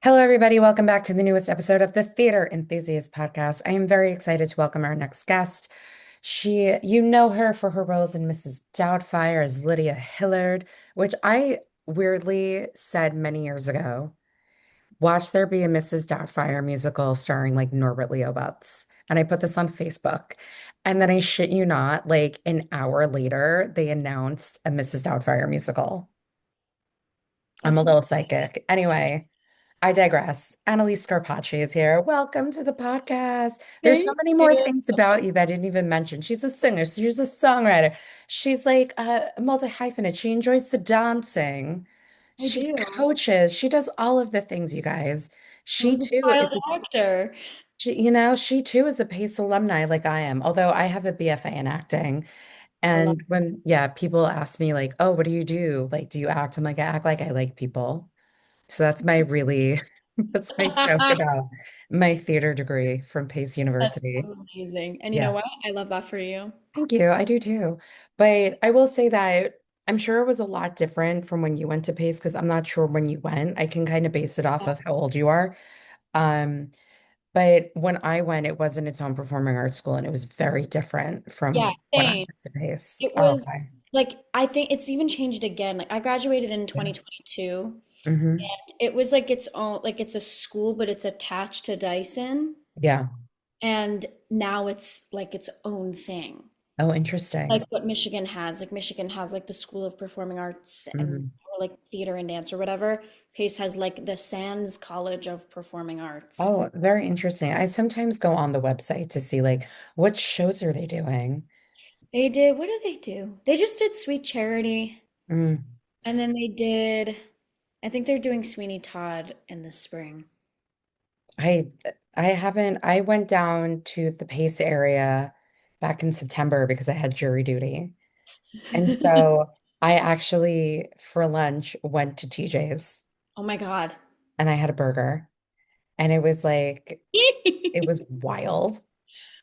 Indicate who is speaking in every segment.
Speaker 1: Hello, everybody. Welcome back to the newest episode of the Theater Enthusiast podcast. I am very excited to welcome our next guest. You know her for her roles in Mrs. Doubtfire as Lydia Hillard, which I weirdly said many years ago. Watch there be a Mrs. Doubtfire musical starring like Norbert Leo Butz. And I put this on Facebook. And then I shit you not, like an hour later, they announced a Mrs. Doubtfire musical. I'm a
Speaker 2: That's
Speaker 1: little psychic. Anyway. I digress. Analise Scarpaci is here. Welcome to the podcast. There's so
Speaker 2: thank
Speaker 1: many more
Speaker 2: you.
Speaker 1: things about you that I didn't even mention. She's a singer, she's a songwriter. She's like a multi-hyphenate. She enjoys the dancing.
Speaker 2: I
Speaker 1: She
Speaker 2: do.
Speaker 1: coaches. She does all of the things, you guys.
Speaker 2: I
Speaker 1: She
Speaker 2: was a
Speaker 1: too is
Speaker 2: child actor.
Speaker 1: she too is a PACE alumni like I am, although I have a BFA in acting.
Speaker 2: I love
Speaker 1: And when, yeah, people ask me like, oh, what do you do? Like, do you act? I'm like, I act like I like people. So that's my really, that's my joke
Speaker 2: That's
Speaker 1: about my theater degree from Pace University.
Speaker 2: amazing. And you know
Speaker 1: Yeah,
Speaker 2: what? I love that for you.
Speaker 1: thank you. I do too. But I will say that I'm sure it was a lot different from when you went to Pace because I'm not sure when you went. I can kind of base it off of how old you are. Um, but when I went, it wasn't its own performing arts school and it was very different
Speaker 2: Yeah,
Speaker 1: from when I
Speaker 2: same.
Speaker 1: went to Pace.
Speaker 2: It
Speaker 1: Oh,
Speaker 2: was
Speaker 1: okay.
Speaker 2: like I think it's even changed again. Like I graduated in
Speaker 1: Yeah.
Speaker 2: 2022.
Speaker 1: Hmm.
Speaker 2: It was like its own, like it's a school, but it's attached to Dyson.
Speaker 1: Yeah.
Speaker 2: And now it's like its own thing.
Speaker 1: Oh,
Speaker 2: Like
Speaker 1: interesting.
Speaker 2: what Michigan has. Like Michigan has like the School of Performing Arts and
Speaker 1: Mhm.
Speaker 2: or like theater and dance or whatever. Pace has like the Sands College of Performing Arts.
Speaker 1: Oh, very interesting. I sometimes go on the website to see like what shows are they doing?
Speaker 2: They did, what did they do? They just did Sweet Charity
Speaker 1: Mm.
Speaker 2: and then they did, I think they're doing Sweeney Todd in the spring.
Speaker 1: I I haven't I went down to the Pace area back in September because I had jury duty. And so I actually for lunch went to TJ's
Speaker 2: Oh my God.
Speaker 1: and I had a burger and it was wild.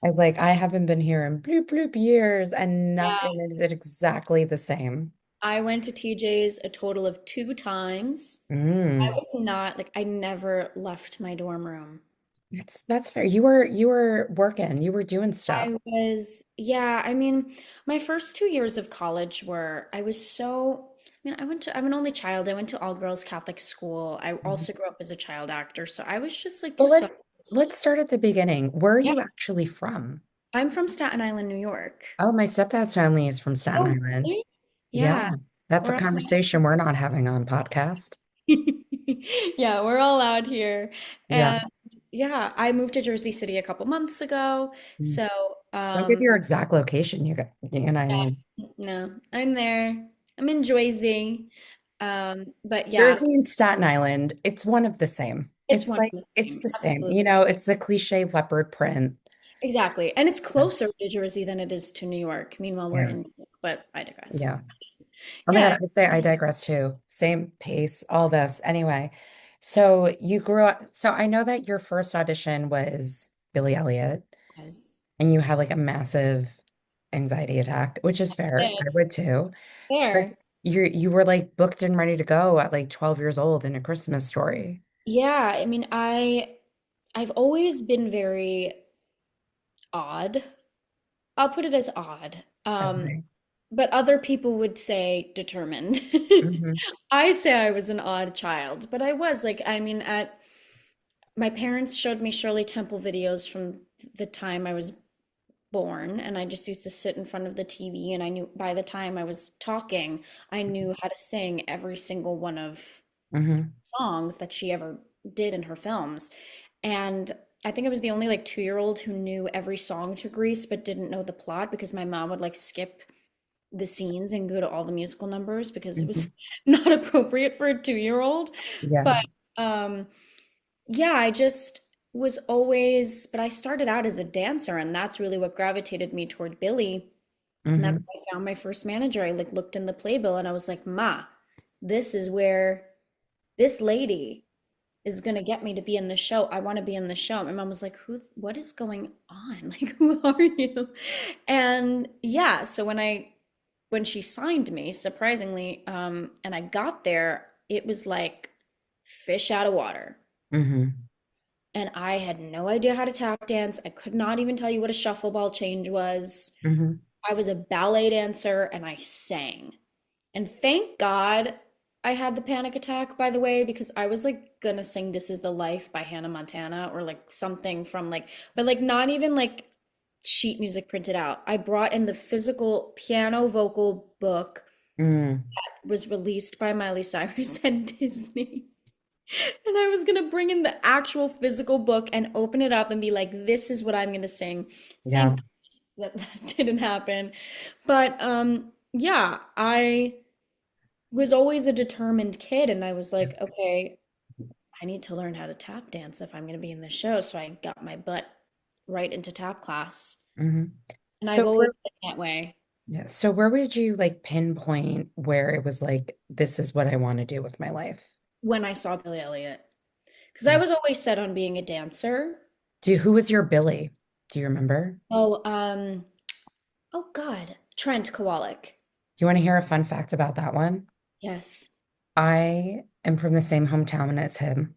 Speaker 1: I was like, I haven't been here in bloop bloop years and
Speaker 2: Yeah.
Speaker 1: nothing is exactly the same.
Speaker 2: I went to TJ's a total of two times. I
Speaker 1: Mm.
Speaker 2: was not like I never left my dorm room.
Speaker 1: That's fair. You were working, you were doing stuff.
Speaker 2: I was, yeah, I mean, my first 2 years of college were, I was so, I mean, I'm an only child. I went to all girls Catholic school. I
Speaker 1: Mhm.
Speaker 2: also grew up as a child actor. So I was just like
Speaker 1: Well,
Speaker 2: so,
Speaker 1: let's start at the beginning. Where are
Speaker 2: yeah,
Speaker 1: you actually from?
Speaker 2: I'm from Staten Island, New York.
Speaker 1: Oh, my stepdad's family is from Staten
Speaker 2: Oh,
Speaker 1: Island.
Speaker 2: really?
Speaker 1: Yeah,
Speaker 2: Yeah,
Speaker 1: that's a
Speaker 2: we're all,
Speaker 1: conversation we're not having on podcast.
Speaker 2: yeah, we're all out here.
Speaker 1: Yeah.
Speaker 2: And yeah, I moved to Jersey City a couple months ago.
Speaker 1: Mm.
Speaker 2: So,
Speaker 1: Don't give your exact location. You know what I
Speaker 2: yeah,
Speaker 1: mean?
Speaker 2: no, I'm there. I'm in Jersey. But yeah,
Speaker 1: Jersey and Staten Island, it's one of the same.
Speaker 2: it's one and the
Speaker 1: It's
Speaker 2: same.
Speaker 1: the same. You
Speaker 2: Absolutely.
Speaker 1: know, it's the cliche leopard print.
Speaker 2: Exactly. And it's closer to Jersey than it is to New York. Meanwhile, we're
Speaker 1: Yeah.
Speaker 2: in New York, but I digress.
Speaker 1: Yeah. Oh my
Speaker 2: Yeah.
Speaker 1: God, I'd say I digress too. Same pace, all this. Anyway, so you grew up, so I know that your first audition was Billy Elliot
Speaker 2: Yes.
Speaker 1: and you had like a massive anxiety attack, which is fair. I would too. But
Speaker 2: There.
Speaker 1: you were like booked and ready to go at like 12 years old in A Christmas Story.
Speaker 2: Yeah, I mean, I've always been very odd. I'll put it as odd.
Speaker 1: Okay.
Speaker 2: But other people would say determined.
Speaker 1: Hmm.
Speaker 2: I say I was an odd child, but I was like, I mean, at my parents showed me Shirley Temple videos from the time I was born, and I just used to sit in front of the TV, and I knew by the time I was talking, I knew how to sing every single one of
Speaker 1: Hmm.
Speaker 2: songs that she ever did in her films. And I think I was the only like 2-year-old who knew every song to Grease but didn't know the plot because my mom would like skip the scenes and go to all the musical numbers because it was
Speaker 1: Hmm.
Speaker 2: not appropriate for a 2-year-old.
Speaker 1: Yeah.
Speaker 2: But um yeah, I just was always, but I started out as a dancer, and that's really what gravitated me toward Billy. And that's
Speaker 1: Hmm.
Speaker 2: how I found my first manager. I like looked in the playbill and I was like, Ma, this is where this lady is gonna get me to be in the show. I want to be in the show. My mom was like, what is going on? Like, who are you? And yeah, so when she signed me, surprisingly, and I got there, it was like fish out of water.
Speaker 1: Mm-hmm.
Speaker 2: And I had no idea how to tap dance. I could not even tell you what a shuffle ball change was.
Speaker 1: Mm-hmm.
Speaker 2: I was a ballet dancer and I sang. And thank God I had the panic attack, by the way, because I was like gonna sing This Is the Life by Hannah Montana or like something from like, but like not even like sheet music printed out. I brought in the physical piano vocal book
Speaker 1: Mm.
Speaker 2: that was released by Miley Cyrus and Disney. And I was gonna bring in the actual physical book and open it up and be like, this is what I'm gonna sing.
Speaker 1: Yeah.
Speaker 2: Thank God that didn't happen. But yeah, I was always a determined kid and I was like, okay, I need to learn how to tap dance if I'm going to be in the show. So I got my butt right into tap class.
Speaker 1: Mm-hmm.
Speaker 2: And I've
Speaker 1: So
Speaker 2: always
Speaker 1: where,
Speaker 2: been that way.
Speaker 1: yeah, so where would you like pinpoint where it was like, this is what I want to do with my life?
Speaker 2: When I saw Billy Elliot, because I was always set on being a dancer.
Speaker 1: Who was your Billy? Do you remember?
Speaker 2: Oh, oh God, Trent Kowalik.
Speaker 1: You want to hear a fun fact about that one?
Speaker 2: Yes.
Speaker 1: I am from the same hometown as him,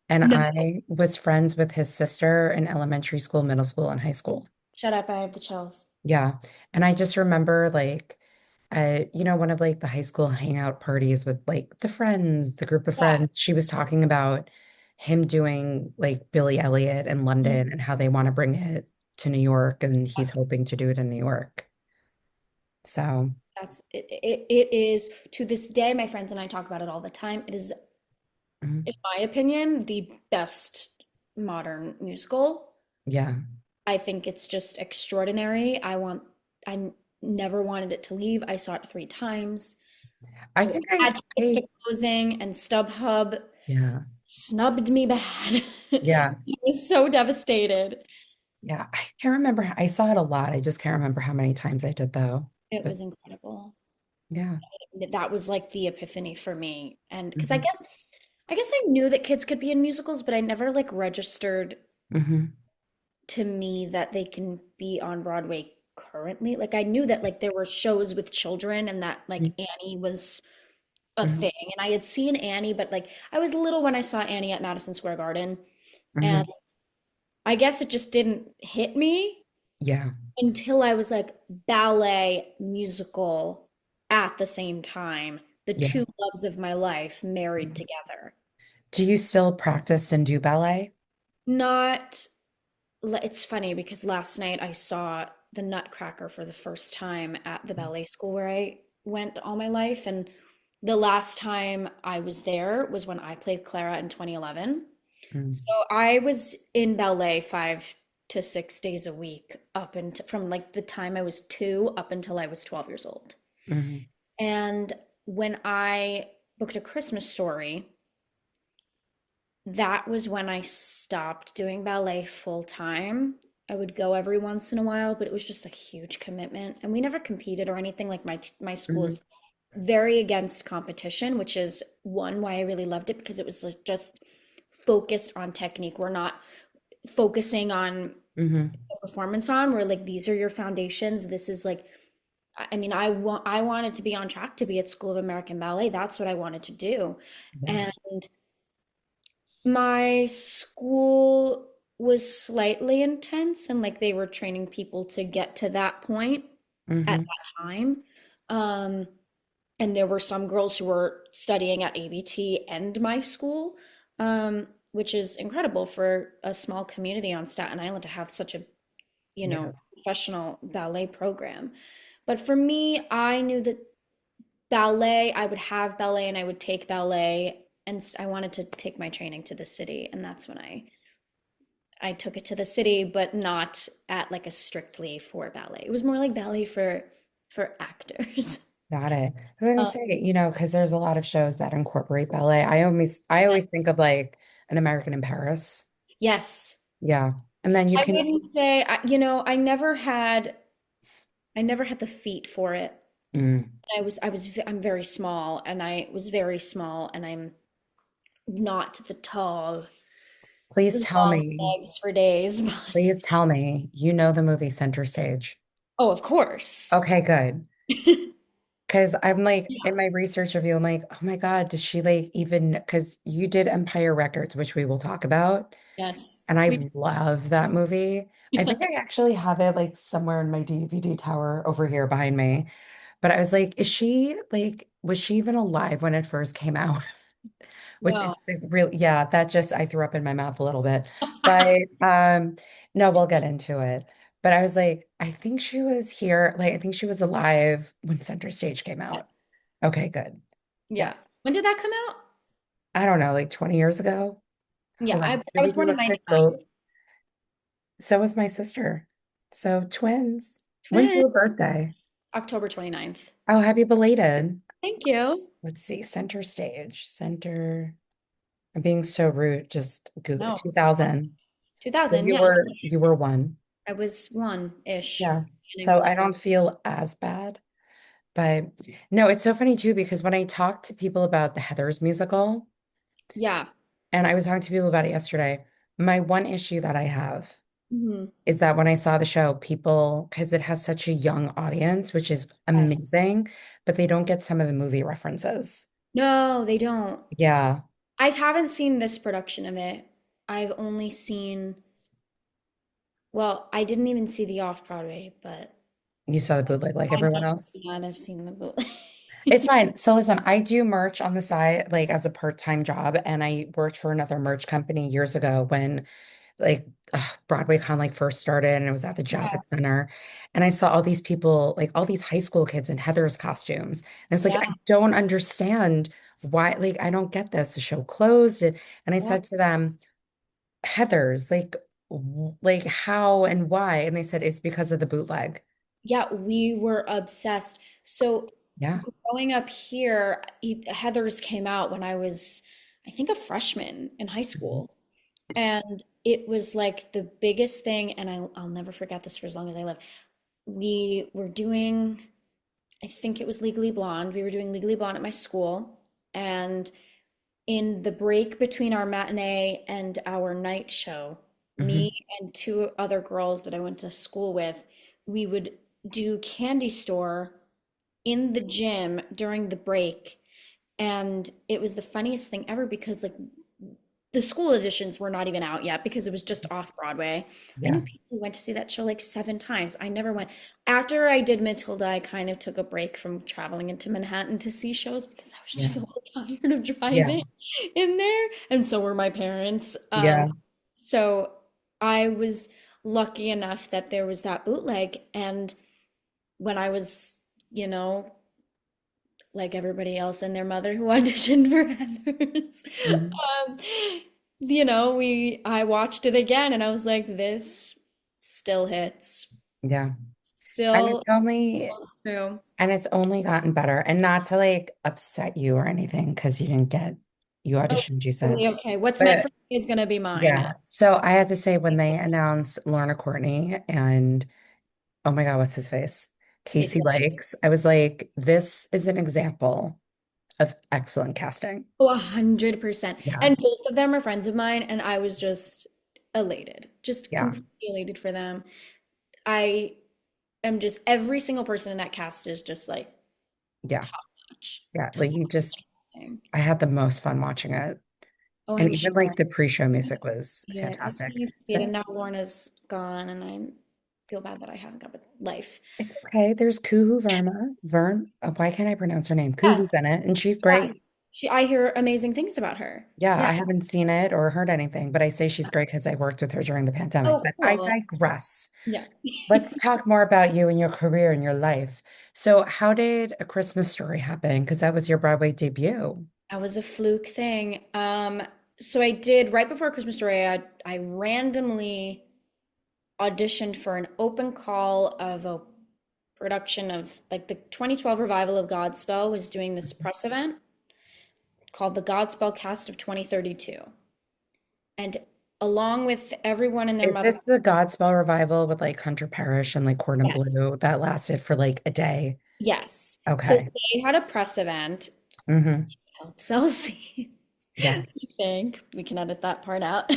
Speaker 1: and
Speaker 2: No,
Speaker 1: I was friends with his sister in elementary school, middle school, and high school.
Speaker 2: shut up. I have the chills.
Speaker 1: Yeah. And I just remember like one of like the high school hangout parties with like the friends, the group of
Speaker 2: Yeah.
Speaker 1: friends, she was talking about him doing like Billy Elliot in
Speaker 2: Mhm.
Speaker 1: London and how they want to bring it to New York and he's hoping to do it in New York. So,
Speaker 2: It is to this day, my friends and I talk about it all the time. It is,
Speaker 1: mhm,
Speaker 2: in my opinion, the best modern musical.
Speaker 1: yeah.
Speaker 2: I think it's just extraordinary. I never wanted it to leave. I saw it three times.
Speaker 1: I
Speaker 2: I
Speaker 1: think
Speaker 2: had tickets to closing, and StubHub
Speaker 1: yeah.
Speaker 2: snubbed me bad. I
Speaker 1: Yeah.
Speaker 2: was so devastated.
Speaker 1: Yeah. I can't remember. I saw it a lot. I just can't remember how many times I did though.
Speaker 2: It
Speaker 1: But
Speaker 2: was incredible.
Speaker 1: yeah.
Speaker 2: That was like the epiphany for me. And because
Speaker 1: Hmm.
Speaker 2: I guess I knew that kids could be in musicals, but I never like registered
Speaker 1: Hmm.
Speaker 2: to me that they can be on Broadway currently. Like I knew that like there were shows with children and that like Annie was a
Speaker 1: Hmm.
Speaker 2: thing. And I had seen Annie, but like I was little when I saw Annie at Madison Square Garden. And
Speaker 1: Hmm.
Speaker 2: I guess it just didn't hit me
Speaker 1: Yeah.
Speaker 2: until I was like ballet, musical at the same time. The
Speaker 1: Yeah.
Speaker 2: two loves of my life married together.
Speaker 1: Do you still practice and do ballet?
Speaker 2: Not, it's funny because last night I saw the Nutcracker for the first time at the ballet school where I went all my life. And the last time I was there was when I played Clara in 2011. So
Speaker 1: Mm-hmm.
Speaker 2: I was in ballet 5 to 6 days a week up until from like the time I was 2 up until I was 12 years old.
Speaker 1: Hmm.
Speaker 2: And when I booked A Christmas Story, that was when I stopped doing ballet full time. I would go every once in a while, but it was just a huge commitment. And we never competed or anything. Like my school
Speaker 1: Hmm.
Speaker 2: is very against competition, which is one why I really loved it because it was like just focused on technique. We're not focusing on
Speaker 1: Hmm.
Speaker 2: the performance on. We're like these are your foundations. This is like I mean, I wanted to be on track to be at School of American Ballet. That's what I wanted to do.
Speaker 1: Yeah.
Speaker 2: And my school was slightly intense and like they were training people to get to that point at
Speaker 1: Hmm.
Speaker 2: that time. Um, and there were some girls who were studying at ABT and my school, which is incredible for a small community on Staten Island to have such a,
Speaker 1: Yeah.
Speaker 2: professional ballet program. But for me, I knew that ballet, I would have ballet and I would take ballet and I wanted to take my training to the city and that's when I took it to the city but not at like a strictly for ballet. It was more like ballet for actors.
Speaker 1: Got it. I was gonna
Speaker 2: Uh,
Speaker 1: say, because there's a lot of shows that incorporate ballet. I always think of like An American in Paris.
Speaker 2: yes.
Speaker 1: Yeah. And then you
Speaker 2: I
Speaker 1: can,
Speaker 2: wouldn't say I never had the feet for it.
Speaker 1: mm,
Speaker 2: I'm very small and I was very small and I'm not the tall
Speaker 1: please
Speaker 2: with
Speaker 1: tell
Speaker 2: long
Speaker 1: me,
Speaker 2: legs for days.
Speaker 1: you know the movie Center Stage.
Speaker 2: Oh, of course.
Speaker 1: Okay, good. Because I'm like
Speaker 2: Yeah.
Speaker 1: in my research of you, I'm like, oh my God, does she like even because you did Empire Records, which we will talk about.
Speaker 2: Yes.
Speaker 1: And
Speaker 2: We
Speaker 1: I love that movie. I think I actually have it like somewhere in my DVD tower over here behind me. But I was like, is she like, was she even alive when it first came out? Which is
Speaker 2: no.
Speaker 1: like really, yeah, that just I threw up in my mouth a little bit. But no, we'll get into it. But I was like, I think she was here, like I think she was alive when Center Stage came out. Okay, good.
Speaker 2: Yeah.
Speaker 1: Yes.
Speaker 2: When did that come out?
Speaker 1: I don't know, like 20 years ago.
Speaker 2: Yeah,
Speaker 1: Hold on.
Speaker 2: I
Speaker 1: Did we
Speaker 2: was
Speaker 1: do
Speaker 2: born
Speaker 1: a
Speaker 2: in
Speaker 1: quick
Speaker 2: 99.
Speaker 1: vote? So was my sister. So twins. When's
Speaker 2: Twin.
Speaker 1: your birthday?
Speaker 2: October 29th.
Speaker 1: Oh, happy belated.
Speaker 2: Thank you.
Speaker 1: Let's see. Center Stage. Center. I'm being so rude. Just Google
Speaker 2: No.
Speaker 1: 2000. So
Speaker 2: 2000,
Speaker 1: you
Speaker 2: yeah.
Speaker 1: were one.
Speaker 2: I was one-ish.
Speaker 1: Yeah.
Speaker 2: Beginning
Speaker 1: So
Speaker 2: of
Speaker 1: I don't feel as bad. But no, it's so funny too, because when I talk to people about the Heathers musical,
Speaker 2: Yeah.
Speaker 1: and I was talking to people about it yesterday, my one issue that I have
Speaker 2: Hmm.
Speaker 1: is that when I saw the show, people, because it has such a young audience, which is
Speaker 2: Yes.
Speaker 1: amazing, but they don't get some of the movie references.
Speaker 2: No, they don't.
Speaker 1: Yeah.
Speaker 2: I haven't seen this production of it. I've only seen, well, I didn't even see the off-Broadway, but
Speaker 1: You saw the bootleg like
Speaker 2: I
Speaker 1: everyone
Speaker 2: might
Speaker 1: else.
Speaker 2: not have seen the boot.
Speaker 1: It's fine. So listen, I do merch on the side, like as a part-time job, and I worked for another merch company years ago when like BroadwayCon like first started and it was at the
Speaker 2: Yeah.
Speaker 1: Javits Center. And I saw all these people, like all these high school kids in Heather's costumes. And I was like,
Speaker 2: Yeah.
Speaker 1: I don't understand why, like, I don't get this. The show closed. And I
Speaker 2: Yeah.
Speaker 1: said to them, Heather's, like, like how and why? And they said it's because of the bootleg.
Speaker 2: Yeah, we were obsessed. So
Speaker 1: Yeah.
Speaker 2: growing up here, Heathers came out when I was, I think, a freshman in high
Speaker 1: Mhm.
Speaker 2: school. And it was like the biggest thing, and I'll never forget this for as long as I live. We were doing, I think it was Legally Blonde. We were doing Legally Blonde at my school. And in the break between our matinee and our night show, me
Speaker 1: Mhm.
Speaker 2: and two other girls that I went to school with, we would do candy store in the gym during the break. And it was the funniest thing ever because like the school editions were not even out yet because it was just off Broadway. I
Speaker 1: Yeah.
Speaker 2: knew people who went to see that show like 7 times. I never went. After I did Matilda, I kind of took a break from traveling into Manhattan to see shows because I was just
Speaker 1: Yeah.
Speaker 2: a little tired of
Speaker 1: Yeah.
Speaker 2: driving in there. And so were my parents.
Speaker 1: Yeah.
Speaker 2: So I was lucky enough that there was that bootleg. And when I was, you know, like everybody else and their mother who auditioned for Heathers.
Speaker 1: Mhm.
Speaker 2: Um, I watched it again and I was like, this still hits.
Speaker 1: Yeah. And
Speaker 2: Still
Speaker 1: it's only
Speaker 2: holds true.
Speaker 1: And it's only gotten better. And not to like upset you or anything, because you
Speaker 2: Oh,
Speaker 1: auditioned, you said.
Speaker 2: totally okay. What's meant
Speaker 1: But
Speaker 2: for me is gonna be mine.
Speaker 1: yeah. So I had to say when they announced Lorna Courtney and oh my God, what's his face?
Speaker 2: Casey,
Speaker 1: Casey Likes, I was like, this is an example of excellent casting.
Speaker 2: oh, 100%.
Speaker 1: Yeah.
Speaker 2: And both of them are friends of mine, and I was just elated, just
Speaker 1: Yeah.
Speaker 2: completely elated for them. I am just every single person in that cast is just like
Speaker 1: Yeah.
Speaker 2: top notch,
Speaker 1: Yeah.
Speaker 2: top
Speaker 1: Like you just,
Speaker 2: notch casting.
Speaker 1: I had the most fun watching it.
Speaker 2: Oh,
Speaker 1: And
Speaker 2: I'm
Speaker 1: even
Speaker 2: sure.
Speaker 1: like the pre-show music was
Speaker 2: Yeah, I still
Speaker 1: fantastic.
Speaker 2: need to see it,
Speaker 1: So
Speaker 2: and now Lorna's gone, and I feel bad that I haven't got a life.
Speaker 1: it's okay. There's Kuhu Verma. Why can't I pronounce her name?
Speaker 2: Yes,
Speaker 1: Kuhu's in it, and she's
Speaker 2: yeah.
Speaker 1: great.
Speaker 2: I hear amazing things about her.
Speaker 1: Yeah,
Speaker 2: Yeah.
Speaker 1: I haven't seen it or heard anything, but I say she's great because I worked with her during the pandemic.
Speaker 2: Oh,
Speaker 1: But I
Speaker 2: cool.
Speaker 1: digress.
Speaker 2: Yeah.
Speaker 1: Let's talk more about you and your career and your life. So, how did A Christmas Story happen? Because that was your Broadway debut.
Speaker 2: That was a fluke thing. So I did right before Christmas Story, I randomly auditioned for an open call of a production of like the 2012 revival of Godspell was doing this press event called the Godspell Cast of 2032. And along with everyone and their
Speaker 1: Is
Speaker 2: mother,
Speaker 1: this the Godspell revival with like Hunter Parrish and like Cordon
Speaker 2: yes,
Speaker 1: Bleu that lasted for like a day?
Speaker 2: yes. So
Speaker 1: Okay.
Speaker 2: they had a press event
Speaker 1: Hmm.
Speaker 2: to help sell seats
Speaker 1: Yeah.
Speaker 2: think. We can edit that part out.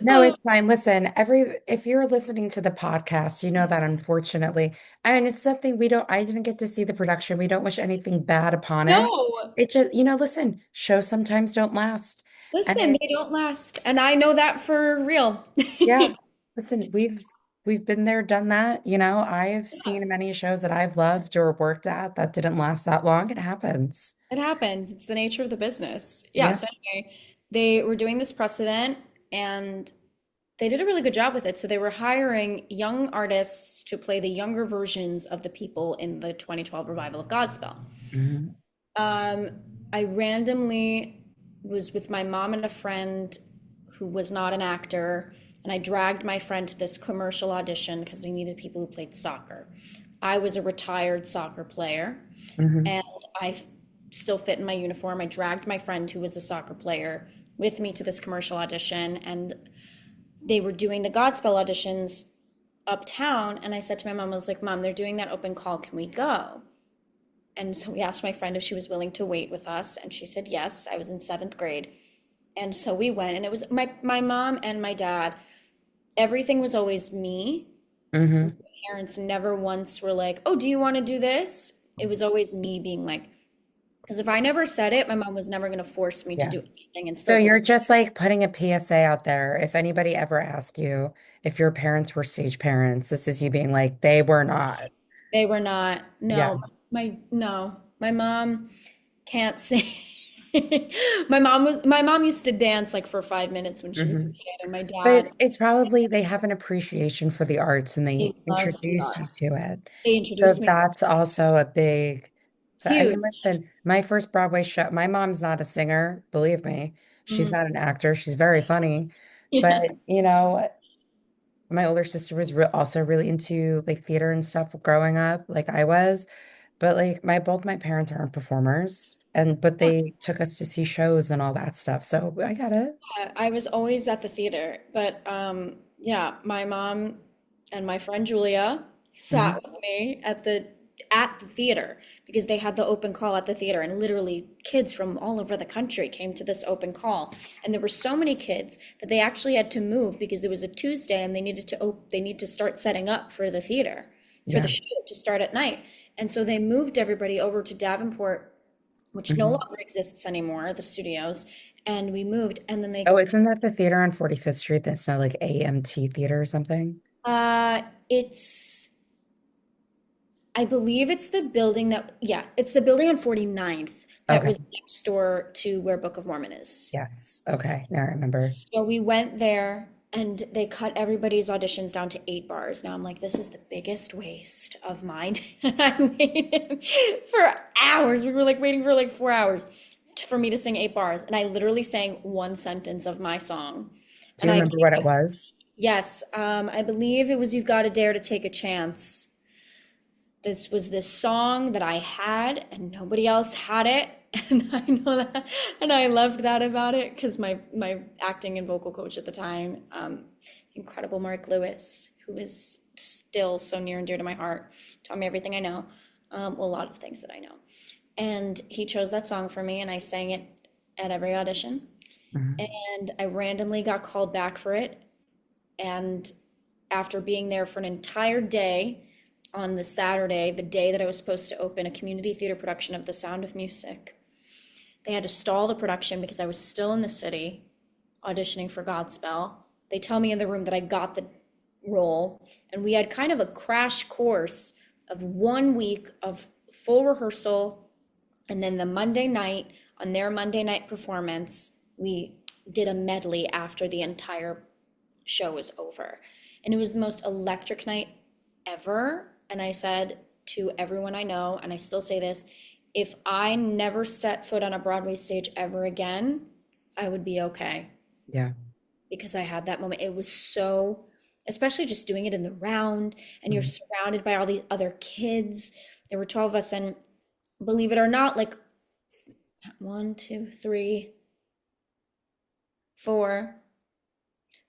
Speaker 1: No, it's fine. Listen, if you're listening to the podcast, you know that unfortunately, and it's something I didn't get to see the production. We don't wish anything bad upon it.
Speaker 2: No,
Speaker 1: It just, listen, shows sometimes don't last. And
Speaker 2: listen, they don't last. And I know that for real.
Speaker 1: yeah, listen, we've been there, done that. I've seen many shows that I've loved or worked at that didn't last that long. It happens.
Speaker 2: It happens. It's the nature of the business. Yeah.
Speaker 1: Yeah.
Speaker 2: So anyway, they were doing this press event and they did a really good job with it. So they were hiring young artists to play the younger versions of the people in the 2012 revival of Godspell.
Speaker 1: Mhm.
Speaker 2: Um, I randomly was with my mom and a friend who was not an actor, and I dragged my friend to this commercial audition because they needed people who played soccer. I was a retired soccer player,
Speaker 1: Mhm.
Speaker 2: and still fit in my uniform. I dragged my friend who was a soccer player with me to this commercial audition, and they were doing the Godspell auditions uptown. And I said to my mom, I was like, Mom, they're doing that open call. Can we go? And so we asked my friend if she was willing to wait with us, and she said yes. I was in seventh grade. And so we went, and it was my mom and my dad. Everything was always me. My
Speaker 1: Mhm.
Speaker 2: parents never once were like, oh, do you want to do this? It was always me being like, because if I never said it, my mom was never going to force me to
Speaker 1: Yeah.
Speaker 2: do anything and
Speaker 1: So
Speaker 2: still to
Speaker 1: you're
Speaker 2: the
Speaker 1: just like putting a PSA out there. If anybody ever asks you if your parents were stage parents, this is you being like, they were not.
Speaker 2: they were not.
Speaker 1: Yeah.
Speaker 2: No, no. My mom can't sing. My mom used to dance like for 5 minutes when she was a
Speaker 1: Hmm.
Speaker 2: kid, and my dad,
Speaker 1: But it's probably they have an appreciation for the arts and
Speaker 2: they
Speaker 1: they
Speaker 2: love the
Speaker 1: introduced you to
Speaker 2: arts.
Speaker 1: it.
Speaker 2: They
Speaker 1: So
Speaker 2: introduced me
Speaker 1: that's also a big, so, I
Speaker 2: huge.
Speaker 1: mean, listen, my first Broadway show, my mom's not a singer, believe me. She's
Speaker 2: Mm,
Speaker 1: not an actor. She's very funny. But,
Speaker 2: yeah.
Speaker 1: my older sister was also really into like theater and stuff growing up, like I was. But like both my parents aren't performers, but they took us to see shows and all that stuff. So I get it.
Speaker 2: I was always at the theater, but yeah, my mom and my friend Julia sat
Speaker 1: Hmm.
Speaker 2: with me at the theater because they had the open call at the theater, and literally kids from all over the country came to this open call, and there were so many kids that they actually had to move because it was a Tuesday and they need to start setting up for the theater for the
Speaker 1: Yeah.
Speaker 2: show to start at night, and so they moved everybody over to Davenport, which no
Speaker 1: Hmm.
Speaker 2: longer exists anymore, the studios, and we moved, and then
Speaker 1: Oh,
Speaker 2: they
Speaker 1: isn't that the theater on 45th Street that's now like AMT Theater or something?
Speaker 2: it's I believe it's the building that yeah, it's the building on 49th that
Speaker 1: Okay.
Speaker 2: was next door to where Book of Mormon is.
Speaker 1: Yes. Okay. Now I remember.
Speaker 2: So we went there and they cut everybody's auditions down to 8 bars. Now I'm like, this is the biggest waste of my time. I waited for hours. We were like waiting for like 4 hours for me to sing 8 bars. And I literally sang one sentence of my song.
Speaker 1: Do
Speaker 2: And
Speaker 1: you
Speaker 2: I,
Speaker 1: remember what it was?
Speaker 2: yes, I believe it was You've Got to Dare to Take a Chance. This was this song that I had and nobody else had it. And I know that, and I loved that about it because my acting and vocal coach at the time, incredible Mark Lewis, who is still so near and dear to my heart, taught me everything I know, well, a lot of things that I know. And he chose that song for me, and I sang it at every audition.
Speaker 1: Mhm.
Speaker 2: And I randomly got called back for it. And after being there for an entire day, on the Saturday, the day that I was supposed to open a community theater production of The Sound of Music, they had to stall the production because I was still in the city auditioning for Godspell. They tell me in the room that I got the role, and we had kind of a crash course of 1 week of full rehearsal, and then the Monday night, on their Monday night performance, we did a medley after the entire show was over. And it was the most electric night ever. And I said to everyone I know, and I still say this, if I never set foot on a Broadway stage ever again, I would be okay
Speaker 1: Yeah.
Speaker 2: because I had that moment. It was so, especially just doing it in the round, and you're
Speaker 1: Mhm.
Speaker 2: surrounded by all these other kids. There were 12 of us, and believe it or not, like one, two, three, four,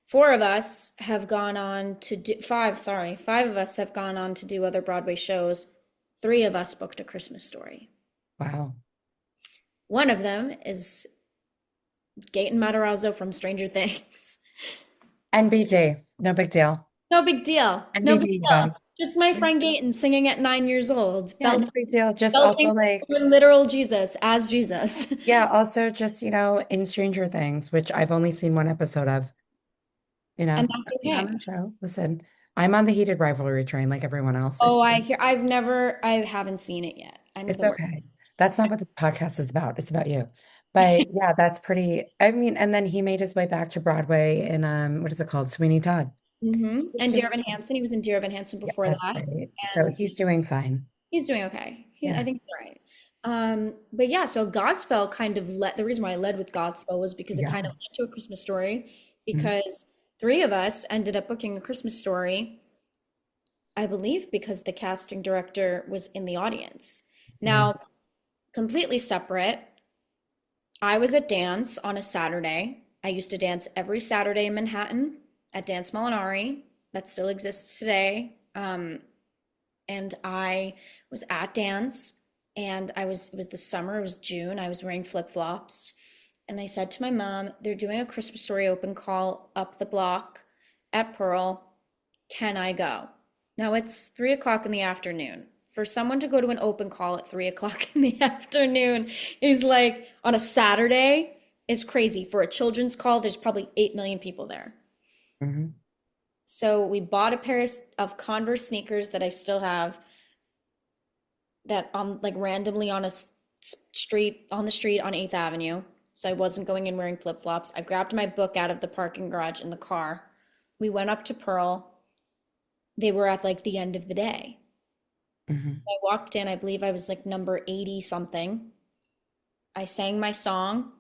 Speaker 2: four of us have gone on to do five, sorry, five of us have gone on to do other Broadway shows. Three of us booked A Christmas Story.
Speaker 1: Wow.
Speaker 2: One of them is Gaten Matarazzo from Stranger Things.
Speaker 1: NBD, no big deal.
Speaker 2: No big deal. No big
Speaker 1: NBD, you got
Speaker 2: deal.
Speaker 1: it.
Speaker 2: Just my friend Gaten singing at 9 years old,
Speaker 1: Yeah, no big deal. Just also
Speaker 2: belting
Speaker 1: like,
Speaker 2: for literal Jesus as Jesus.
Speaker 1: yeah, also just, in Stranger Things, which I've only seen one episode of,
Speaker 2: And that's
Speaker 1: on
Speaker 2: okay.
Speaker 1: the show. Listen, I'm on the heated rivalry train like everyone else.
Speaker 2: Oh, I haven't seen it yet. I'm
Speaker 1: It's
Speaker 2: bored.
Speaker 1: okay. That's not what this podcast is about. It's about you. But yeah, that's pretty. I mean, and then he made his way back to Broadway in what is it called? Sweeney Todd. He's
Speaker 2: And Dear
Speaker 1: doing
Speaker 2: Evan Hansen, he was in Dear Evan Hansen
Speaker 1: yeah,
Speaker 2: before
Speaker 1: that's
Speaker 2: that,
Speaker 1: right. So
Speaker 2: and
Speaker 1: he's doing fine.
Speaker 2: he's doing okay. I
Speaker 1: Yeah.
Speaker 2: think he's all right. But yeah, so Godspell kind of led, the reason why I led with Godspell was because it kind of
Speaker 1: Yeah.
Speaker 2: led to A Christmas Story,
Speaker 1: Mhm.
Speaker 2: because three of us ended up booking A Christmas Story, I believe because the casting director was in the audience.
Speaker 1: Yeah.
Speaker 2: Now, completely separate, I was at dance on a Saturday. I used to dance every Saturday in Manhattan at Dance Molinari. That still exists today. And I was at dance, and it was the summer, it was June. I was wearing flip-flops. And I said to my mom, they're doing a Christmas Story open call up the block at Pearl. Can I go? Now it's 3 o'clock in the afternoon. For someone to go to an open call at 3 o'clock in the afternoon is like on a Saturday is crazy. For a children's call, there's probably 8 million people there.
Speaker 1: Mhm.
Speaker 2: So we bought a pair of Converse sneakers that I still have, that on like randomly on a street, on the street on 8th Avenue. So I wasn't going in wearing flip-flops. I grabbed my book out of the parking garage in the car. We went up to Pearl. They were at like the end of the day.
Speaker 1: Mhm.
Speaker 2: I walked in, I believe I was like number 80 something. I sang my song.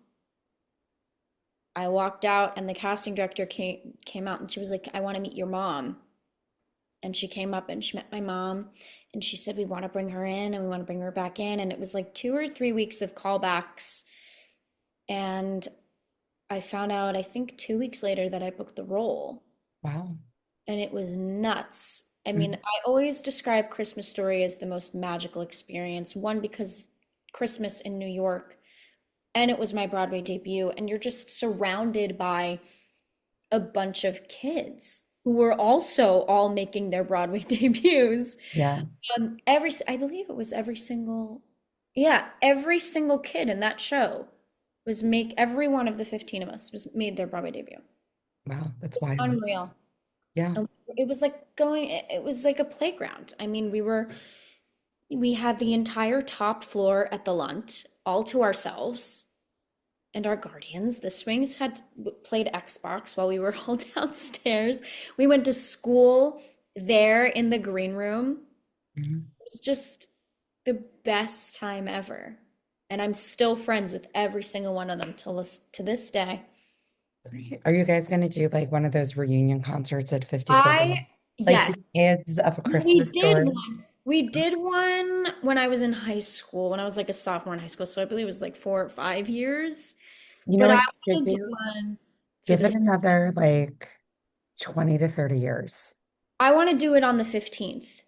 Speaker 2: I walked out, and the casting director came out, and she was like, I want to meet your mom. And she came up and she met my mom, and she said, we want to bring her in and we want to bring her back in. And it was like 2 or 3 weeks of callbacks. And I found out, I think 2 weeks later, that I booked the role.
Speaker 1: Wow.
Speaker 2: And it was nuts. I mean,
Speaker 1: Mhm.
Speaker 2: I always describe Christmas Story as the most magical experience. One, because Christmas in New York, and it was my Broadway debut, and you're just surrounded by a bunch of kids who were also all making their Broadway debuts.
Speaker 1: Yeah.
Speaker 2: I believe it was every single kid in that show every one of the 15 of us was made their Broadway debut.
Speaker 1: Wow. That's
Speaker 2: It's
Speaker 1: wild.
Speaker 2: unreal.
Speaker 1: Yeah.
Speaker 2: And it was like a playground. I mean, we had the entire top floor at the Lunt all to ourselves and our guardians. The swings had played Xbox while we were all downstairs. We went to school there in the green room.
Speaker 1: Mhm.
Speaker 2: It was just the best time ever. And I'm still friends with every single one of them to this day.
Speaker 1: Sweet. Are you guys going to do like one of those reunion concerts at 54?
Speaker 2: I,
Speaker 1: Like
Speaker 2: yes,
Speaker 1: the kids of A
Speaker 2: we
Speaker 1: Christmas
Speaker 2: did
Speaker 1: Story?
Speaker 2: one. We did one when I was in high school, when I was like a sophomore in high school. So I believe it was like 4 or 5 years.
Speaker 1: You know
Speaker 2: But I
Speaker 1: what you should
Speaker 2: want to do
Speaker 1: do?
Speaker 2: one for
Speaker 1: Give
Speaker 2: the,
Speaker 1: it another like 20 to 30 years.
Speaker 2: I want to do it on the 15th,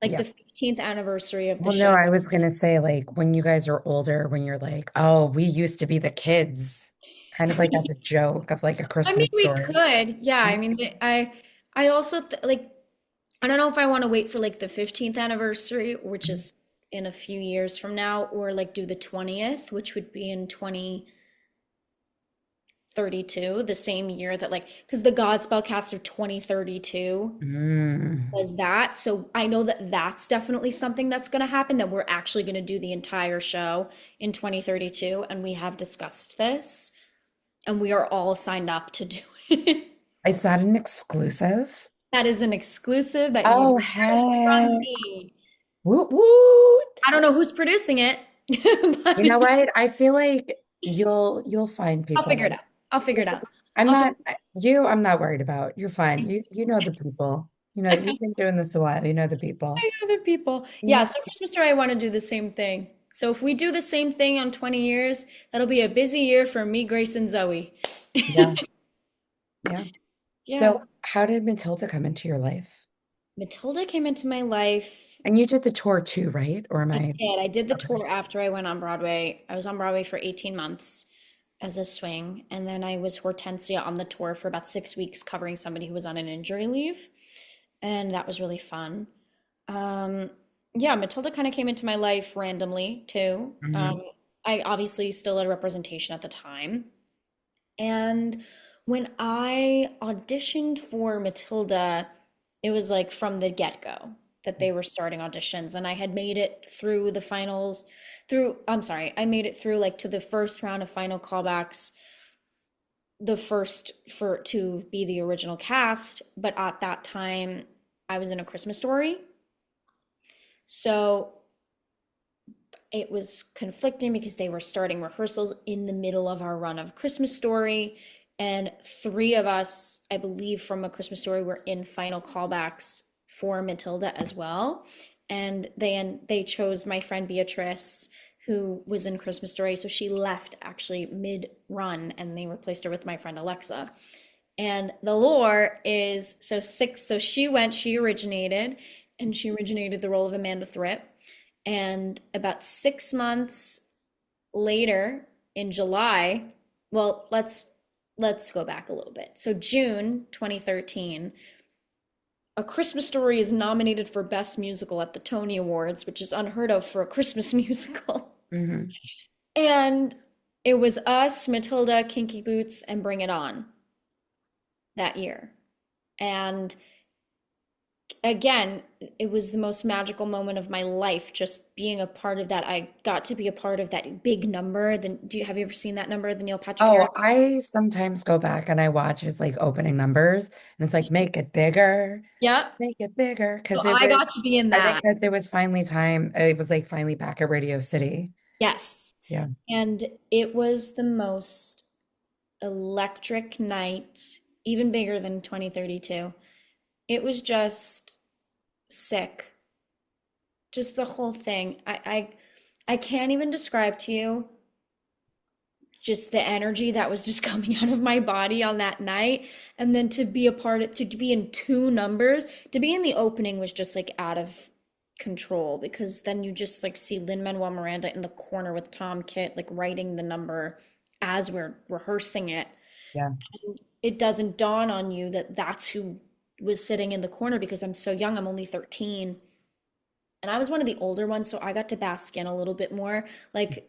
Speaker 2: like
Speaker 1: Yeah.
Speaker 2: the 15th anniversary of the
Speaker 1: Well, no,
Speaker 2: show.
Speaker 1: I was gonna say like when you guys are older, when you're like, oh, we used to be the kids, kind of like as a joke of like A
Speaker 2: I mean,
Speaker 1: Christmas
Speaker 2: we
Speaker 1: Story.
Speaker 2: could. Yeah,
Speaker 1: Yeah.
Speaker 2: I mean, I also like, I don't know if I want to wait for like the 15th anniversary, which is in a few years from now, or like do the 20th, which would be in 2032, the same year that like, because the Godspell cast of 2032
Speaker 1: Mm.
Speaker 2: was that. So I know that that's definitely something that's going to happen, that we're actually going to do the entire show in 2032. And we have discussed this, and we are all signed up to do it.
Speaker 1: Is that an exclusive?
Speaker 2: That is an exclusive that you
Speaker 1: Oh,
Speaker 2: heard from
Speaker 1: heck.
Speaker 2: me.
Speaker 1: Woot woot.
Speaker 2: I don't know who's producing it,
Speaker 1: You
Speaker 2: but
Speaker 1: know what? I feel like you'll find
Speaker 2: I'll figure it
Speaker 1: people.
Speaker 2: out. I'll figure it out.
Speaker 1: I'm
Speaker 2: I'll figure
Speaker 1: not I'm not worried about. You're fine. You know the people. You know, you've been doing this a while. You know the people.
Speaker 2: other people. Yeah,
Speaker 1: Mhm.
Speaker 2: so Christmas Story, I want to do the same thing. So if we do the same thing on 20 years, that'll be a busy year for me, Grace, and Zoe.
Speaker 1: Yeah. Yeah.
Speaker 2: Yeah.
Speaker 1: So how did Matilda come into your life?
Speaker 2: Matilda came into my life.
Speaker 1: And you did the tour too, right? Or am
Speaker 2: I
Speaker 1: I
Speaker 2: did. I did the
Speaker 1: okay?
Speaker 2: tour after I went on Broadway. I was on Broadway for 18 months. as a swing. And then I was Hortensia on the tour for about 6 weeks, covering somebody who was on an injury leave. And that was really fun. Um, yeah, Matilda kind of came into my life randomly too.
Speaker 1: Hmm.
Speaker 2: I obviously still had representation at the time. And when I auditioned for Matilda, it was like from the get-go that they were starting auditions, and I had made it through the finals I'm sorry, I made it through like to the first round of final callbacks, the first for to be the original cast, but at that time I was in A Christmas Story. So it was conflicting because they were starting rehearsals in the middle of our run of Christmas Story. And three of us, I believe, from A Christmas Story were in final callbacks for Matilda as well. And they chose my friend Beatrice, who was in Christmas Story. So she left actually mid-run and they replaced her with my friend Alexa. And the lore is she originated, and she originated the role of Amanda Thripp. And about 6 months later, in July, well, let's go back a little bit. So June 2013, A Christmas Story is nominated for Best Musical at the Tony Awards, which is unheard of for a Christmas musical.
Speaker 1: Hmm.
Speaker 2: And it was us, Matilda, Kinky Boots, and Bring It On that year. And again, it was the most magical moment of my life, just being a part of that. I got to be a part of that big number. Have you ever seen that number, the Neil Patrick Harris?
Speaker 1: Oh, I sometimes go back and I watch his like opening numbers and it's like
Speaker 2: Yep.
Speaker 1: make it bigger.
Speaker 2: So
Speaker 1: Because it
Speaker 2: I
Speaker 1: was,
Speaker 2: got to be in
Speaker 1: I think
Speaker 2: that.
Speaker 1: because it was finally time, it was like finally back at Radio City.
Speaker 2: Yes.
Speaker 1: Yeah.
Speaker 2: And it was the most electric night, even bigger than 2032. It was just sick. Just the whole thing. I can't even describe to you just the energy that was just coming out of my body on that night. And then to be a part of, to be in two numbers, to be in the opening was just like out of control, because then you just like see Lin-Manuel Miranda in the corner with Tom Kitt like writing the number as we're rehearsing it.
Speaker 1: Yeah.
Speaker 2: It doesn't dawn on you that that's who was sitting in the corner, because I'm so young. I'm only 13. And I was one of the older ones, so I got to bask in a little bit more. Like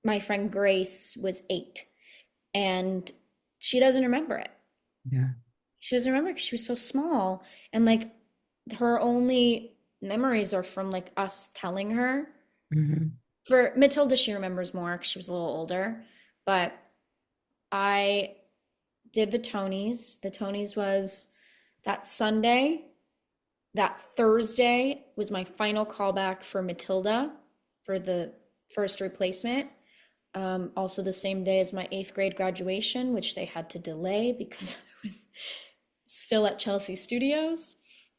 Speaker 2: my friend Grace was 8, and she doesn't remember it.
Speaker 1: Yeah.
Speaker 2: She doesn't remember because she was so small. And like her only memories are from like us telling her.
Speaker 1: Hmm.
Speaker 2: For Matilda, she remembers more because she was a little older. But I did the Tonys. The Tonys was that Sunday. That Thursday was my final callback for Matilda for the first replacement. Also the same day as my 8th grade graduation, which they had to delay because I was still at Chelsea Studios.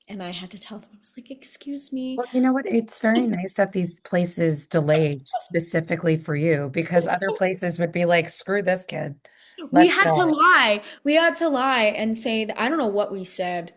Speaker 2: And I had to tell them, I was like, excuse me.
Speaker 1: Well, you know what? It's very nice that these places delayed specifically for you because other places would be like, screw this kid.
Speaker 2: We
Speaker 1: Let's
Speaker 2: had to
Speaker 1: go.
Speaker 2: lie. We had to lie and say that I don't know what we said.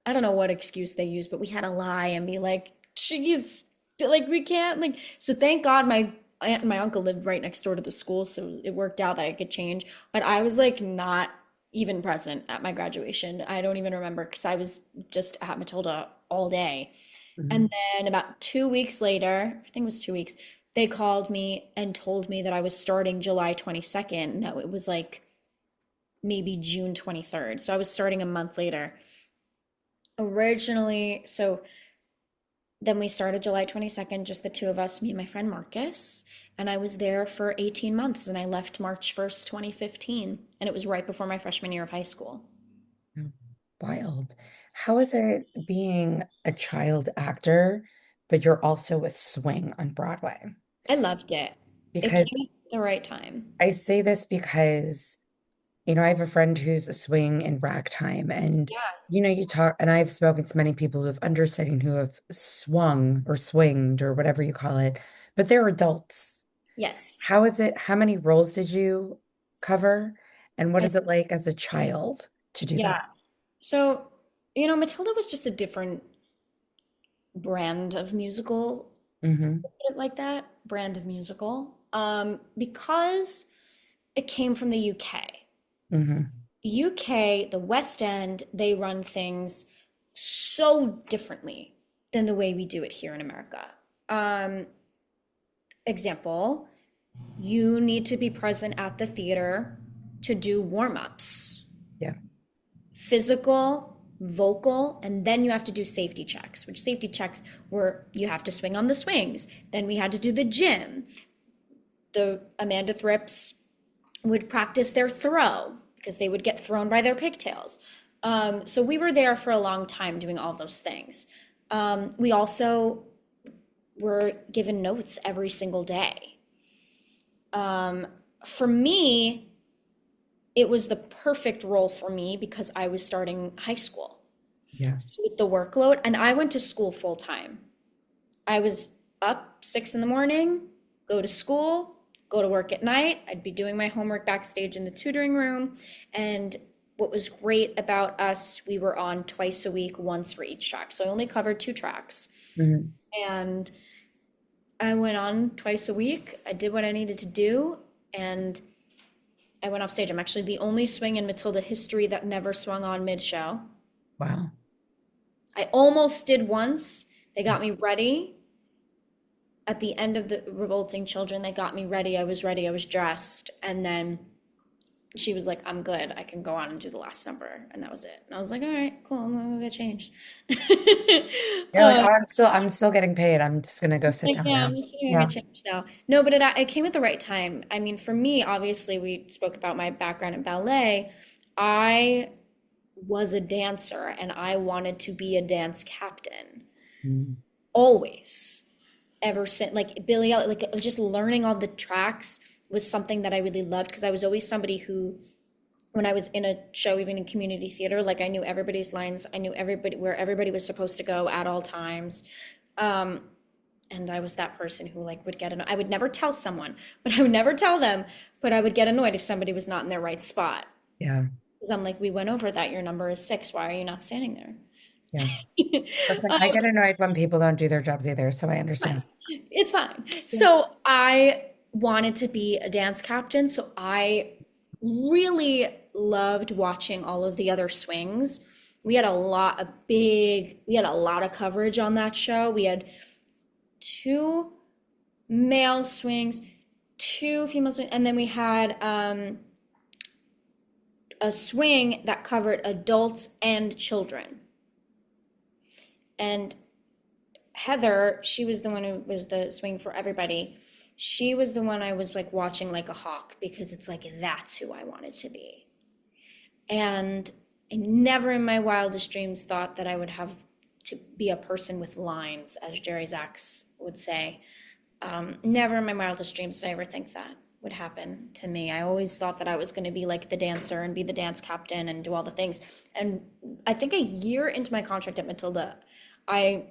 Speaker 2: I don't know what excuse they used, but we had to lie and be like, she's like, we can't like. So thank God my aunt and my uncle lived right next door to the school, so it worked out that I could change. But I was like not even present at my graduation. I don't even remember because I was just at Matilda all day. And
Speaker 1: Mhm.
Speaker 2: then about 2 weeks later, I think it was 2 weeks, they called me and told me that I was starting July 22nd. No, it was like maybe June 23rd. So I was starting a month later. Originally, so then we started July 22nd, just the two of us, me and my friend Marcus. And I was there for 18 months and I left March 1st, 2015. And it was right before my freshman year of high school.
Speaker 1: Mm. Wild. How is it being a child actor, but you're also a swing on Broadway?
Speaker 2: I loved it. It
Speaker 1: Because
Speaker 2: came at the right time.
Speaker 1: I say this because, I have a friend who's a swing in ragtime, and you talk, and I've spoken to many people who have understudied who have swung or swinged or whatever you call it, but they're adults.
Speaker 2: Yes.
Speaker 1: How is it? How many roles did you cover? And what
Speaker 2: I,
Speaker 1: is it like as a child to do
Speaker 2: yeah.
Speaker 1: that?
Speaker 2: So, Matilda was just a different brand of musical,
Speaker 1: Hmm.
Speaker 2: like that brand of musical. Because It came from the UK.
Speaker 1: Hmm.
Speaker 2: The UK, the West End, they run things so differently than the way we do it here in America. Um, Example, you need to be present at the theater to do warm-ups,
Speaker 1: Yeah.
Speaker 2: physical, vocal, and then you have to do safety checks, which safety checks were you have to swing on the swings. Then we had to do the gym. The Amanda Thrips would practice their throw because they would get thrown by their pigtails. So we were there for a long time doing all those things. We also were given notes every single day. For me, it was the perfect role for me because I was starting high school.
Speaker 1: Yeah.
Speaker 2: So with the workload, and I went to school full time. I was up 6 in the morning, go to school, go to work at night. I'd be doing my homework backstage in the tutoring room. And what was great about us, we were on twice a week, once for each track. So I only covered 2 tracks.
Speaker 1: Hmm.
Speaker 2: And I went on twice a week. I did what I needed to do, and I went off stage. I'm actually the only swing in Matilda history that never swung on mid-show.
Speaker 1: Wow.
Speaker 2: I almost did once. They got me ready. At the end of the Revolting Children, they got me ready. I was ready. I was dressed. And then she was like, I'm good. I can go on and do the last number. And that was it. And I was like, all right, cool. I'm gonna get changed.
Speaker 1: You're like, oh, I'm still getting paid. I'm just gonna go sit
Speaker 2: Like,
Speaker 1: down
Speaker 2: yeah,
Speaker 1: now.
Speaker 2: I'm just gonna
Speaker 1: Yeah.
Speaker 2: get changed now. No, but it came at the right time. I mean, for me, obviously, we spoke about my background in ballet. I was a dancer and I wanted to be a dance captain
Speaker 1: Mm.
Speaker 2: always, ever since like Billy Elliot, like just learning all the tracks was something that I really loved because I was always somebody who, when I was in a show, even in community theater, like I knew everybody's lines, I knew everybody where everybody was supposed to go at all times. Um, and I was that person who like would get annoyed. I would never tell someone, but I would never tell them, but I would get annoyed if somebody was not in their right spot.
Speaker 1: Yeah.
Speaker 2: Because I'm like, we went over that. Your number is 6. Why are you not standing there?
Speaker 1: Yeah. Listen, I
Speaker 2: Um,
Speaker 1: get annoyed when people don't do their jobs either, so I
Speaker 2: fine.
Speaker 1: understand.
Speaker 2: It's fine.
Speaker 1: Yeah.
Speaker 2: So I wanted to be a dance captain. So I really loved watching all of the other swings. We had a lot of coverage on that show. We had 2 male swings, 2 female swings, and then we had a swing that covered adults and children. And Heather, she was the one who was the swing for everybody. She was the one I was like watching like a hawk because it's like that's who I wanted to be. And I never in my wildest dreams thought that I would have to be a person with lines, as Jerry Zaks would say. Never in my wildest dreams did I ever think that would happen to me. I always thought that I was going to be like the dancer and be the dance captain and do all the things. And I think a year into my contract at Matilda, I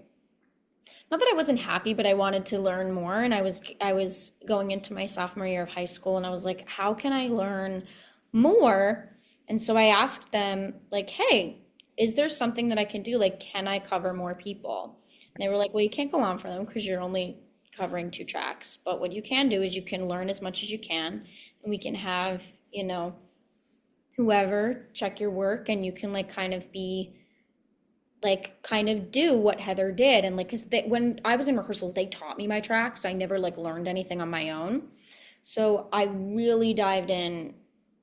Speaker 2: not that I wasn't happy, but I wanted to learn more. And I was going into my sophomore year of high school, and I was like, how can I learn more? And so I asked them, like, hey, is there something that I can do? Like, can I cover more people? And they were like, well, you can't go on for them because you're only covering 2 tracks. But what you can do is you can learn as much as you can, and we can have, whoever check your work, and you can like kind of be like kind of do what Heather did. And like because when I was in rehearsals they taught me my tracks, so I never like learned anything on my own. So I really dived in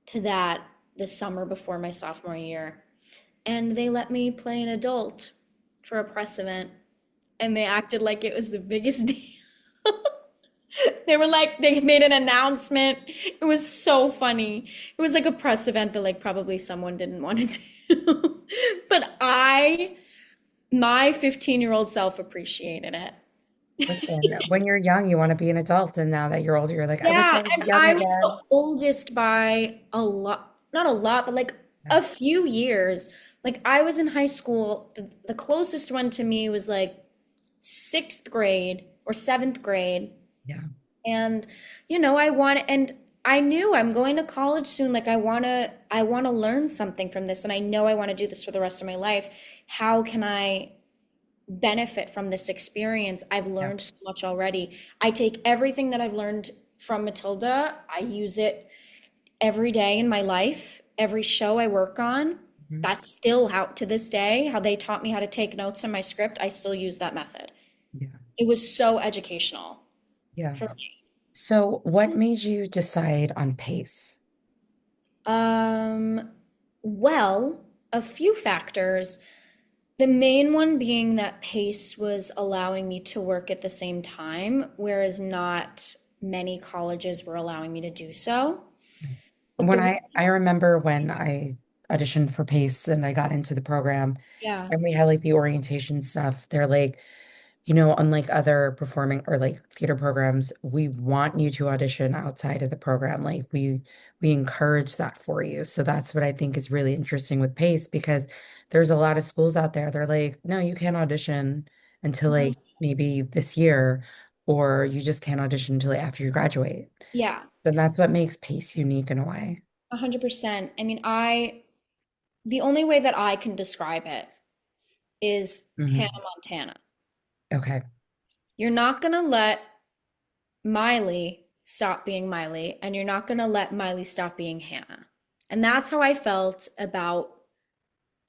Speaker 2: to that the summer before my sophomore year, and they let me play an adult for a press event, and they acted like it was the biggest deal. They were like, they made an announcement. It was so funny. It was like a press event that like probably someone didn't want to do. But my 15-year-old self appreciated it.
Speaker 1: Listen, when you're young, you want to be an adult, and now that you're older, you're like, I wish I
Speaker 2: Yeah,
Speaker 1: was
Speaker 2: and
Speaker 1: young
Speaker 2: I was the
Speaker 1: again.
Speaker 2: oldest by a lot, not a lot, but like
Speaker 1: Yeah.
Speaker 2: a few years. Like I was in high school, the closest one to me was like 6th grade or 7th grade.
Speaker 1: Yeah.
Speaker 2: And and I knew I'm going to college soon. Like I want to learn something from this, and I know I want to do this for the rest of my life. How can I benefit from this experience? I've
Speaker 1: Yeah.
Speaker 2: learned so much already. I take everything that I've learned from Matilda, I use it every day in my life, every show I work on,
Speaker 1: Mhm.
Speaker 2: that's still how to this day, how they taught me how to take notes in my script, I still use that method.
Speaker 1: Yeah.
Speaker 2: It was so educational
Speaker 1: Yeah.
Speaker 2: for me.
Speaker 1: So, what made you decide on pace?
Speaker 2: Um, well, a few factors. The main one being that pace was allowing me to work at the same time, whereas not many colleges were allowing me to do so. But
Speaker 1: When
Speaker 2: the
Speaker 1: I remember when I auditioned for Pace and I got into the program
Speaker 2: yeah,
Speaker 1: and we had like the orientation stuff, they're like, unlike other performing or like theater programs, we want you to audition outside of the program. Like we encourage that for you. So that's what I think is really interesting with Pace because there's a lot of schools out there. They're like, no, you can't audition until
Speaker 2: mhm,
Speaker 1: like maybe this year, or you just can't audition until after you graduate.
Speaker 2: yeah,
Speaker 1: So that's what makes Pace unique in a way.
Speaker 2: 100%. I mean, the only way that I can describe it is Hannah
Speaker 1: Hmm.
Speaker 2: Montana.
Speaker 1: Okay.
Speaker 2: You're not gonna let Miley stop being Miley, and you're not gonna let Miley stop being Hannah. And that's how I felt about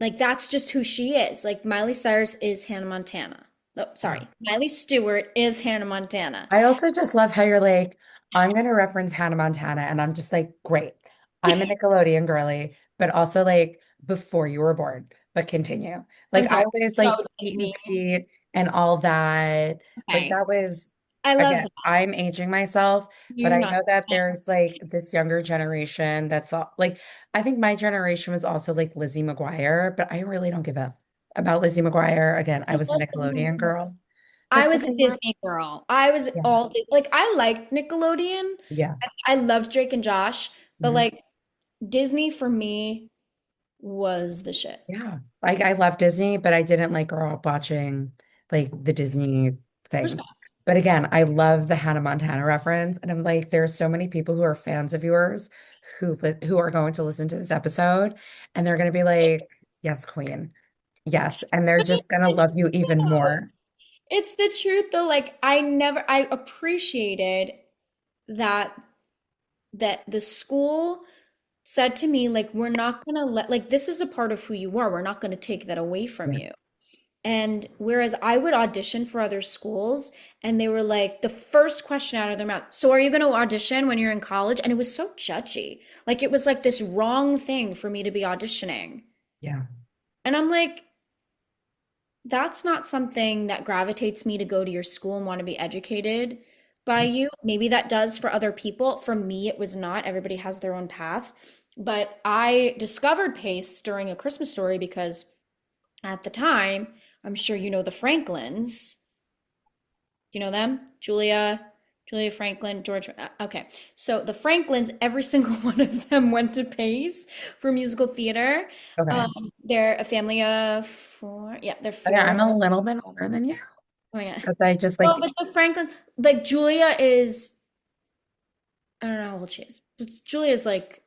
Speaker 2: like that's just who she is. Like Miley Cyrus is Hannah Montana. Oh,
Speaker 1: Yeah.
Speaker 2: sorry. Miley Stewart is Hannah Montana.
Speaker 1: I also just love how you're like, I'm going to reference Hannah Montana. And I'm just like, great. I'm a Nickelodeon girly, but also like before you were born, but continue.
Speaker 2: I'm
Speaker 1: Like I
Speaker 2: sorry.
Speaker 1: was
Speaker 2: So
Speaker 1: like Pete and
Speaker 2: Disney.
Speaker 1: Pete and all that. Like
Speaker 2: Okay.
Speaker 1: that was,
Speaker 2: I love
Speaker 1: again,
Speaker 2: that.
Speaker 1: I'm aging myself, but
Speaker 2: You're
Speaker 1: I
Speaker 2: not.
Speaker 1: know that there's like this younger generation that's all like, I think my generation was also like Lizzie McGuire, but I really don't give a about Lizzie McGuire. Again, I was a Nickelodeon girl.
Speaker 2: I
Speaker 1: That's
Speaker 2: was a
Speaker 1: something where,
Speaker 2: Disney girl. I was
Speaker 1: yeah,
Speaker 2: all like I liked Nickelodeon.
Speaker 1: yeah.
Speaker 2: I loved Drake and Josh, but
Speaker 1: Mhm.
Speaker 2: like Disney for me was the shit.
Speaker 1: Yeah. Like I love Disney, but I didn't like grow up watching like the Disney things.
Speaker 2: Respect.
Speaker 1: But again, I love the Hannah Montana reference. And I'm like, there's so many people who are fans of yours who are going to listen to this episode and they're going to be like, yes, queen. Yes. And they're
Speaker 2: But it's
Speaker 1: just going to
Speaker 2: the
Speaker 1: love you even
Speaker 2: truth, though.
Speaker 1: more.
Speaker 2: It's the truth though. Like I appreciated that the school said to me like we're not gonna let like this is a part of who you are. We're not gonna take that away from
Speaker 1: Yeah.
Speaker 2: you. And whereas I would audition for other schools and they were like, the first question out of their mouth, so are you going to audition when you're in college? And it was so judgy. Like it was like this wrong thing for me to be auditioning.
Speaker 1: Yeah.
Speaker 2: And I'm like, that's not something that gravitates me to go to your school and want to be educated by you. Maybe that does for other people. For me, it was not. Everybody has their own path. But I discovered PACE during A Christmas Story because at the time, I'm sure you know the Franklins. Do you know them? Julia Franklin, George. Okay. So the Franklins, every single one of them went to Pace for musical theater.
Speaker 1: Okay.
Speaker 2: They're a family of four. Yeah, they're
Speaker 1: Okay,
Speaker 2: four.
Speaker 1: I'm a little bit older than you,
Speaker 2: Oh my God.
Speaker 1: but I just
Speaker 2: Well,
Speaker 1: like,
Speaker 2: but the Franklin, like Julia is, I don't know how old she is. But Julia's like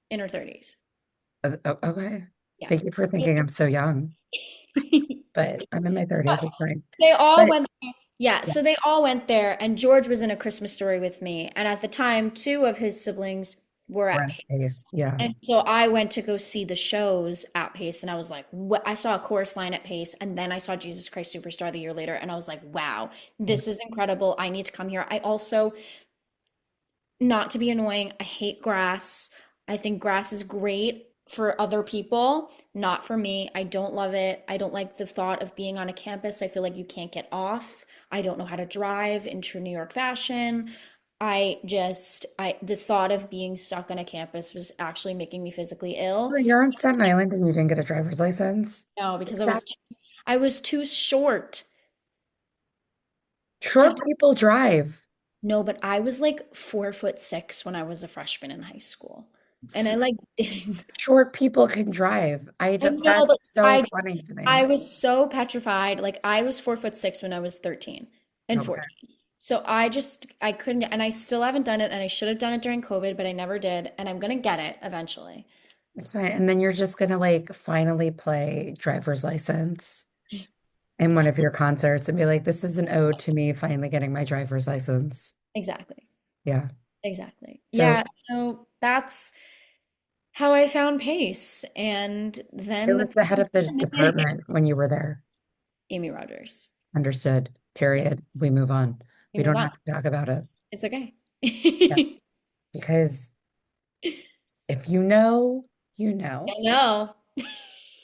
Speaker 2: in her 30s.
Speaker 1: okay.
Speaker 2: Yeah.
Speaker 1: Thank you for thinking I'm so young, but I'm in my
Speaker 2: But
Speaker 1: 30s. It's fine.
Speaker 2: they all
Speaker 1: But
Speaker 2: went there. Yeah,
Speaker 1: yeah,
Speaker 2: so they all went there, and George was in A Christmas Story with me. And at the time, two of his siblings were
Speaker 1: we're
Speaker 2: at
Speaker 1: at
Speaker 2: Pace.
Speaker 1: pace. Yeah.
Speaker 2: And so I went to go see the shows at Pace, and I was like, what? I saw a chorus line at Pace, and then I saw Jesus Christ Superstar the year later, and I was like, wow, this is incredible. I need to come here. I also, not to be annoying, I hate grass. I think grass is great for other people, not for me. I don't love it. I don't like the thought of being on a campus. I feel like you can't get off. I don't know how to drive in true New York fashion. The thought of being stuck on a campus was actually making me physically ill.
Speaker 1: Well, you're on Staten Island and you didn't get a driver's license.
Speaker 2: No, because
Speaker 1: That
Speaker 2: I was too short to
Speaker 1: short people drive.
Speaker 2: no, but I was like 4'6" when I was a freshman in high school. And I
Speaker 1: S-
Speaker 2: like didn't
Speaker 1: Short people can drive.
Speaker 2: I know,
Speaker 1: That's
Speaker 2: but
Speaker 1: so funny to
Speaker 2: I
Speaker 1: me.
Speaker 2: was so petrified. Like I was 4'6" when I was 13 and
Speaker 1: Okay.
Speaker 2: 14. So I couldn't, and I still haven't done it, and I should have done it during COVID, but I never did, and I'm gonna get it eventually.
Speaker 1: That's fine. And then you're just gonna like finally play driver's license in one of your concerts and be like, this is an ode to me finally getting my driver's license.
Speaker 2: Exactly.
Speaker 1: Yeah.
Speaker 2: Exactly.
Speaker 1: So
Speaker 2: Yeah, so that's how I found pace. And
Speaker 1: it
Speaker 2: then
Speaker 1: was the head of the
Speaker 2: pandemic.
Speaker 1: department when you were there.
Speaker 2: Amy Rogers.
Speaker 1: Understood.
Speaker 2: Yeah,
Speaker 1: Period. We move on.
Speaker 2: we
Speaker 1: We
Speaker 2: move
Speaker 1: don't
Speaker 2: on.
Speaker 1: have to talk about it.
Speaker 2: It's okay.
Speaker 1: Yeah. Because if you know, you
Speaker 2: I
Speaker 1: know.
Speaker 2: know.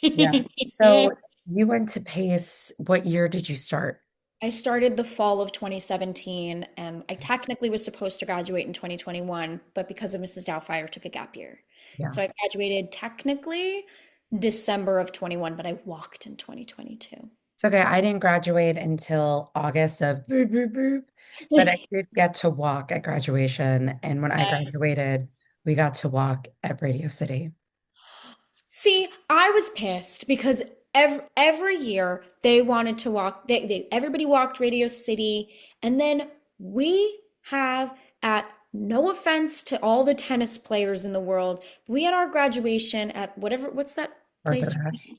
Speaker 1: Yeah. So you went to Pace. What year did you start?
Speaker 2: I started the fall of 2017, and I technically was supposed to graduate in 2021, but because of Mrs. Doubtfire, took a gap year.
Speaker 1: Yeah.
Speaker 2: So I graduated technically December of 21, but I walked in 2022.
Speaker 1: It's okay. I didn't graduate until August of boop, boop, boop, but I did get to walk at graduation. And when I graduated, we got to walk at Radio City.
Speaker 2: See, I was pissed because every year they wanted to walk. Everybody walked Radio City, and then we have at no offense to all the tennis players in the world, we had our graduation at whatever. What's that
Speaker 1: Arthur
Speaker 2: place?
Speaker 1: Ashe.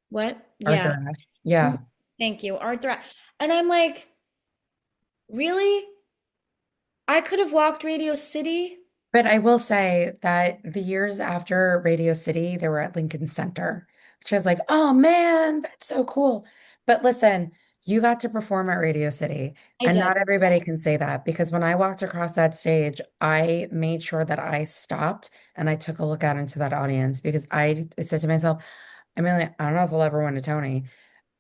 Speaker 2: What? Yeah.
Speaker 1: Arthur Ashe. Yeah.
Speaker 2: Thank you, Arthur. And I'm like, really? I could have walked Radio City.
Speaker 1: But I will say that the years after Radio City, they were at Lincoln Center, which I was like, oh man, that's so cool. But listen, you got to perform at Radio City,
Speaker 2: I
Speaker 1: and
Speaker 2: did.
Speaker 1: not everybody can say that because when I walked across that stage, I made sure that I stopped and I took a look out into that audience because I said to myself, I mean, like, I don't know if I'll ever win a Tony,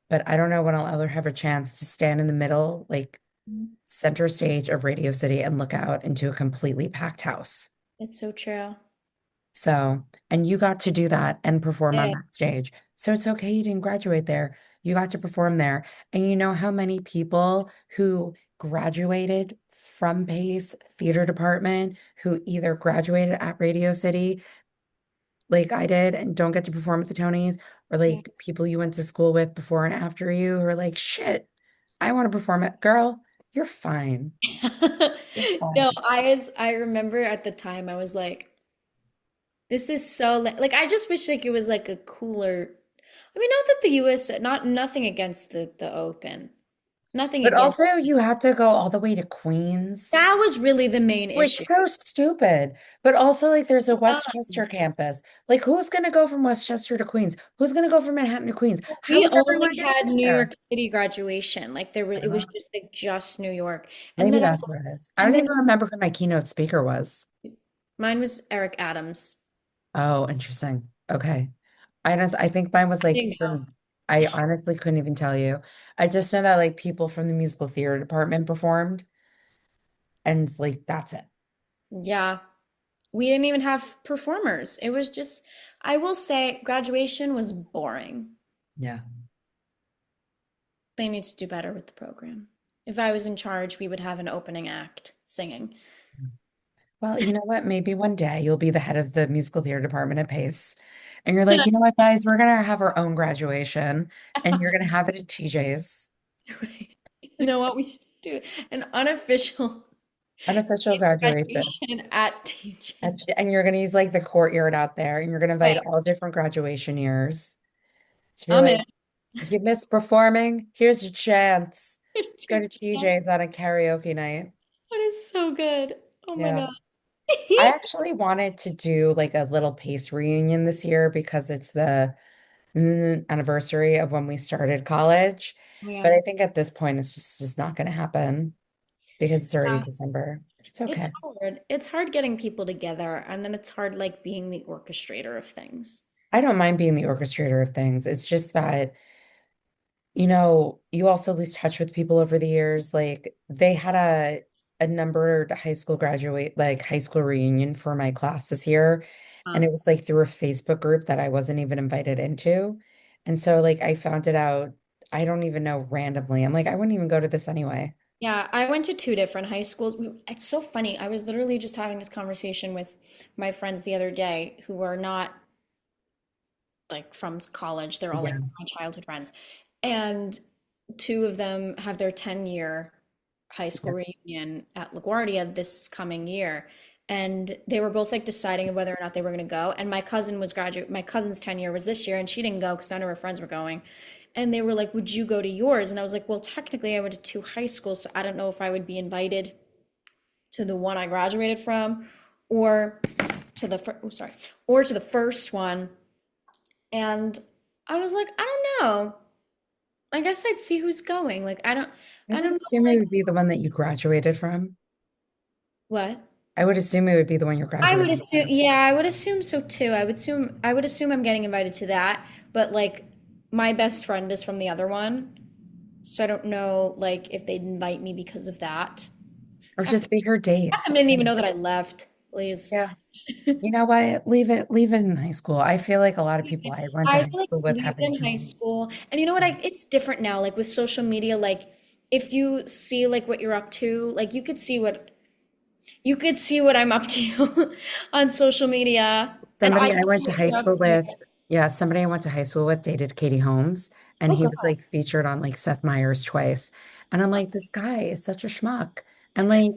Speaker 1: but I don't know when I'll ever have a chance to stand in the middle, like center stage of Radio City and look out into a completely packed house.
Speaker 2: It's so true.
Speaker 1: So, and you got to do that and perform on
Speaker 2: Yeah.
Speaker 1: that stage. So it's okay you didn't graduate there. You got to perform there. And you know how many people who graduated from Pace Theater Department who either graduated at Radio City, like I did, and don't get to perform at the Tonys, or
Speaker 2: Yeah.
Speaker 1: like people you went to school with before and after you who are like, shit, I want to perform it. Girl, you're fine. You're
Speaker 2: No,
Speaker 1: fine.
Speaker 2: I remember at the time I was like, this is so like I just wish like it was like a cooler. I mean, not that the US, not nothing against the Open. Nothing
Speaker 1: But
Speaker 2: against.
Speaker 1: also, you had to go all the way to Queens.
Speaker 2: That was really the main
Speaker 1: Which
Speaker 2: issue.
Speaker 1: so stupid. But also, like, there's a
Speaker 2: Um,
Speaker 1: Westchester campus. Like, who's going to go from Westchester to Queens? Who's going to go from Manhattan to Queens? How
Speaker 2: we
Speaker 1: is
Speaker 2: only
Speaker 1: everyone
Speaker 2: had
Speaker 1: getting
Speaker 2: New
Speaker 1: there?
Speaker 2: York City graduation. Like there was it was
Speaker 1: Uh,
Speaker 2: just like just New York. And
Speaker 1: maybe
Speaker 2: then
Speaker 1: that's what it is. I
Speaker 2: and
Speaker 1: don't
Speaker 2: then
Speaker 1: even remember who my keynote speaker was.
Speaker 2: mine was Eric Adams.
Speaker 1: Oh, interesting. Okay. I think mine was
Speaker 2: I
Speaker 1: like
Speaker 2: didn't know.
Speaker 1: some, I honestly couldn't even tell you. I just know that like people from the musical theater department performed, and like that's it.
Speaker 2: Yeah. We didn't even have performers. It was just, I will say, graduation was boring.
Speaker 1: Yeah.
Speaker 2: They need to do better with the program. If I was in charge, we would have an opening act singing.
Speaker 1: Well, you know what? Maybe one day you'll be the head of the musical theater department at Pace. And you're like, you know what, guys, we're gonna have our own graduation and you're gonna have it at TJ's.
Speaker 2: Right. You know what? We should do an unofficial
Speaker 1: Unofficial graduation.
Speaker 2: graduation at TJ.
Speaker 1: And you're gonna use like the courtyard out there and you're gonna invite
Speaker 2: Right.
Speaker 1: all different graduation years to be
Speaker 2: I'm
Speaker 1: like,
Speaker 2: in.
Speaker 1: if you miss performing, here's your chance. Go to
Speaker 2: TJ.
Speaker 1: TJ's on a karaoke night.
Speaker 2: That is so good. Oh my
Speaker 1: Yeah.
Speaker 2: God.
Speaker 1: I actually wanted to do like a little Pace reunion this year because it's the anniversary of when we started college.
Speaker 2: Oh
Speaker 1: But I
Speaker 2: yeah.
Speaker 1: think at this point, it's just not going to happen because it's already
Speaker 2: Yeah.
Speaker 1: December. But it's
Speaker 2: It's
Speaker 1: okay.
Speaker 2: hard. It's hard getting people together, and then it's hard like being the orchestrator of things.
Speaker 1: I don't mind being the orchestrator of things. It's just that, you also lose touch with people over the years. Like they had a numbered high school reunion for my class this year. And it was like through a Facebook group that I wasn't even invited into. And so like I found it out, I don't even know randomly. I'm like, I wouldn't even go to this anyway.
Speaker 2: Yeah, I went to two different high schools. It's so funny. I was literally just having this conversation with my friends the other day who are not like from college. They're all like
Speaker 1: Yeah.
Speaker 2: my childhood friends. And two of them have their 10-year high
Speaker 1: Yeah.
Speaker 2: school reunion at LaGuardia this coming year. And they were both like deciding whether or not they were going to go. And my cousin's 10-year was this year, and she didn't go because none of her friends were going. And they were like, would you go to yours? And I was like, well, technically, I went to two high schools, so I don't know if I would be invited to the one I graduated from, or to the sorry, or to the first one. And I was like, I don't know. I guess I'd see who's going. Like,
Speaker 1: I
Speaker 2: I
Speaker 1: would
Speaker 2: don't know,
Speaker 1: assume it
Speaker 2: like
Speaker 1: would be the one that you graduated from.
Speaker 2: what?
Speaker 1: I would assume it would be the one you're
Speaker 2: I would
Speaker 1: graduating
Speaker 2: assume,
Speaker 1: from.
Speaker 2: yeah, I would assume so too. I would assume I'm getting invited to that, but like my best friend is from the other one, so I don't know like if they'd invite me because of that.
Speaker 1: Or
Speaker 2: Half
Speaker 1: just be her date.
Speaker 2: half of them didn't even know that I left, please.
Speaker 1: Yeah. You know what? Leave it in high school. I feel like a lot of people I went to
Speaker 2: I
Speaker 1: high
Speaker 2: feel like
Speaker 1: school with
Speaker 2: leave
Speaker 1: haven't
Speaker 2: it in high
Speaker 1: changed.
Speaker 2: school. And you know what? It's different now. Like with social media, like if you see like what you're up to, like you could see what I'm up to on social media, and I
Speaker 1: Somebody I
Speaker 2: could
Speaker 1: went
Speaker 2: see
Speaker 1: to
Speaker 2: what
Speaker 1: high
Speaker 2: you're up
Speaker 1: school
Speaker 2: to.
Speaker 1: with, yeah, somebody I went to high school with dated Katie Holmes, and
Speaker 2: Oh
Speaker 1: he was
Speaker 2: God.
Speaker 1: like featured on like Seth Meyers twice. And I'm like, this guy is such a schmuck. And like,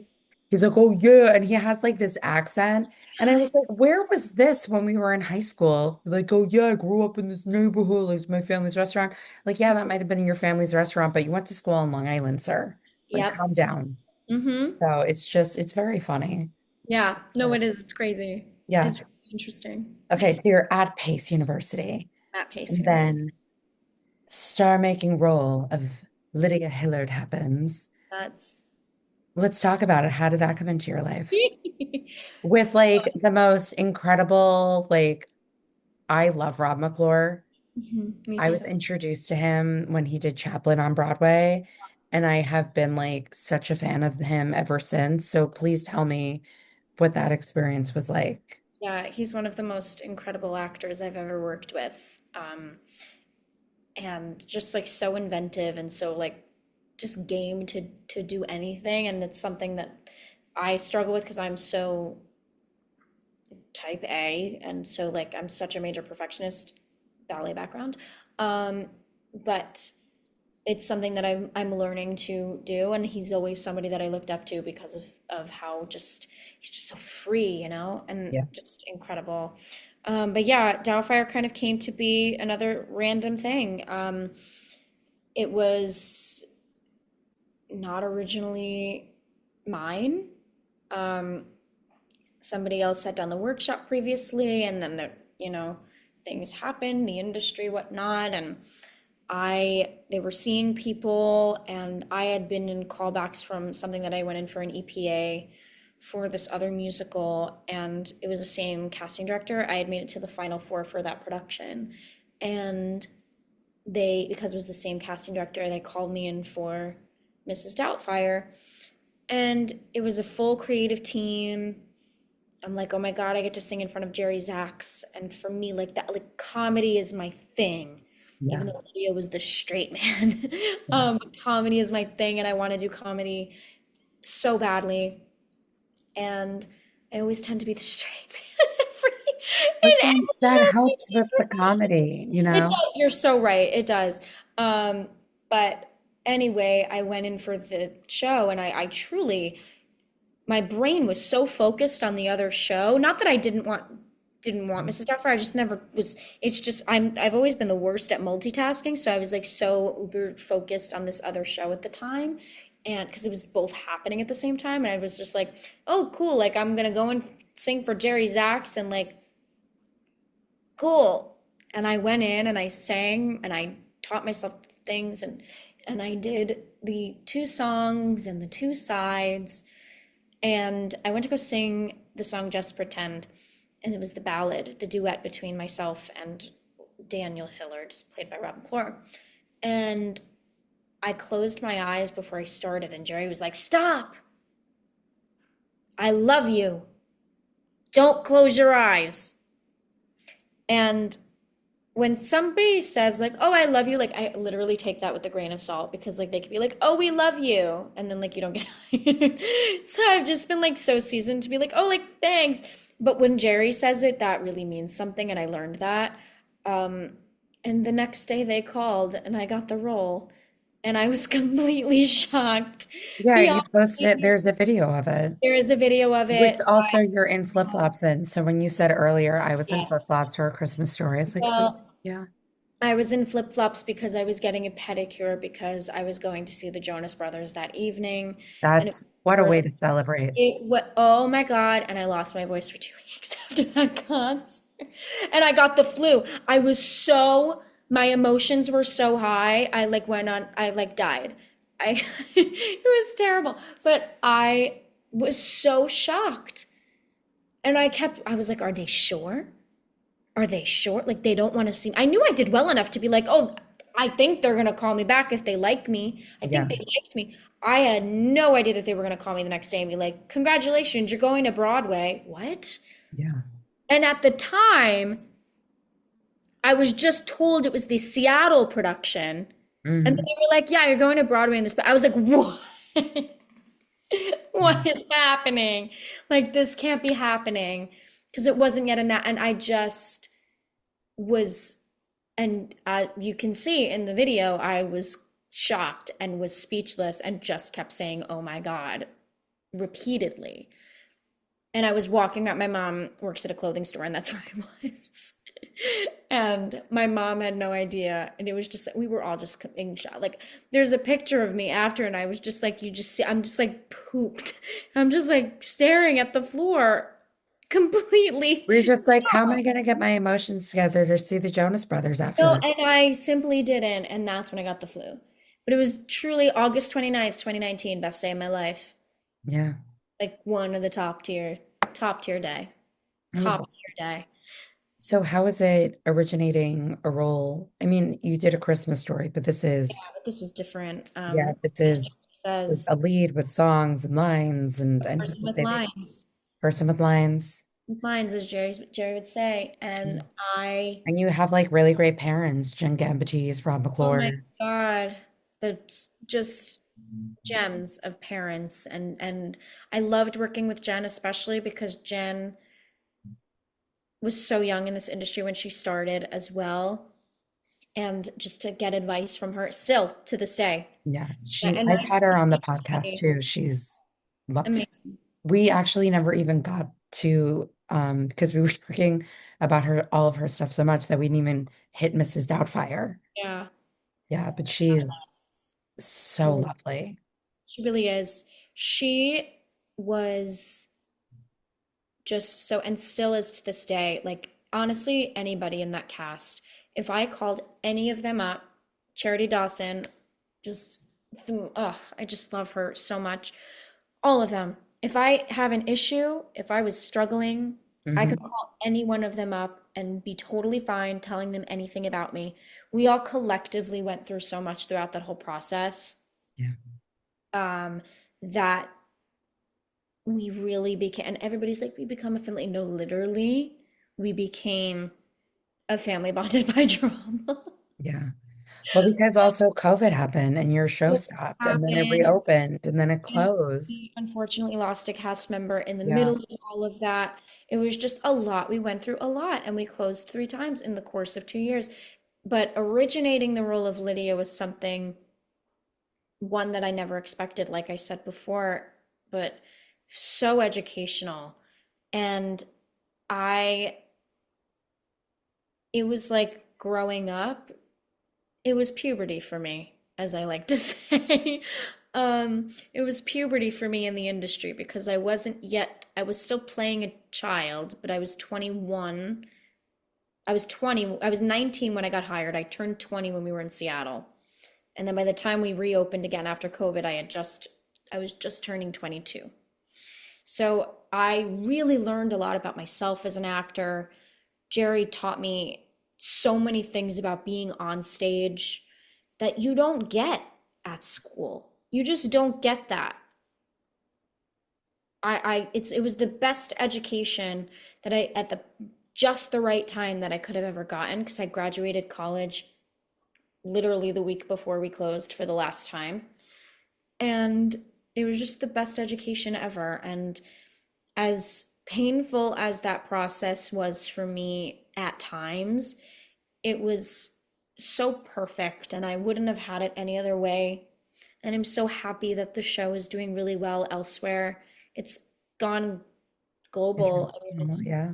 Speaker 1: he's like, oh yeah. And he has like this accent. And I was like, where was this when we were in high school? Like, oh yeah, I grew up in this neighborhood. Like, it's my family's restaurant. Like, yeah, that might have been in your family's restaurant, but you went to school on Long Island, sir. Like,
Speaker 2: Yep.
Speaker 1: calm down.
Speaker 2: Mm-hmm.
Speaker 1: So it's very funny.
Speaker 2: Yeah. No, it is. It's crazy.
Speaker 1: Yeah.
Speaker 2: It's really interesting.
Speaker 1: Okay, so you're at Pace University.
Speaker 2: At Pace
Speaker 1: And
Speaker 2: University.
Speaker 1: then star-making role of Lydia Hillard happens.
Speaker 2: That's
Speaker 1: Let's talk about it. How did that come into your life? With
Speaker 2: so,
Speaker 1: like the most incredible, like I love Rob McClure.
Speaker 2: me
Speaker 1: I
Speaker 2: too.
Speaker 1: was introduced to him when he did Chaplin on Broadway, and I have been like such a fan of him ever since. So please tell me what that experience was like.
Speaker 2: Yeah, he's one of the most incredible actors I've ever worked with. And just like so inventive and so like just game to do anything. And it's something that I struggle with because I'm so type A, and so like I'm such a major perfectionist, ballet background. Um, but it's something that I'm learning to do, and he's always somebody that I looked up to because of how just he's just so free, and
Speaker 1: Yeah.
Speaker 2: just incredible. But yeah, Doubtfire kind of came to be another random thing. It was not originally mine. Um, Somebody else had done the workshop previously, and then things happened, the industry, whatnot, and they were seeing people, and I had been in callbacks from something that I went in for an EPA for this other musical, and it was the same casting director. I had made it to the final four for that production, and because it was the same casting director, they called me in for Mrs. Doubtfire, and it was a full creative team. I'm like, oh my God, I get to sing in front of Jerry Zaks. And for me, like that, like comedy is my thing.
Speaker 1: Yeah.
Speaker 2: Even though Lydia was the straight man.
Speaker 1: Yeah.
Speaker 2: Comedy is my thing, and I want to do comedy so badly. And I always tend to be the straight man in
Speaker 1: But then
Speaker 2: every
Speaker 1: that helps with the
Speaker 2: show.
Speaker 1: comedy,
Speaker 2: It does. You're so right. It does. But anyway, I went in for the show, and I truly, my brain was so focused on the other show. Not that I didn't want Mrs. Doubtfire. I just never was. It's just I've always been the worst at multitasking. So I was like so uber focused on this other show at the time, and because it was both happening at the same time, and I was just like, oh cool, like I'm gonna go and sing for Jerry Zaks, and like cool. And I went in and I sang and I taught myself things, and I did the two songs and the two sides, and I went to go sing the song Just Pretend, and it was the ballad, the duet between myself and Daniel Hillard, played by Rob McClure. And I closed my eyes before I started, and Jerry was like, stop! I love you. Don't close your eyes. And when somebody says like, oh, I love you, like I literally take that with a grain of salt, because like they could be like, oh, we love you, and then like you don't get hired. So I've just been like so seasoned to be like, oh, like thanks. But when Jerry says it, that really means something, and I learned that. Um, and the next day they called and I got the role, and I was completely shocked.
Speaker 1: Yeah,
Speaker 2: Beyond
Speaker 1: you posted,
Speaker 2: belief.
Speaker 1: there's a video of it,
Speaker 2: There is a video of
Speaker 1: which
Speaker 2: it.
Speaker 1: also you're in flip-flops in. So when you said earlier I was in flip-flops for a Christmas story, it's like, so
Speaker 2: Well,
Speaker 1: yeah.
Speaker 2: I was in flip-flops because I was getting a pedicure because I was going to see the Jonas Brothers that evening. And it
Speaker 1: That's what a
Speaker 2: was
Speaker 1: way to celebrate.
Speaker 2: oh my God. And I lost my voice for 2 weeks after that concert. And I got the flu. My emotions were so high. I like died. It was terrible. But I was so shocked. And I was like, are they sure? Are they short? Like they don't want to see me. I knew I did well enough to be like, oh, I think they're gonna call me back if they like me. I think
Speaker 1: Yeah.
Speaker 2: they liked me. I had no idea that they were gonna call me the next day and be like, congratulations, you're going to Broadway. What?
Speaker 1: Yeah.
Speaker 2: And at the time, I was just told it was the Seattle production. And
Speaker 1: Hmm.
Speaker 2: they were like, yeah, you're going to Broadway in this. But I was like, what?
Speaker 1: Yeah.
Speaker 2: What is happening? Like, this can't be happening. Because it wasn't yet and I just was, and you can see in the video, I was shocked and was speechless and just kept saying, oh my God, repeatedly. And I was walking around. My mom works at a clothing store, and that's where I was. And my mom had no idea. And it was just, we were all just in shock. Like, there's a picture of me after, and I was just like, you just see, I'm just like pooped. I'm just like staring at the floor completely.
Speaker 1: We're just like, how am I going to get my emotions together to see the Jonas Brothers after
Speaker 2: No,
Speaker 1: this?
Speaker 2: and I simply didn't. And that's when I got the flu. But it was truly August 29th, 2019, best day of my life.
Speaker 1: Yeah.
Speaker 2: Like one of the top tier day,
Speaker 1: It was,
Speaker 2: top tier day.
Speaker 1: so how is it originating a role? I mean, you did A Christmas Story, but this is,
Speaker 2: But this was different.
Speaker 1: yeah, this is
Speaker 2: Says
Speaker 1: a lead with songs and lines and
Speaker 2: person with lines,
Speaker 1: person with lines.
Speaker 2: as Jerry would say. And
Speaker 1: Mm.
Speaker 2: I,
Speaker 1: And you have like really great parents, Jen Gambitis, Rob
Speaker 2: oh my
Speaker 1: McClure.
Speaker 2: God, the just gems of parents. And I loved working with Jen, especially because Jen was so young in this industry when she started as well. And just to get advice from her still to this day.
Speaker 1: Yeah,
Speaker 2: And
Speaker 1: I've
Speaker 2: my
Speaker 1: had her
Speaker 2: school's
Speaker 1: on the podcast too.
Speaker 2: amazing.
Speaker 1: We actually never even got to, because we were talking about all of her stuff so much that we didn't even hit Mrs. Doubtfire.
Speaker 2: Yeah.
Speaker 1: Yeah, but she's so lovely.
Speaker 2: She really is. She was just so, and still is to this day, like honestly, anybody in that cast, if I called any of them up, Charity Dawson, just, I just love her so much. All of them. If I have an issue, if I was struggling, I could
Speaker 1: Hmm.
Speaker 2: call any one of them up and be totally fine telling them anything about me. We all collectively went through so much throughout that whole process,
Speaker 1: Yeah.
Speaker 2: um, that we really became, and everybody's like, we become a family. No, literally, we became a family bonded by drama.
Speaker 1: Yeah. Well, because also COVID happened and your show
Speaker 2: What
Speaker 1: stopped and then it
Speaker 2: happened?
Speaker 1: reopened and then it
Speaker 2: And
Speaker 1: closed.
Speaker 2: we unfortunately lost a cast member in the
Speaker 1: Yeah.
Speaker 2: middle of all of that. It was just a lot. We went through a lot and we closed 3 times in the course of 2 years. But originating the role of Lydia was something, one that I never expected, like I said before, but so educational. And I, it was like growing up, it was puberty for me, as I like to say. It was puberty for me in the industry because I wasn't yet, I was still playing a child, but I was 21. I was 19 when I got hired. I turned 20 when we were in Seattle. And then by the time we reopened again after COVID, I was just turning 22. So I really learned a lot about myself as an actor. Jerry taught me so many things about being on stage that you don't get at school. You just don't get that. It was the best education that I at the just the right time that I could have ever gotten because I graduated college literally the week before we closed for the last time. And it was just the best education ever. And as painful as that process was for me at times, it was so perfect and I wouldn't have had it any other way. And I'm so happy that the show is doing really well elsewhere. It's gone global. I mean, it's
Speaker 1: Yeah.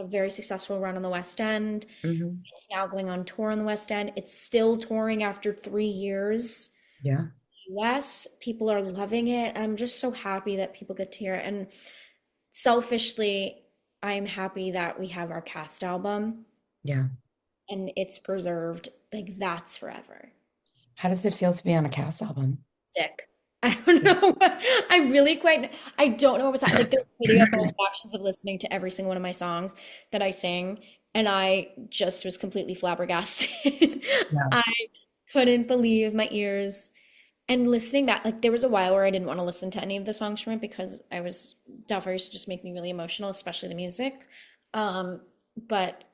Speaker 2: a very successful run on the West End.
Speaker 1: Hmm.
Speaker 2: It's now going on tour on the West End. It's still touring after 3 years.
Speaker 1: Yeah.
Speaker 2: US, people are loving it. I'm just so happy that people get to hear it. And selfishly, I'm happy that we have our cast album
Speaker 1: Yeah.
Speaker 2: and it's preserved. Like that's forever.
Speaker 1: How does it feel to be on a cast album?
Speaker 2: Sick. I don't know. I don't know what was that. Like there's video actions of listening to every single one of my songs that I sing, and I just was completely flabbergasted.
Speaker 1: Yeah.
Speaker 2: I couldn't believe my ears. And listening back, like there was a while where I didn't want to listen to any of the songs from it because Doubtfire used to just make me really emotional, especially the music. Um, but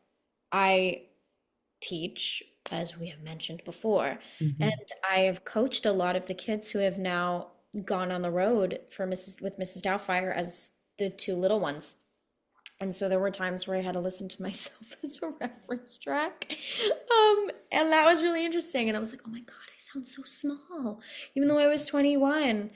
Speaker 2: I teach, as we have mentioned before, and
Speaker 1: Hmm.
Speaker 2: I have coached a lot of the kids who have now gone on the road for Mrs. Doubtfire as the two little ones. And so there were times where I had to listen to myself as a reference track. And that was really interesting. And I was like, oh my God, I sound so small. Even though I was 21,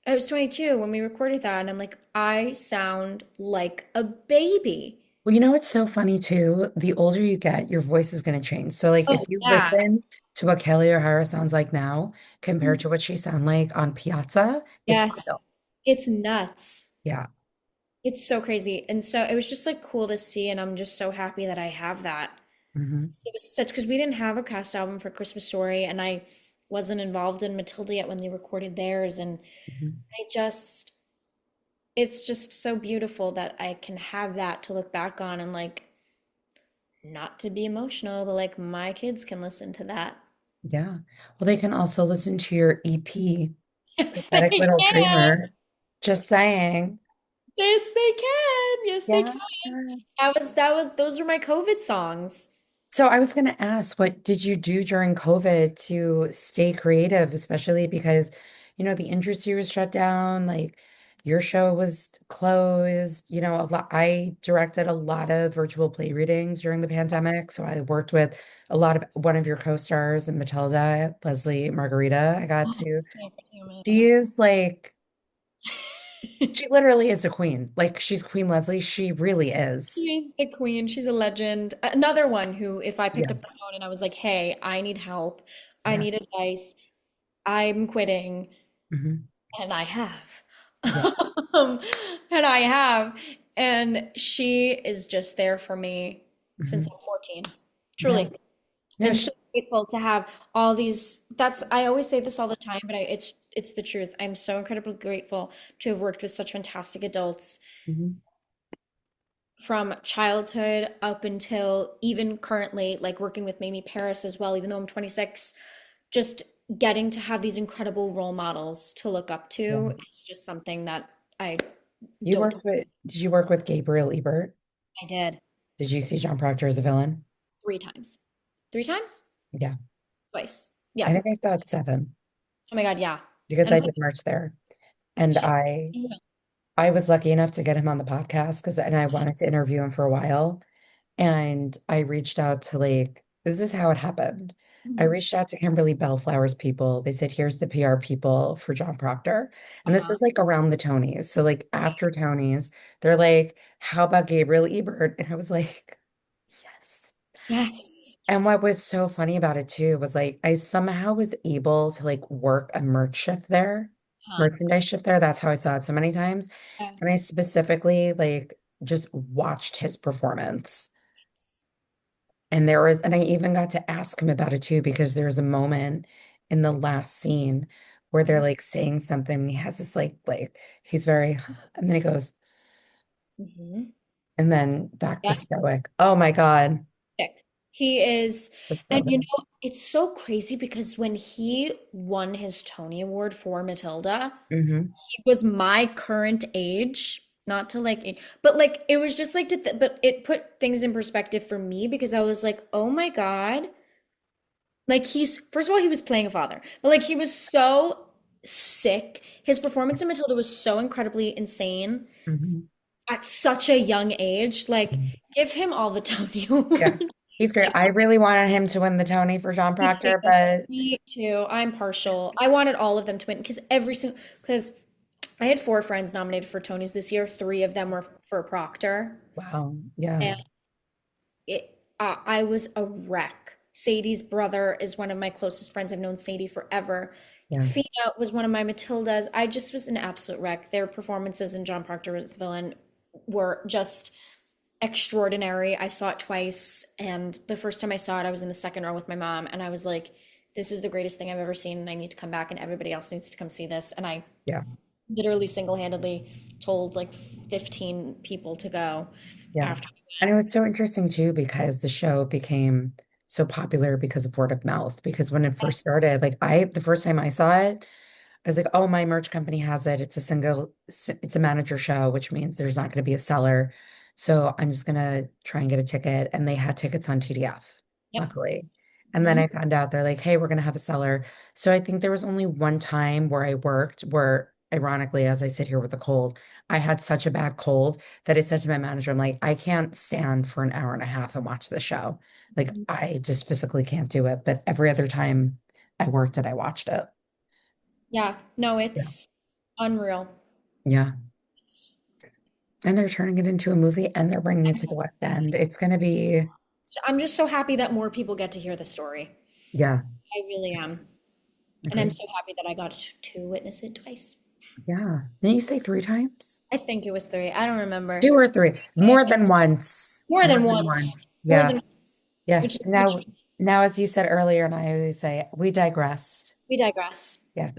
Speaker 2: I was 22 when we recorded that. And I'm like, I sound like a baby.
Speaker 1: Well, it's so funny too. The older you get, your voice is going to change. So, like,
Speaker 2: Oh,
Speaker 1: if you
Speaker 2: yeah.
Speaker 1: listen to what Kelly O'Hara sounds like now compared to what she sounded like on Piazza, it's wild.
Speaker 2: Yes. It's nuts.
Speaker 1: Yeah.
Speaker 2: It's so crazy. And so it was just like cool to see. And I'm just so happy that I have that.
Speaker 1: Hmm.
Speaker 2: It was such because we didn't have a cast album for Christmas Story. And I wasn't involved in Matilda yet when they recorded theirs. And
Speaker 1: Hmm.
Speaker 2: I just, it's just so beautiful that I can have that to look back on and like not to be emotional, but like my kids can listen to that.
Speaker 1: Yeah. Well, they can also listen to your EP,
Speaker 2: Yes, they
Speaker 1: Pathetic Little
Speaker 2: can.
Speaker 1: Dreamer. Just saying.
Speaker 2: Yes, they can. Yes, they
Speaker 1: Yeah.
Speaker 2: can. Those were my COVID songs.
Speaker 1: So I was going to ask, what did you do during COVID to stay creative, especially because, the industry was shut down, like your show was closed, a lot. I directed a lot of virtual play readings during the pandemic. So I worked with a lot of one of your co-stars in Matilda, Leslie Margarita. I got
Speaker 2: Oh,
Speaker 1: to,
Speaker 2: my God.
Speaker 1: she is like, she literally is a queen. Like she's Queen Leslie. She really is.
Speaker 2: She's the queen. She's a legend. Another one who, if I picked
Speaker 1: Yeah.
Speaker 2: up the phone and I was like, hey, I need help, I
Speaker 1: Yeah.
Speaker 2: need advice, I'm quitting,
Speaker 1: Hmm.
Speaker 2: and I have.
Speaker 1: Yeah.
Speaker 2: Um, and I have. And she is just there for me since
Speaker 1: Hmm.
Speaker 2: I'm 14.
Speaker 1: Yeah.
Speaker 2: Truly.
Speaker 1: No,
Speaker 2: I'm
Speaker 1: she,
Speaker 2: so grateful to have all these. I always say this all the time, but it's the truth. I'm so incredibly grateful to have worked with such fantastic adults
Speaker 1: mhm.
Speaker 2: from childhood up until even currently, like working with Mamie Paris as well, even though I'm 26, just getting to have these incredible role models to look up
Speaker 1: Yeah.
Speaker 2: to is just something that I
Speaker 1: You
Speaker 2: don't.
Speaker 1: worked with, did you work with Gabriel Ebert?
Speaker 2: I did
Speaker 1: Did you see John Proctor as a villain?
Speaker 2: 3 times. 3 times?
Speaker 1: Yeah.
Speaker 2: Twice.
Speaker 1: I
Speaker 2: Yeah.
Speaker 1: think I saw it seven
Speaker 2: Oh my God, yeah.
Speaker 1: because
Speaker 2: And
Speaker 1: I did merch there. And
Speaker 2: she,
Speaker 1: I was lucky enough to get him on the podcast and I wanted to interview him for a while. And I reached out to this is how it happened. I
Speaker 2: Mhm.
Speaker 1: reached out to Kimberly Bellflower's people. They said, here's the PR people for John Proctor. And this
Speaker 2: Uh-huh.
Speaker 1: was like around the Tonys. So like after Tonys, they're like, how about Gabriel Ebert? And I was like, yes.
Speaker 2: Yes.
Speaker 1: And what was so funny about it too was like I somehow was able to like work a
Speaker 2: Huh.
Speaker 1: merchandise shift there. That's how I saw it so many times.
Speaker 2: Yeah.
Speaker 1: And I specifically like just watched his performance. And I even got to ask him about it too, because there's a moment in the last scene where they're like saying something. And he has this he's very, and then he goes,
Speaker 2: Mhm.
Speaker 1: and then back to
Speaker 2: Yeah.
Speaker 1: stoic. Oh my God.
Speaker 2: Sick. He is,
Speaker 1: Just so
Speaker 2: and
Speaker 1: good.
Speaker 2: it's so crazy because when he won his Tony Award for Matilda,
Speaker 1: Hmm.
Speaker 2: he was my current age. Not to but like it was just like but it put things in perspective for me because I was like, oh my God. Like he's first of all, he was playing a father, but like he was so sick. His performance in Matilda was so incredibly insane
Speaker 1: Hmm.
Speaker 2: at such a young age. Like, give him all the Tony
Speaker 1: Yeah.
Speaker 2: Awards.
Speaker 1: He's great. I really wanted him to win the Tony for John
Speaker 2: Me
Speaker 1: Proctor,
Speaker 2: too.
Speaker 1: but
Speaker 2: Me too. I'm partial. I wanted all of them to win because I had 4 friends nominated for Tonys this year. 3 of them were for Proctor.
Speaker 1: wow. Yeah.
Speaker 2: I was a wreck. Sadie's brother is one of my closest friends. I've known Sadie forever.
Speaker 1: Yeah.
Speaker 2: Thea was one of my Matildas. I just was an absolute wreck. Their performances in John Proctor as the villain were just extraordinary. I saw it twice, and the first time I saw it, I was in the second row with my mom, and I was like, "This is the greatest thing I've ever seen, and I need to come back, and everybody else needs to come see this." And I
Speaker 1: Yeah.
Speaker 2: literally single-handedly told like 15 people to go
Speaker 1: Yeah.
Speaker 2: after.
Speaker 1: And it was so interesting too because the show became so popular because of word of mouth. Because when it first started, like the first time I saw it, I was like, oh, my merch company has it. It's a manager show, which means there's not going to be a seller. So I'm just going to try and get a ticket. And they had tickets on TDF,
Speaker 2: Yep.
Speaker 1: luckily. And then
Speaker 2: Mhm.
Speaker 1: I found out they're like, hey, we're going to have a seller. So I think there was only one time where I worked where, ironically, as I sit here with a cold, I had such a bad cold that I said to my manager, I'm like, I can't stand for an hour and a half and watch the show. Like, I just physically can't do it. But every other time I worked it, I watched it.
Speaker 2: Yeah, no,
Speaker 1: Yeah.
Speaker 2: it's unreal.
Speaker 1: Yeah.
Speaker 2: It's,
Speaker 1: And they're turning it into a movie and they're bringing it to the West End. It's going to be,
Speaker 2: I'm just so happy that more people get to hear the story.
Speaker 1: yeah,
Speaker 2: I really am. And I'm
Speaker 1: agreed.
Speaker 2: so happy that I got to witness it twice.
Speaker 1: Yeah. Didn't you say three times?
Speaker 2: I think it was three. I don't remember.
Speaker 1: Two or three? More than once.
Speaker 2: More
Speaker 1: More
Speaker 2: than
Speaker 1: than
Speaker 2: once.
Speaker 1: one.
Speaker 2: More
Speaker 1: Yeah.
Speaker 2: than once. Which
Speaker 1: Yes.
Speaker 2: is which
Speaker 1: Now, as you said earlier, and I always say, we digressed.
Speaker 2: we digress.
Speaker 1: Yes.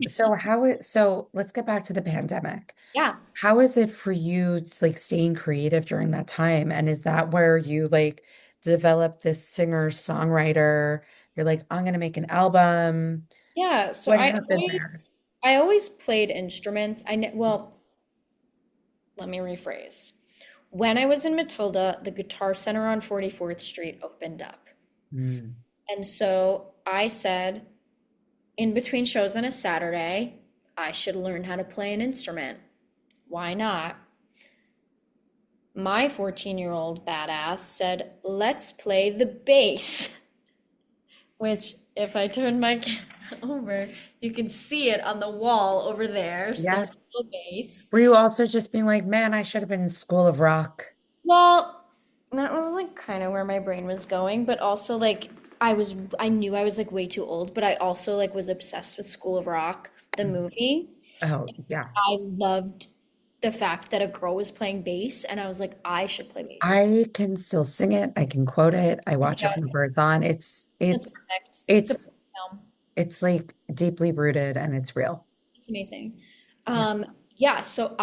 Speaker 1: So let's get back to the pandemic.
Speaker 2: Yeah.
Speaker 1: How is it for you, like staying creative during that time? And is that where you like develop this singer-songwriter? You're like, I'm gonna make an album.
Speaker 2: Yeah. So
Speaker 1: What happened there?
Speaker 2: I always played instruments. Well, let me rephrase. When I was in Matilda, the Guitar Center on 44th Street opened up.
Speaker 1: Mm.
Speaker 2: And so I said, in between shows on a Saturday, I should learn how to play an instrument. Why not? My 14-year-old badass said, let's play the bass. Which, if I turn my camera over, you can see it on the wall over there. So
Speaker 1: Yeah.
Speaker 2: there's a little bass.
Speaker 1: Were you also just being like, man, I should have been in School of Rock?
Speaker 2: Well, that was like kind of where my brain was going, but also like I knew I was like way too old, but I also like was obsessed with School of Rock, the
Speaker 1: Mhm.
Speaker 2: movie.
Speaker 1: Oh, yeah.
Speaker 2: I loved the fact that a girl was playing bass, and I was like, I should play bass.
Speaker 1: I can still sing it. I can quote it. I watch it whenever it's on.
Speaker 2: It's perfect. It's a
Speaker 1: It's,
Speaker 2: perfect film.
Speaker 1: it's like deeply rooted and it's real.
Speaker 2: It's amazing.
Speaker 1: Yeah.
Speaker 2: Um, yeah, so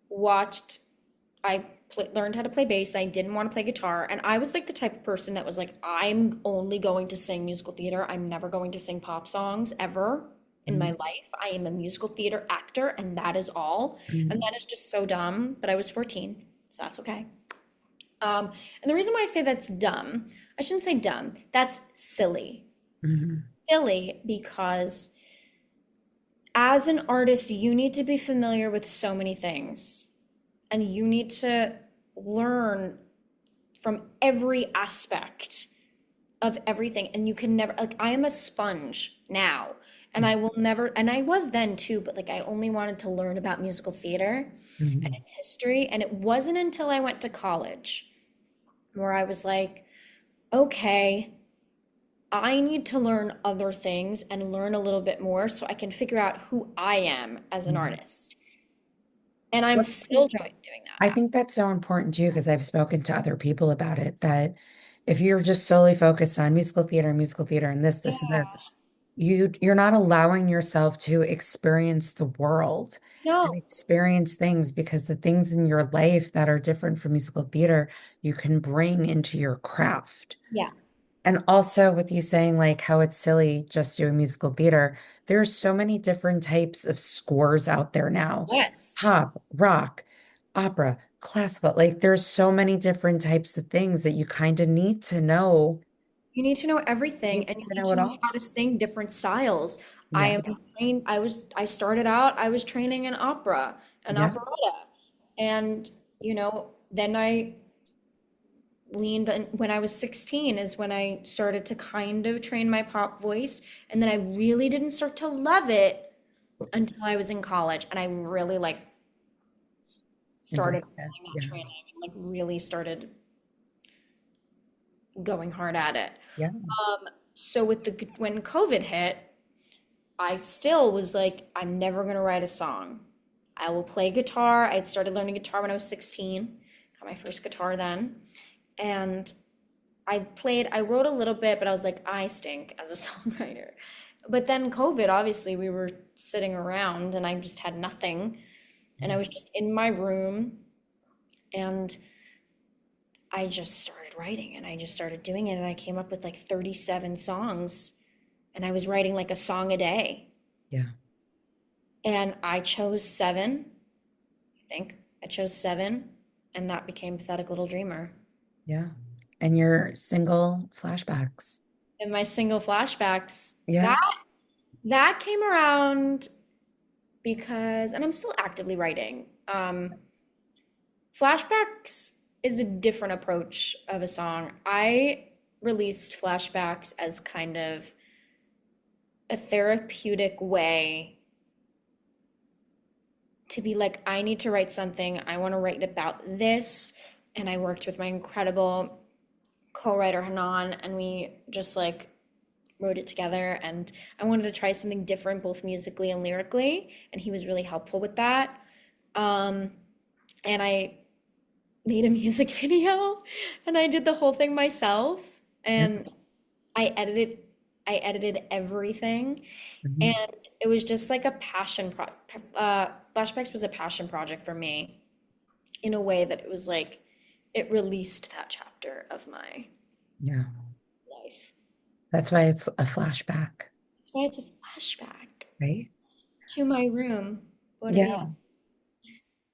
Speaker 2: watched, learned how to play bass. I didn't want to play guitar. And I was like the type of person that was like, I'm only going to sing musical theater. I'm never going to sing pop songs ever in my
Speaker 1: Mhm.
Speaker 2: life. I am a musical theater actor, and that is all. And
Speaker 1: Mhm.
Speaker 2: that is just so dumb. But I was 14, so that's okay. And the reason why I say that's dumb, I shouldn't say dumb, that's silly.
Speaker 1: Mhm.
Speaker 2: Silly because as an artist, you need to be familiar with so many things and you need to learn from every aspect of everything. And you can never, like, I am a sponge now. And I will never, and I was then too, but like I only wanted to learn about musical theater and
Speaker 1: Mhm.
Speaker 2: its history. And it wasn't until I went to college where I was like, okay, I need to learn other things and learn a little bit more so I can figure out who I am as an
Speaker 1: Mhm.
Speaker 2: artist. And I'm
Speaker 1: Well,
Speaker 2: still doing
Speaker 1: I
Speaker 2: that.
Speaker 1: think that's so important too, because I've spoken to other people about it, that if you're just solely focused on musical theater, and this, and this, you're not allowing yourself to experience the world and
Speaker 2: No.
Speaker 1: experience things because the things in your life that are different from musical theater, you can bring into your craft.
Speaker 2: Yeah.
Speaker 1: And also with you saying like how it's silly just doing musical theater, there's so many different types of scores out there now.
Speaker 2: Yes.
Speaker 1: Pop, rock, opera, classical. Like there's so many different types of things that you kind of need to know.
Speaker 2: You need to know
Speaker 1: You
Speaker 2: everything and
Speaker 1: need
Speaker 2: you
Speaker 1: to
Speaker 2: need
Speaker 1: know
Speaker 2: to
Speaker 1: it
Speaker 2: know
Speaker 1: all.
Speaker 2: how to sing different styles. I
Speaker 1: Yeah.
Speaker 2: am trained, I started out, I was training in opera and
Speaker 1: Yeah.
Speaker 2: operetta. And, then I leaned in, when I was 16 is when I started to kind of train my pop voice. And then I really didn't start to love it until I was in college. And I really like started
Speaker 1: Embrace it.
Speaker 2: following that
Speaker 1: Yeah.
Speaker 2: training and like really started. going hard at it.
Speaker 1: Yeah.
Speaker 2: So when COVID hit, I still was like, I'm never gonna write a song. I will play guitar. I started learning guitar when I was 16, got my first guitar then. And I wrote a little bit, but I was like, I stink as a songwriter. But then COVID, obviously, we were sitting around and I just had nothing. And I was just in my room and I just started writing and I just started doing it. And I came up with like 37 songs and I was writing like a song a day.
Speaker 1: Yeah.
Speaker 2: And I chose seven, I think. I chose seven, and that became Pathetic Little Dreamer.
Speaker 1: Yeah. And your single flashbacks.
Speaker 2: And my single flashbacks,
Speaker 1: Yeah.
Speaker 2: that came around because, and I'm still actively writing. Flashbacks is a different approach of a song. I released flashbacks as kind of a therapeutic way to be like, I need to write something. I want to write about this. And I worked with my incredible co-writer Hanan, and we just like wrote it together. And I wanted to try something different, both musically and lyrically. And he was really helpful with that. And I made a music video, and I did the whole thing myself.
Speaker 1: Yeah.
Speaker 2: And I edited I edited everything,
Speaker 1: Mhm.
Speaker 2: and it was just like a flashbacks was a passion project for me in a way that it was like it released that chapter of my
Speaker 1: Yeah.
Speaker 2: life.
Speaker 1: That's why it's a flashback,
Speaker 2: That's why it's a flashback
Speaker 1: right?
Speaker 2: to my room. What do you?
Speaker 1: Yeah.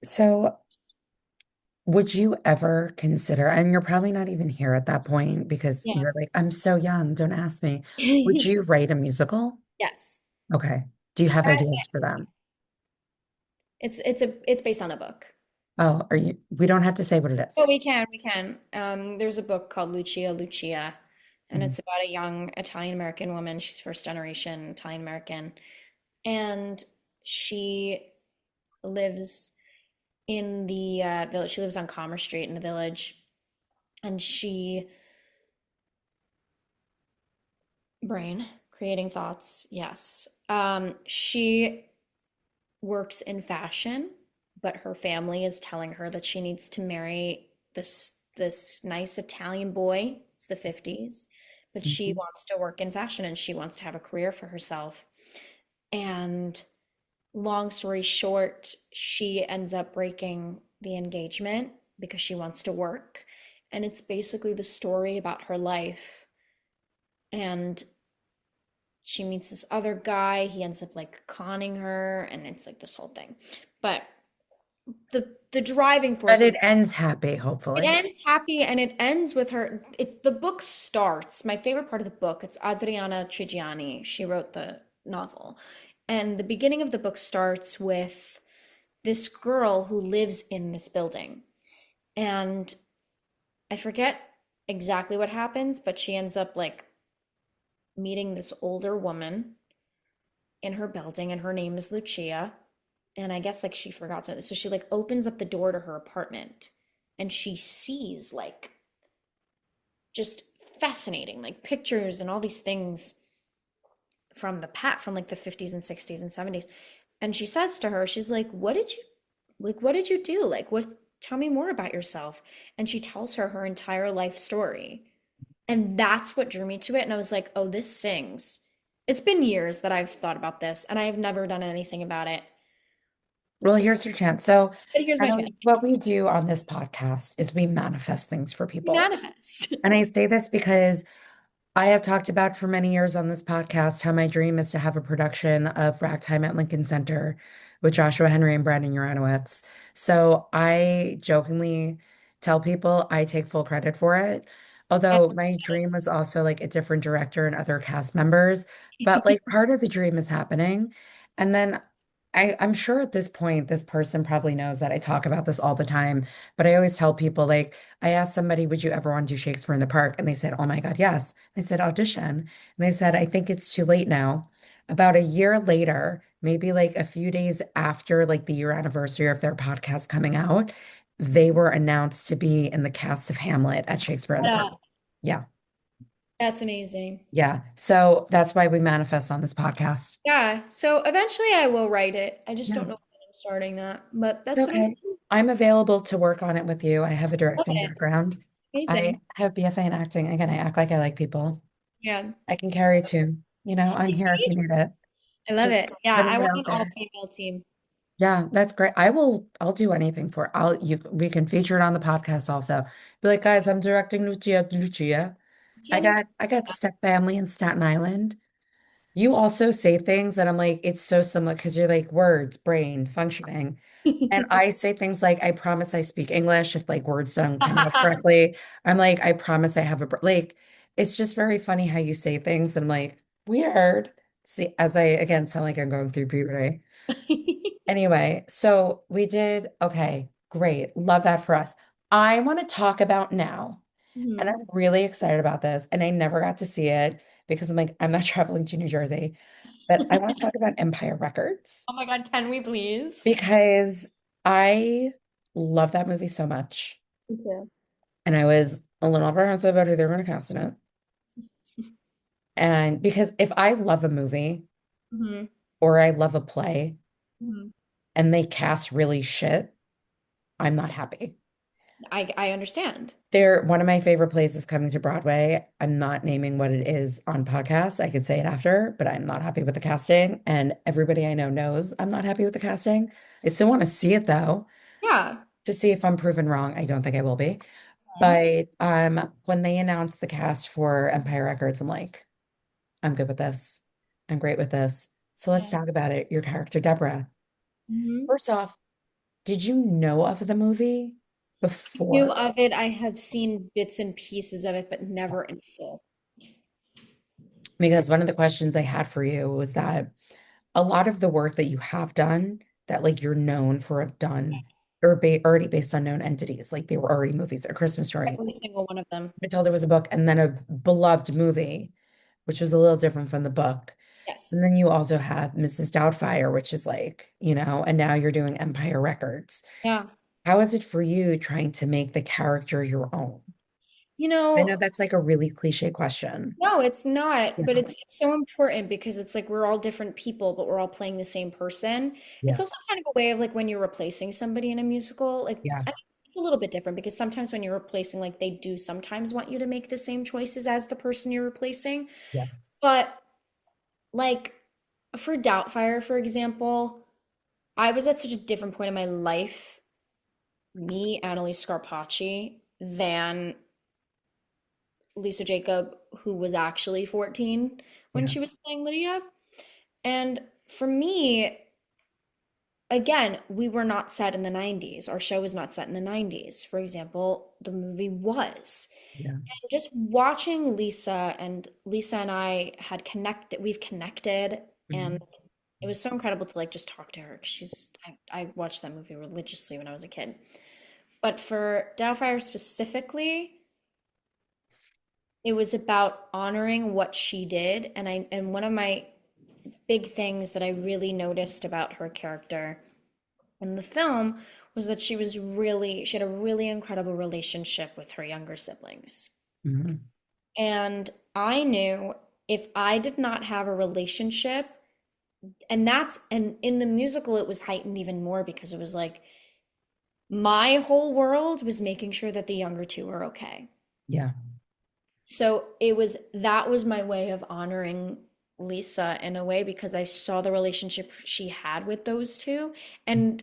Speaker 1: So would you ever consider, and you're probably not even here at that point because
Speaker 2: Yeah.
Speaker 1: you're like, I'm so young, don't ask me. Would you write a musical?
Speaker 2: Yes.
Speaker 1: Okay. Do you have
Speaker 2: Uh,
Speaker 1: ideas for them?
Speaker 2: it's based on a book.
Speaker 1: Oh, we don't have to say what it
Speaker 2: Oh,
Speaker 1: is.
Speaker 2: we can. There's a book called Lucia, and
Speaker 1: Mhm.
Speaker 2: it's about a young Italian American woman. She's first generation Italian American, and she lives in the village. She lives on Commerce Street in the village, and she brain creating thoughts. Yes, she works in fashion, but her family is telling her that she needs to marry this nice Italian boy. It's the 50s, but she
Speaker 1: Mhm.
Speaker 2: wants to work in fashion and she wants to have a career for herself. And long story short, she ends up breaking the engagement because she wants to work. And it's basically the story about her life. And she meets this other guy. He ends up like conning her, and it's like this whole thing. But the driving
Speaker 1: But
Speaker 2: force is
Speaker 1: it ends happy,
Speaker 2: it
Speaker 1: hopefully.
Speaker 2: ends happy and it ends with her. It's the book starts. My favorite part of the book, it's Adriana Trigiani. She wrote the novel. And the beginning of the book starts with this girl who lives in this building. And I forget exactly what happens, but she ends up like meeting this older woman in her building, and her name is Lucia. And I guess like she forgot something. So she like opens up the door to her apartment and she sees like just fascinating like pictures and all these things from from like the 50s and 60s and 70s. And she says to her, she's like, what did you do? Like what tell me more about yourself. And she tells her entire life story. And that's what drew me to it. And I was like, oh, this sings. It's been years that I've thought about this and I've never done anything about it.
Speaker 1: Well, here's your chance. So,
Speaker 2: But here's my chance.
Speaker 1: what we do on this podcast is we manifest things for people.
Speaker 2: Manifest.
Speaker 1: And I say this because I have talked about for many years on this podcast how my dream is to have a production of Ragtime at Lincoln Center with Joshua Henry and Brandon Uranowitz. So I jokingly tell people I take full credit for it. Although my dream was also like a different director and other cast members, but like part of the dream is happening. And then I'm sure at this point, this person probably knows that I talk about this all the time, but I always tell people like, I asked somebody, would you ever want to do Shakespeare in the Park? And they said, oh my God, yes. I said, audition. And they said, I think it's too late now. About a year later, maybe like a few days after like the year anniversary of their podcast coming out, they were announced to be in the cast of Hamlet at Shakespeare in the Park.
Speaker 2: Yeah.
Speaker 1: Yeah.
Speaker 2: That's amazing.
Speaker 1: Yeah. So that's why we manifest on this podcast.
Speaker 2: Yeah. So eventually I will write it. I just
Speaker 1: Yeah.
Speaker 2: don't know when I'm starting that, but
Speaker 1: It's
Speaker 2: that's what I'm
Speaker 1: okay.
Speaker 2: doing.
Speaker 1: I'm available to work on it with you. I have a
Speaker 2: Love
Speaker 1: directing
Speaker 2: it.
Speaker 1: background. I
Speaker 2: Amazing.
Speaker 1: have BFA in acting. Again, I act like I like people.
Speaker 2: Yeah.
Speaker 1: I can carry a tune. I'm here if you need it.
Speaker 2: I love
Speaker 1: Just
Speaker 2: it. Yeah,
Speaker 1: putting
Speaker 2: I
Speaker 1: it
Speaker 2: want
Speaker 1: out
Speaker 2: an
Speaker 1: there.
Speaker 2: all-female team.
Speaker 1: Yeah, that's great. I'll do anything for it. We can feature it on the podcast also. Be like, guys, I'm directing Lucia. I got step family in Staten Island. You also say things that I'm like, it's so similar because you're like words, brain, functioning. And I say things like, I promise I speak English if like words don't come out correctly. I'm like, I promise I have like, it's just very funny how you say things. I'm like, weird. See, as I again sound like I'm going through puberty. Anyway, so we did, okay, great. Love that for us. I want to talk about now, and
Speaker 2: Mhm.
Speaker 1: I'm really excited about this. And I never got to see it because I'm like, I'm not traveling to New Jersey, but I want to talk about Empire Records
Speaker 2: Oh my God, can we please?
Speaker 1: because I love that movie so much.
Speaker 2: Me too.
Speaker 1: And I was a little apprehensive about who they were going to cast in it. And because if I love a movie
Speaker 2: Hmm.
Speaker 1: or I love a play
Speaker 2: Hmm.
Speaker 1: and they cast really shit, I'm not happy.
Speaker 2: I understand.
Speaker 1: One of my favorite plays is coming to Broadway. I'm not naming what it is on podcast. I could say it after, but I'm not happy with the casting. And everybody I know knows I'm not happy with the casting. I still want to see it though,
Speaker 2: Yeah.
Speaker 1: to see if I'm proven wrong. I don't think I will be.
Speaker 2: Mhm.
Speaker 1: But when they announced the cast for Empire Records, I'm like, I'm good with this. I'm great with this. So let's
Speaker 2: Yeah.
Speaker 1: talk about it. Your character, Deborah.
Speaker 2: Hmm.
Speaker 1: First off, did you know of the movie
Speaker 2: Knew
Speaker 1: before?
Speaker 2: of it. I have seen bits and pieces of it, but never in full.
Speaker 1: Because one of the questions I had for you was that a lot of the work that you have done that like you're known for have done or already based on known entities, like they were already movies, A Christmas Story.
Speaker 2: Every single one of them.
Speaker 1: Matilda was a book and then a beloved movie, which was a little different from the book. And
Speaker 2: Yes.
Speaker 1: then you also have Mrs. Doubtfire, which is like, and now you're doing Empire Records.
Speaker 2: Yeah.
Speaker 1: How is it for you trying to make the character your own?
Speaker 2: You
Speaker 1: I know
Speaker 2: know,
Speaker 1: that's like a really cliche question.
Speaker 2: no, it's not,
Speaker 1: Yeah.
Speaker 2: but it's so important because it's like we're all different people, but we're all playing the same person. It's
Speaker 1: Yeah.
Speaker 2: also kind of a way of like when you're replacing somebody in a musical, like
Speaker 1: Yeah.
Speaker 2: I mean, it's a little bit different because sometimes when you're replacing, like they do sometimes want you to make the same choices as the person you're replacing.
Speaker 1: Yeah.
Speaker 2: But like for Doubtfire, for example, I was at such a different point in my life, me, Analise Scarpaci, than Lisa Jacob, who was actually 14 when
Speaker 1: Yeah.
Speaker 2: she was playing Lydia. And for me, again, we were not set in the 90s. Our show was not set in the 90s. For example, the movie was.
Speaker 1: Yeah.
Speaker 2: And just watching Lisa and I had connected, we've connected, and
Speaker 1: Mhm.
Speaker 2: it was so incredible to like just talk to her. 'Cause I watched that movie religiously when I was a kid. But for Doubtfire specifically, it was about honoring what she did, and one of my big things that I really noticed about her character in the film was that she had a really incredible relationship with her younger siblings.
Speaker 1: Mhm.
Speaker 2: And I knew if I did not have a relationship, and in the musical it was heightened even more because it was like my whole world was making sure that the younger two were okay.
Speaker 1: Yeah.
Speaker 2: So that was my way of honoring Lisa in a way because I saw the relationship she had with those two and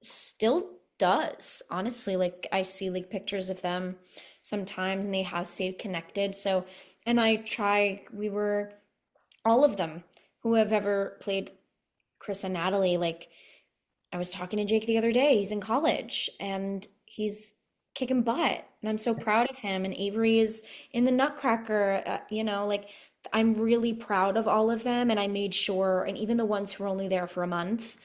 Speaker 2: still does. Honestly, like I see like pictures of them sometimes and they have stayed connected. So, and we were all of them who have ever played Chris and Natalie, like I was talking to Jake the other day. He's in college and he's kicking butt. And I'm so proud of him. And Avery is in the Nutcracker, like I'm really proud of all of them. And I made sure, and even the ones who were only there for a month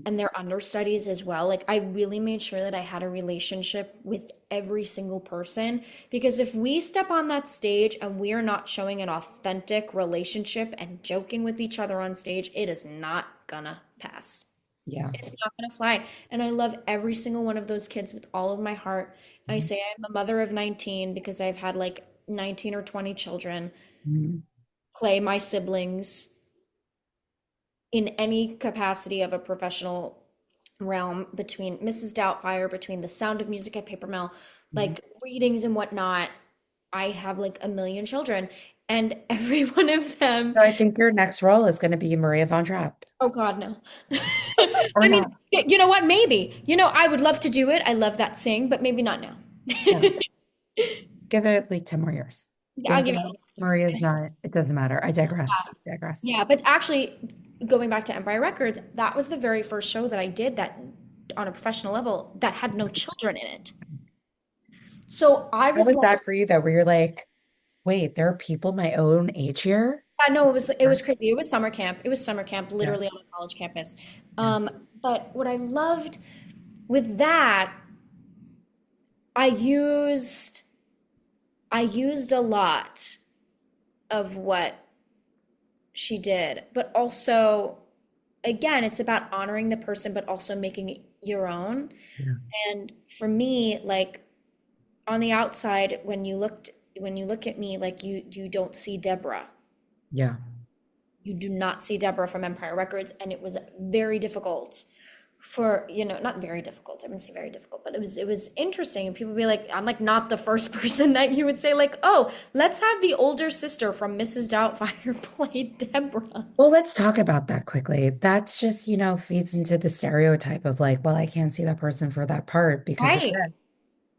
Speaker 2: and their understudies as well, like I really made sure that I had a relationship with every single person. Because if we step on that stage and we are not showing an authentic relationship and joking with each other on stage, it is not gonna pass.
Speaker 1: Yeah.
Speaker 2: It's not gonna fly. And I love every single one of those kids with all of my heart. And I
Speaker 1: Mhm.
Speaker 2: say I'm a mother of 19 because I've had like 19 or 20 children,
Speaker 1: Mhm.
Speaker 2: play my siblings in any capacity of a professional realm, between Mrs. Doubtfire, between The Sound of Music at PaperMill,
Speaker 1: Mhm.
Speaker 2: like readings and whatnot. I have like a million children, and every one of them,
Speaker 1: So I think your next role is going to be Maria von Trapp,
Speaker 2: oh God, no.
Speaker 1: or
Speaker 2: I mean,
Speaker 1: not.
Speaker 2: you know what? Maybe. You know, I would love to do it. I love that sing, but maybe not now.
Speaker 1: Yeah, give it like 10 more years.
Speaker 2: I'll
Speaker 1: Think
Speaker 2: give it
Speaker 1: about
Speaker 2: 10 years.
Speaker 1: Maria's not, it doesn't matter. I digress. Digress.
Speaker 2: Yeah, but actually, going back to Empire Records, that was the very first show that I did that on a professional level that had no children in it. So I
Speaker 1: How
Speaker 2: was
Speaker 1: was
Speaker 2: like,
Speaker 1: that for you though, where you're like, wait, there are people my own age here?
Speaker 2: I know it was crazy. It was summer camp. It was summer camp,
Speaker 1: Yeah,
Speaker 2: literally on a college campus.
Speaker 1: yeah,
Speaker 2: But what I loved with that, I used I used a lot of what she did, but also, again, it's about honoring the person, but also making it your own.
Speaker 1: yeah,
Speaker 2: And for me, like on the outside, when you look at me, like you don't see Deborah.
Speaker 1: yeah.
Speaker 2: You do not see Deborah from Empire Records, and it was very difficult for, not very difficult. I wouldn't say very difficult, but it was interesting. And people be like, I'm like not the first person that you would say like, oh, let's have the older sister from Mrs. Doubtfire play Deborah.
Speaker 1: Well, let's talk about that quickly. That's just, feeds into the stereotype of like, well, I can't see that person for that part because of
Speaker 2: Right.
Speaker 1: that.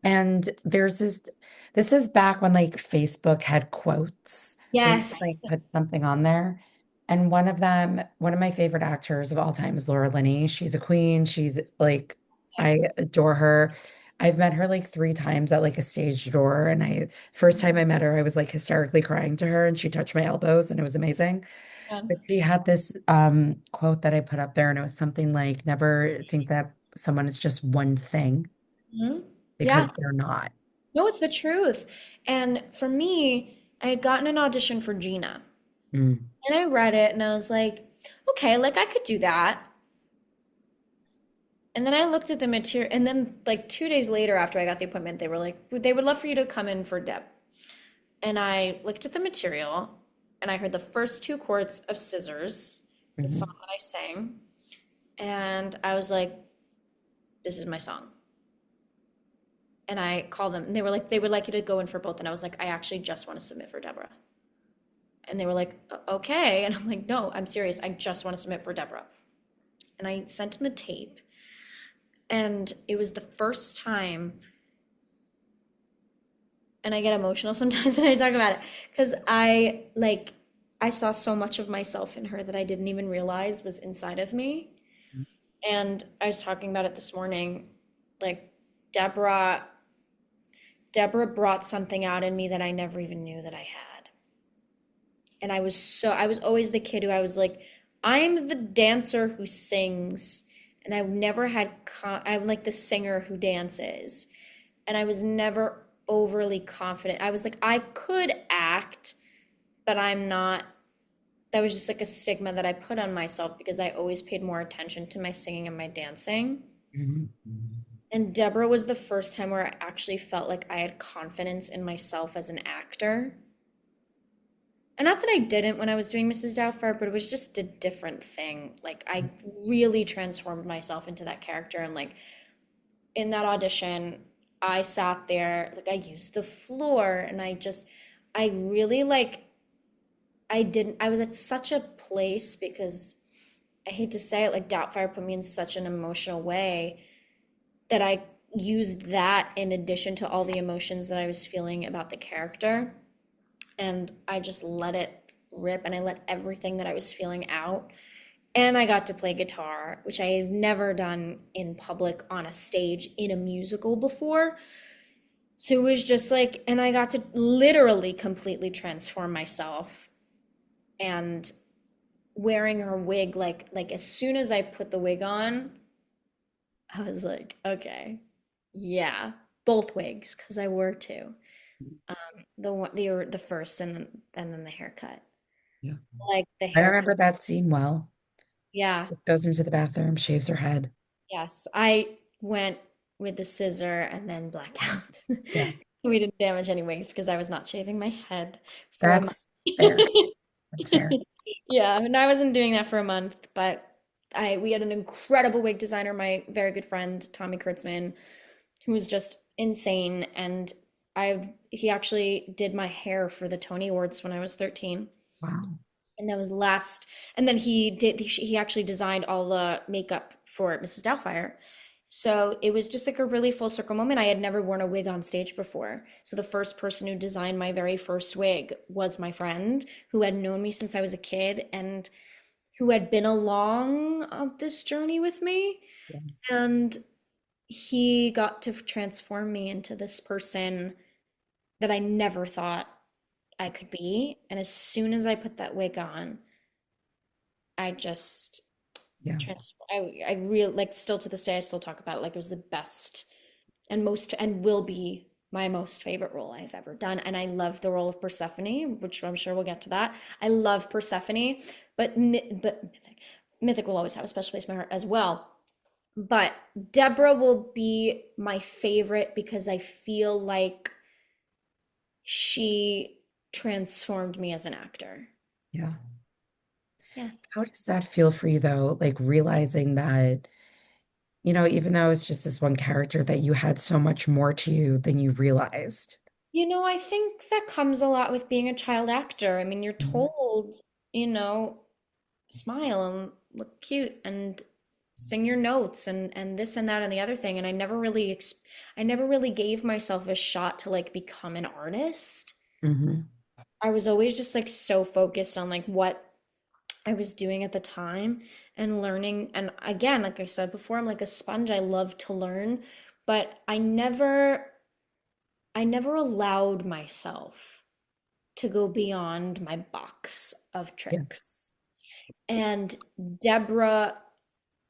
Speaker 1: And this is back when like Facebook had quotes where you could, like
Speaker 2: Yes.
Speaker 1: put something on there. And one of my favorite actors of all time is Laura Linney. She's a queen. She's like, I adore her. I've met her like three times at like a stage door. And first time I met her, I was like hysterically crying to her and she touched my elbows and it was amazing. But she had this quote that I put up there and it was something like, never think that someone is just one thing
Speaker 2: Mhm.
Speaker 1: because
Speaker 2: Yeah.
Speaker 1: they're not.
Speaker 2: No, it's the truth. And for me, I had gotten an audition for Gina.
Speaker 1: Mm,
Speaker 2: And I read it and I was like, okay, like I could do that. And then I looked at the material, and then like 2 days later, after I got the appointment, they were like, they would love for you to come in for Deb. And I looked at the material, and I heard the first two chords of Scissors, the song
Speaker 1: mhm.
Speaker 2: that I sang, and I was like, this is my song. And I called them, and they were like, they would like you to go in for both. And I was like, I actually just want to submit for Deborah. And they were like, okay. And I'm like, no, I'm serious. I just want to submit for Deborah. And I sent them the tape. And it was the first time, and I get emotional sometimes when I talk about it, because I saw so much of myself in her that I didn't even realize was inside of me. And I was talking about it this morning. Like Deborah, Deborah brought something out in me that I never even knew that I had. And I was always the kid who I was like, I'm the dancer who sings, and I never I'm like the singer who dances, and I was never overly confident. I was like, I could act, but I'm not. That was just like a stigma that I put on myself because I always paid more attention to my singing and my dancing.
Speaker 1: Mhm.
Speaker 2: And Deborah was the first time where I actually felt like I had confidence in myself as an actor. And not that I didn't when I was doing Mrs. Doubtfire, but it was just a different thing. Like I really transformed myself into that character. And like in that audition, I sat there, like I used the floor, and I really like, I was at such a place because I hate to say it, like Doubtfire put me in such an emotional way that I used that in addition to all the emotions that I was feeling about the character. And I just let it rip, and I let everything that I was feeling out. And I got to play guitar, which I had never done in public on a stage in a musical before. So it was just like, and I got to literally completely transform myself. And wearing her wig, like as soon as I put the wig on, I was like, okay, yeah, both wigs, because I wore two. The first, and then the haircut.
Speaker 1: Yeah.
Speaker 2: Like the
Speaker 1: I
Speaker 2: haircut.
Speaker 1: remember that scene well.
Speaker 2: Yeah.
Speaker 1: It goes into the bathroom, shaves her head.
Speaker 2: Yes. I went with the scissor and then blackout.
Speaker 1: Yeah.
Speaker 2: We didn't damage any wigs because I was not shaving my head for a month.
Speaker 1: That's fair. That's fair.
Speaker 2: Yeah, and I wasn't doing that for a month, but I we had an incredible wig designer, my very good friend Tommy Kurtzman, who was just insane. And he actually did my hair for the Tony Awards when I was 13.
Speaker 1: Wow.
Speaker 2: And that was last, and then he actually designed all the makeup for Mrs. Doubtfire. So it was just like a really full circle moment. I had never worn a wig on stage before. So the first person who designed my very first wig was my friend who had known me since I was a kid and who had been along this journey with me.
Speaker 1: Yeah.
Speaker 2: And he got to transform me into this person that I never thought I could be. And as soon as I put that wig on, I just
Speaker 1: Yeah.
Speaker 2: I really like still to this day I still talk about it like it was the best and most and will be my most favorite role I've ever done. And I love the role of Persephone, which I'm sure we'll get to that. I love Persephone, but Mythic will always have a special place in my heart as well. But Deborah will be my favorite because I feel like she transformed me as an actor.
Speaker 1: Yeah.
Speaker 2: Yeah.
Speaker 1: How does that feel for you though? Like realizing that, even though it's just this one character, that you had so much more to you than you realized.
Speaker 2: I think that comes a lot with being a child actor. I mean, you're
Speaker 1: Mhm.
Speaker 2: told, smile and look cute and sing your notes and this and that and the other thing. And I never really gave myself a shot to like become an artist.
Speaker 1: Mhm.
Speaker 2: I was always just like so focused on like what I was doing at the time and learning. And again, like I said before, I'm like a sponge. I love to learn, but I never allowed myself to go beyond my box of
Speaker 1: Yeah.
Speaker 2: tricks. And Deborah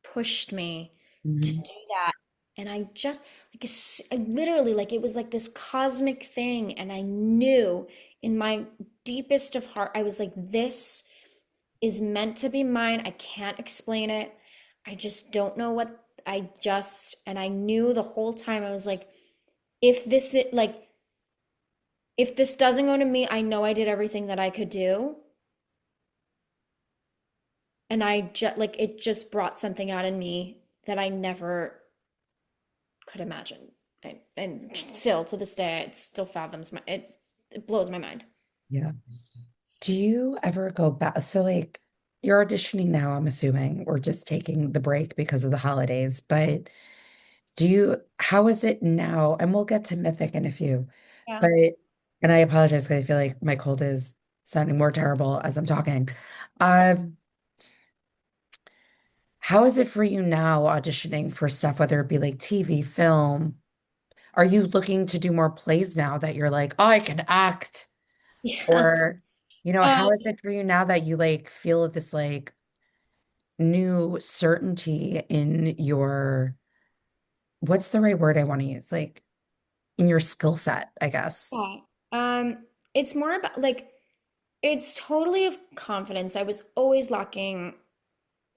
Speaker 2: pushed me to
Speaker 1: Mhm.
Speaker 2: do that. And I just like I literally like it was like this cosmic thing. And I knew in my deepest of heart, I was like, this is meant to be mine. I can't explain it. I just don't know what and I knew the whole time I was like, if this is like if this doesn't go to me, I know I did everything that I could do. And I just like it just brought something out in me that I never could imagine. And still to this day, it still fathoms it blows my mind.
Speaker 1: Yeah. Do you ever go back? So, like, you're auditioning now, I'm assuming, or just taking the break because of the holidays. But how is it now? And we'll get to Mythic in a few.
Speaker 2: Yeah.
Speaker 1: But, and I apologize because I feel like my cold is sounding more terrible as I'm talking. Um, how is it for you now auditioning for stuff, whether it be like TV, film? Are you looking to do more plays now that you're like, oh, I can act?
Speaker 2: Yeah.
Speaker 1: Or, how
Speaker 2: Um,
Speaker 1: is it for you now that you like feel this like new certainty in what's the right word I want to use? Like in your skill set, I guess.
Speaker 2: yeah. It's more about like it's totally of confidence. I was always lacking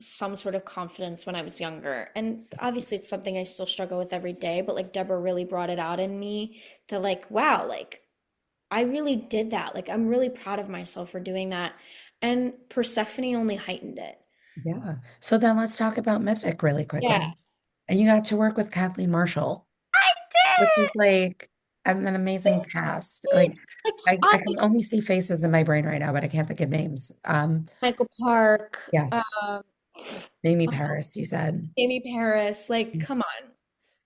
Speaker 2: some sort of confidence when I was younger. And obviously it's something I still struggle with every day, but like Deborah really brought it out in me that like, wow, like I really did that. Like I'm really proud of myself for doing that. And Persephone only heightened it.
Speaker 1: Yeah. So then let's talk about Mythic really
Speaker 2: Yeah.
Speaker 1: quickly. And you got to work with Kathleen Marshall,
Speaker 2: I
Speaker 1: which is
Speaker 2: did.
Speaker 1: like an amazing cast. Like I
Speaker 2: I
Speaker 1: can only see faces in my brain right now, but I can't think of names.
Speaker 2: Michael Park,
Speaker 1: Yes. Amy Paris, you said.
Speaker 2: Amy Paris, like come on.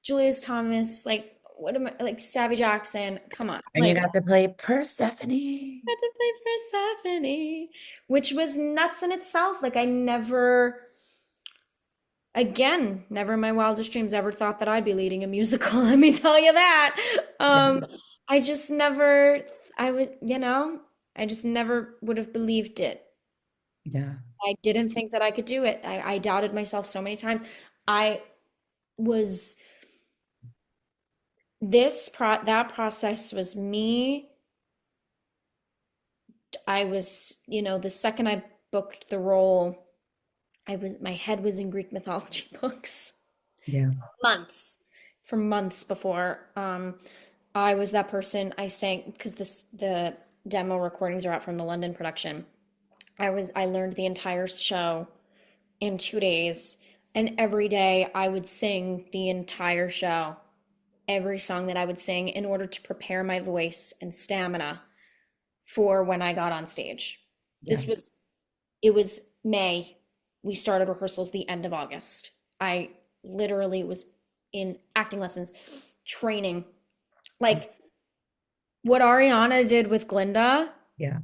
Speaker 2: Julius Thomas, like what am I like Savvy Jackson, come on.
Speaker 1: And you
Speaker 2: Like
Speaker 1: got to play Persephone.
Speaker 2: got to play Persephone, which was nuts in itself. Like I never, again, never in my wildest dreams ever thought that I'd be leading a musical. Let me tell you that.
Speaker 1: Yeah.
Speaker 2: I just never, I would, I just never would have believed it.
Speaker 1: Yeah.
Speaker 2: I didn't think that I could do it. I doubted myself so many times. I was that process was me. I was, the second I booked the role, my head was in Greek mythology books
Speaker 1: Yeah.
Speaker 2: months, for months before. I was that person. I sang because the demo recordings are out from the London production. I learned the entire show in 2 days, and every day I would sing the entire show, every song that I would sing in order to prepare my voice and stamina for when I got on stage.
Speaker 1: Yeah.
Speaker 2: This was It was May. We started rehearsals the end of August. I literally was in acting lessons, training. Like what Ariana did with Glinda,
Speaker 1: Yeah.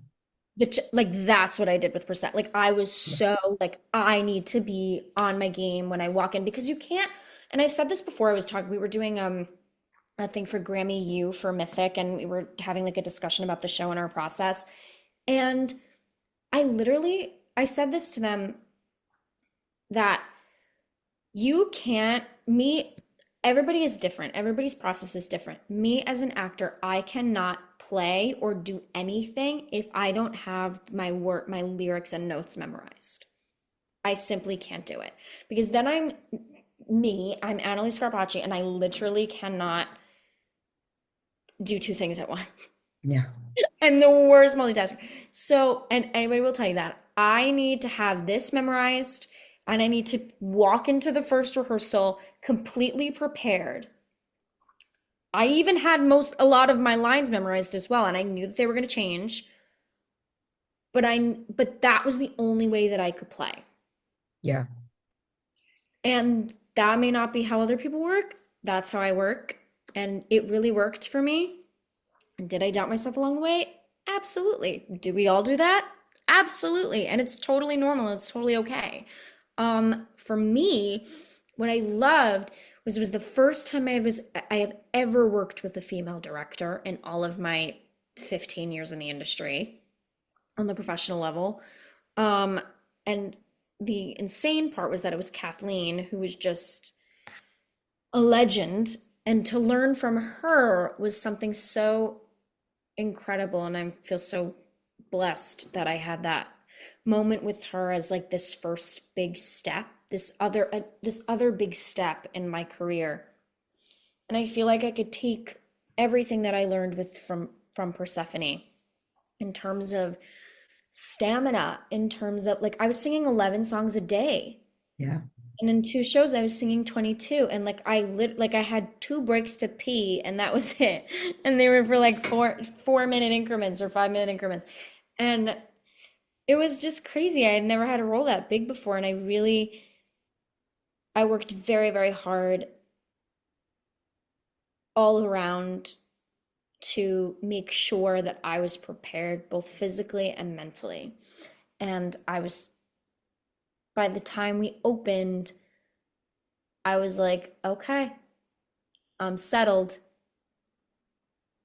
Speaker 2: like that's what I did with Percent. Like I was
Speaker 1: Yeah.
Speaker 2: so like I need to be on my game when I walk in because you can't. And I've said this before. We were doing a thing for Grammy U for Mythic, and we were having like a discussion about the show and our process. And I said this to them that you can't, me, everybody is different. Everybody's process is different. Me as an actor, I cannot play or do anything if I don't have my lyrics and notes memorized. I simply can't do it because then I'm Analise Scarpaci, and I literally cannot do two things at once.
Speaker 1: Yeah.
Speaker 2: I'm the worst multitasker. So, and anybody will tell you that I need to have this memorized and I need to walk into the first rehearsal completely prepared. I even had a lot of my lines memorized as well, and I knew that they were going to change, but that was the only way that I could play.
Speaker 1: Yeah.
Speaker 2: And that may not be how other people work. That's how I work, and it really worked for me. And did I doubt myself along the way? Absolutely. Do we all do that? Absolutely. And it's totally normal. It's totally okay. For me, what I loved was it was the first time I have ever worked with a female director in all of my 15 years in the industry on the professional level. And the insane part was that it was Kathleen, who was just a legend. And to learn from her was something so incredible. And I feel so blessed that I had that moment with her as like this first big step, this other big step in my career. And I feel like I could take everything that I learned from Persephone in terms of stamina, in terms of like I was singing 11 songs a day.
Speaker 1: Yeah.
Speaker 2: And in 2 shows I was singing 22, and like I had 2 breaks to pee and that was it. And they were for like 4 minute increments or 5 minute increments. And it was just crazy. I had never had a role that big before, and I worked very, very hard all around to make sure that I was prepared both physically and mentally. And by the time we opened, I was like, okay, I'm settled.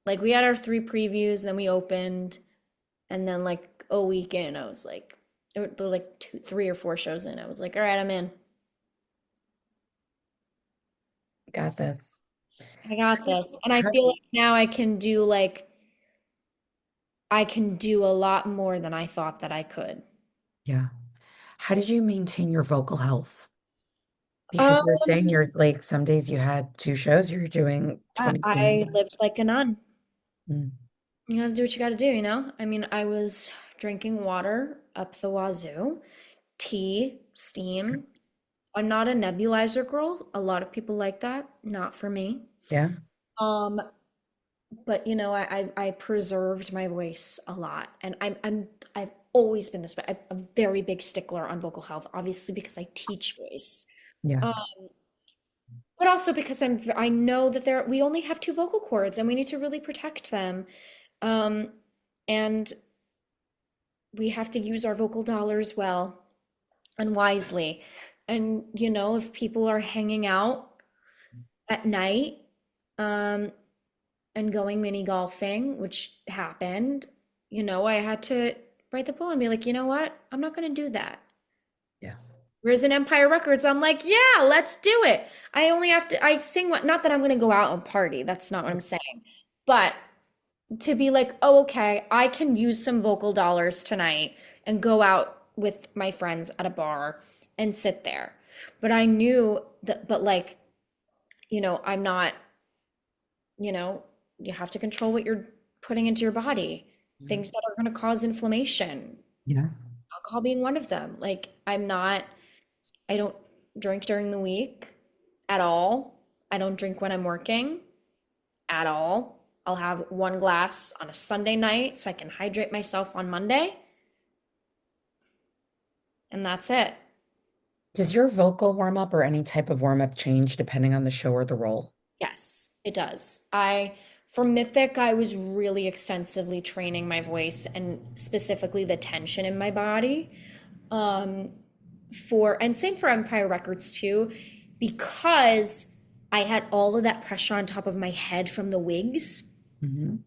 Speaker 2: Like we had our 3 previews, then we opened, and then like a week in, I was like, there were like 3 or 4 shows in. I was like, all right, I'm in.
Speaker 1: Got this.
Speaker 2: I got this. And I
Speaker 1: How,
Speaker 2: feel like now I can do a lot more than I thought that I could.
Speaker 1: yeah. How did you maintain your vocal health? Because
Speaker 2: Um,
Speaker 1: you're saying you're like some days you had 2 shows, you're doing 22
Speaker 2: I lived
Speaker 1: numbers.
Speaker 2: like a nun.
Speaker 1: Mm.
Speaker 2: You gotta do what you gotta do, you know? I mean, I was drinking water up the wazoo, tea, steam. I'm not a nebulizer girl. A lot of people like that. Not for me.
Speaker 1: Yeah.
Speaker 2: Um, but you know, I preserved my voice a lot, and I've always been this way. I'm a very big stickler on vocal health, obviously because I teach voice,
Speaker 1: Yeah.
Speaker 2: um, but also because I know that we only have 2 vocal cords, and we need to really protect them, um, and we have to use our vocal dollars well and wisely. And you know, if people are hanging out at night, um, and going mini golfing, which happened, you know, I had to bite the bullet and be like, you know what? I'm not going to do that.
Speaker 1: Yeah.
Speaker 2: Whereas in Empire Records, I'm like, yeah, let's do it. I sing what, not that I'm going to go out and party. That's not what I'm saying. But to be like, oh, okay, I can use some vocal dollars tonight and go out with my friends at a bar and sit there. But I knew that, but like, you know, I'm not, you know, You have to control what you're putting into your body,
Speaker 1: Yeah.
Speaker 2: things that are going to cause inflammation,
Speaker 1: Yeah.
Speaker 2: alcohol being one of them. Like, I don't drink during the week at all. I don't drink when I'm working at all. I'll have one glass on a Sunday night so I can hydrate myself on Monday, and that's it.
Speaker 1: Does your vocal warm up or any type of warm up change depending on the show or the role?
Speaker 2: Yes, it does. For Mythic, I was really extensively training my voice and specifically the tension in my body. Um, and same for Empire Records too, because I had all of that pressure on top of my head from the wigs.
Speaker 1: Hmm.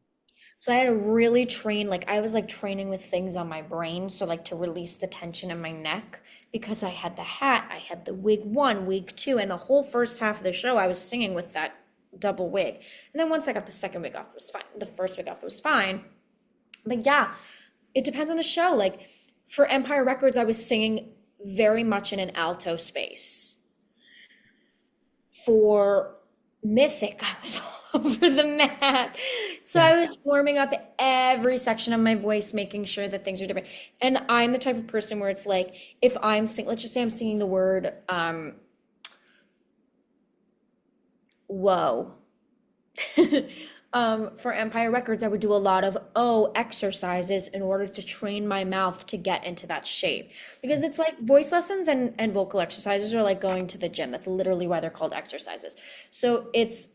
Speaker 2: So I had to really train, like I was like training with things on my brain, so like to release the tension in my neck because I had the hat, I had the wig one, wig two, and the whole first half of the show I was singing with that double wig. And then once I got the second wig off, it was fine. The first wig off was fine. But yeah, it depends on the show. Like for Empire Records, I was singing very much in an alto space. For Mythic, I was all over the map. So
Speaker 1: Yeah.
Speaker 2: I was warming up every section of my voice, making sure that things are different. And I'm the type of person where it's like, if I'm singing, let's just say I'm singing the word whoa. For Empire Records, I would do a lot of exercises in order to train my mouth to get into that shape. Because it's like voice lessons and vocal exercises are like going to the gym. That's literally why they're called exercises. So it's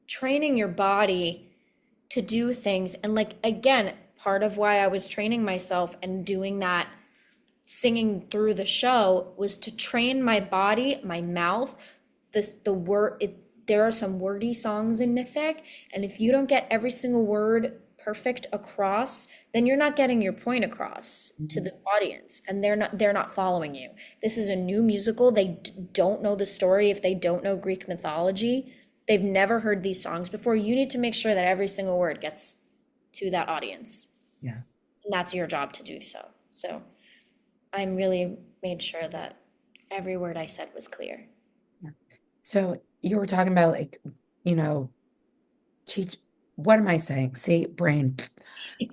Speaker 2: training your body to do things. And like, again, part of why I was training myself and doing that singing through the show was to train my body, my mouth, the word it there are some wordy songs in Mythic, and if you don't get every single word perfect across, then you're not getting your point across to
Speaker 1: Mhm.
Speaker 2: the audience, and they're not following you. This is a new musical. They don't know the story. If they don't know Greek mythology, they've never heard these songs before. You need to make sure that every single word gets to that audience,
Speaker 1: Yeah.
Speaker 2: and that's your job to do so. So I'm really made sure that every word I said was clear.
Speaker 1: Yeah. So you were talking about like, you know, teach, what am I saying? See, brain.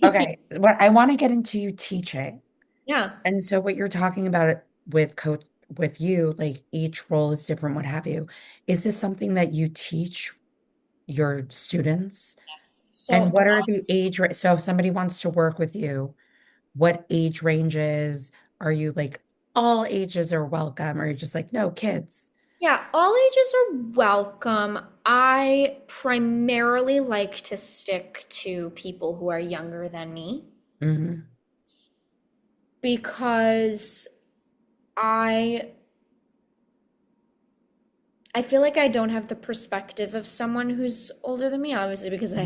Speaker 1: Okay. What I want to get into you teaching.
Speaker 2: Yeah.
Speaker 1: And so what you're talking about it with coach with you, like each role is different, what have you. Is this something that you teach your students? And
Speaker 2: So
Speaker 1: what are the so if somebody wants to work with you, what age ranges are you like all ages are welcome, or you're just like, no, kids?
Speaker 2: yeah, all ages are welcome. I primarily like to stick to people who are younger than me
Speaker 1: Hmm.
Speaker 2: because I I feel like I don't have the perspective of someone who's older than me, obviously because I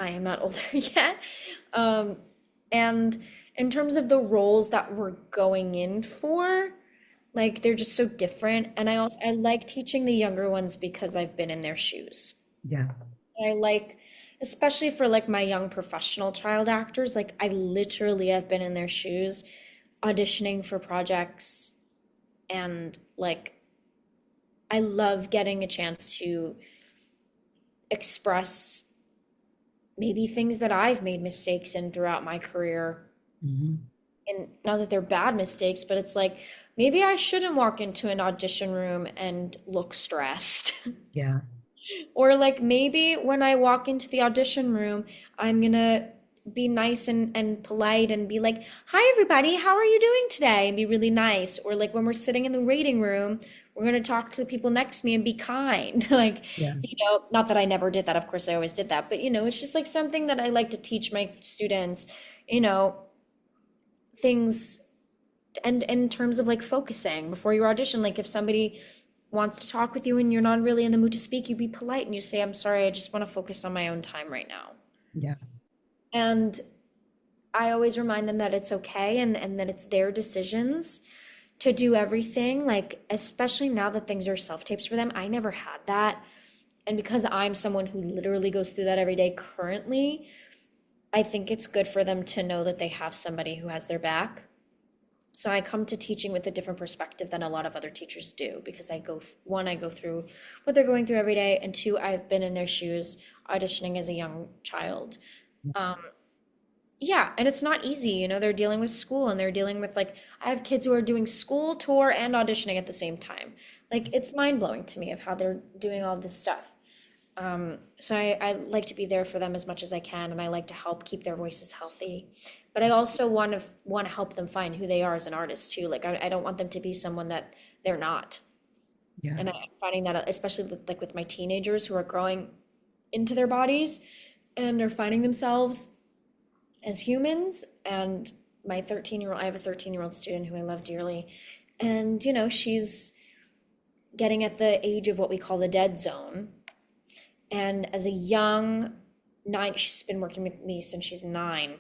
Speaker 2: am not older yet. Um, and in terms of the roles that we're going in for, like they're just so different. And I like teaching the younger ones because I've been in their shoes.
Speaker 1: Yeah.
Speaker 2: I like, especially for like my young professional child actors, like I literally have been in their shoes auditioning for projects and like I love getting a chance to express maybe things that I've made mistakes in throughout my career.
Speaker 1: Hmm.
Speaker 2: And not that they're bad mistakes, but it's like maybe I shouldn't walk into an audition room and look stressed.
Speaker 1: Yeah.
Speaker 2: Or like maybe when I walk into the audition room, I'm gonna be nice and polite and be like, "Hi everybody, how are you doing today?" and be really nice. Or like when we're sitting in the waiting room, we're gonna talk to the people next to me and be kind. Like,
Speaker 1: Yeah.
Speaker 2: not that I never did that, of course I always did that, but it's just like something that I like to teach my students, you know, things and in terms of like focusing before your audition, like if somebody wants to talk with you and you're not really in the mood to speak, you be polite and you say, I'm sorry, I just want to focus on my own time right now.
Speaker 1: Yeah.
Speaker 2: And I always remind them that it's okay and that it's their decisions to do everything. Like, especially now that things are self-tapes for them, I never had that. And because I'm someone who literally goes through that every day currently, I think it's good for them to know that they have somebody who has their back. So I come to teaching with a different perspective than a lot of other teachers do because one, I go through what they're going through every day, and two, I've been in their shoes auditioning as a young child. Um, yeah, and it's not easy, they're dealing with school and they're dealing with like I have kids who are doing school, tour, and auditioning at the same time. Like it's mind-blowing to me of how they're doing all this stuff. So I like to be there for them as much as I can, and I like to help keep their voices healthy. But I also want to help them find who they are as an artist too. Like I don't want them to be someone that they're not.
Speaker 1: Yeah.
Speaker 2: And I'm finding that especially with my teenagers who are growing into their bodies and are finding themselves as humans. And I have a 13-year-old student who I love dearly. And, she's getting at the age of what we call the dead zone. And as a young she's been working with me since she's 9.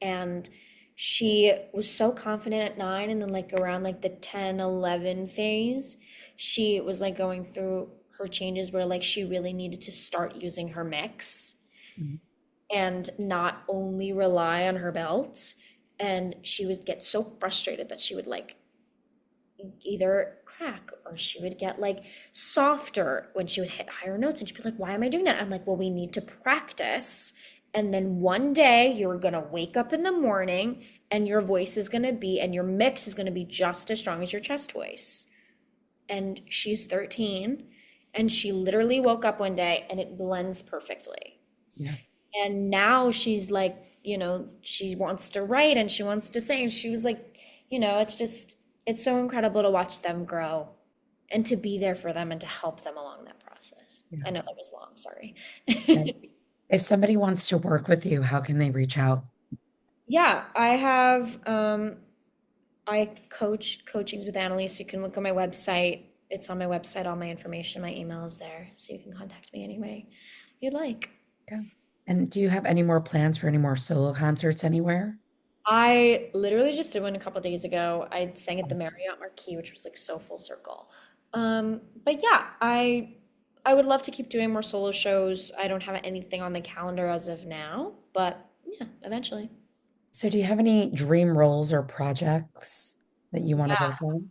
Speaker 2: And she was so confident at 9, and then like around like the 10, 11 phase, she was like going through her changes where like she really needed to start using her mix
Speaker 1: Mhm.
Speaker 2: and not only rely on her belt. And she would get so frustrated that she would like either crack or she would get like softer when she would hit higher notes, and she'd be like, why am I doing that? I'm like, well, we need to practice, and then one day you're gonna wake up in the morning and your voice is gonna be and your mix is gonna be just as strong as your chest voice. And she's 13, and she literally woke up one day and it blends perfectly.
Speaker 1: Yeah.
Speaker 2: And now she's like, she wants to write and she wants to sing. And she was like, it's so incredible to watch them grow and to be there for them and to help them along that process.
Speaker 1: Yeah.
Speaker 2: I know that was long, sorry.
Speaker 1: And if somebody wants to work with you, how can they reach out?
Speaker 2: Yeah, I have I coach coachings with Analise. You can look on my website. It's on my website, all my information, my email is there. So you can contact me any way you'd like.
Speaker 1: Yeah. And do you have any more plans for any more solo concerts anywhere?
Speaker 2: I literally just did one a couple days ago. I sang at the Marriott Marquis, which was like so full circle. But yeah, I would love to keep doing more solo shows. I don't have anything on the calendar as of now, but yeah, eventually.
Speaker 1: So do you have any dream roles or projects that you want to
Speaker 2: Yeah,
Speaker 1: work on?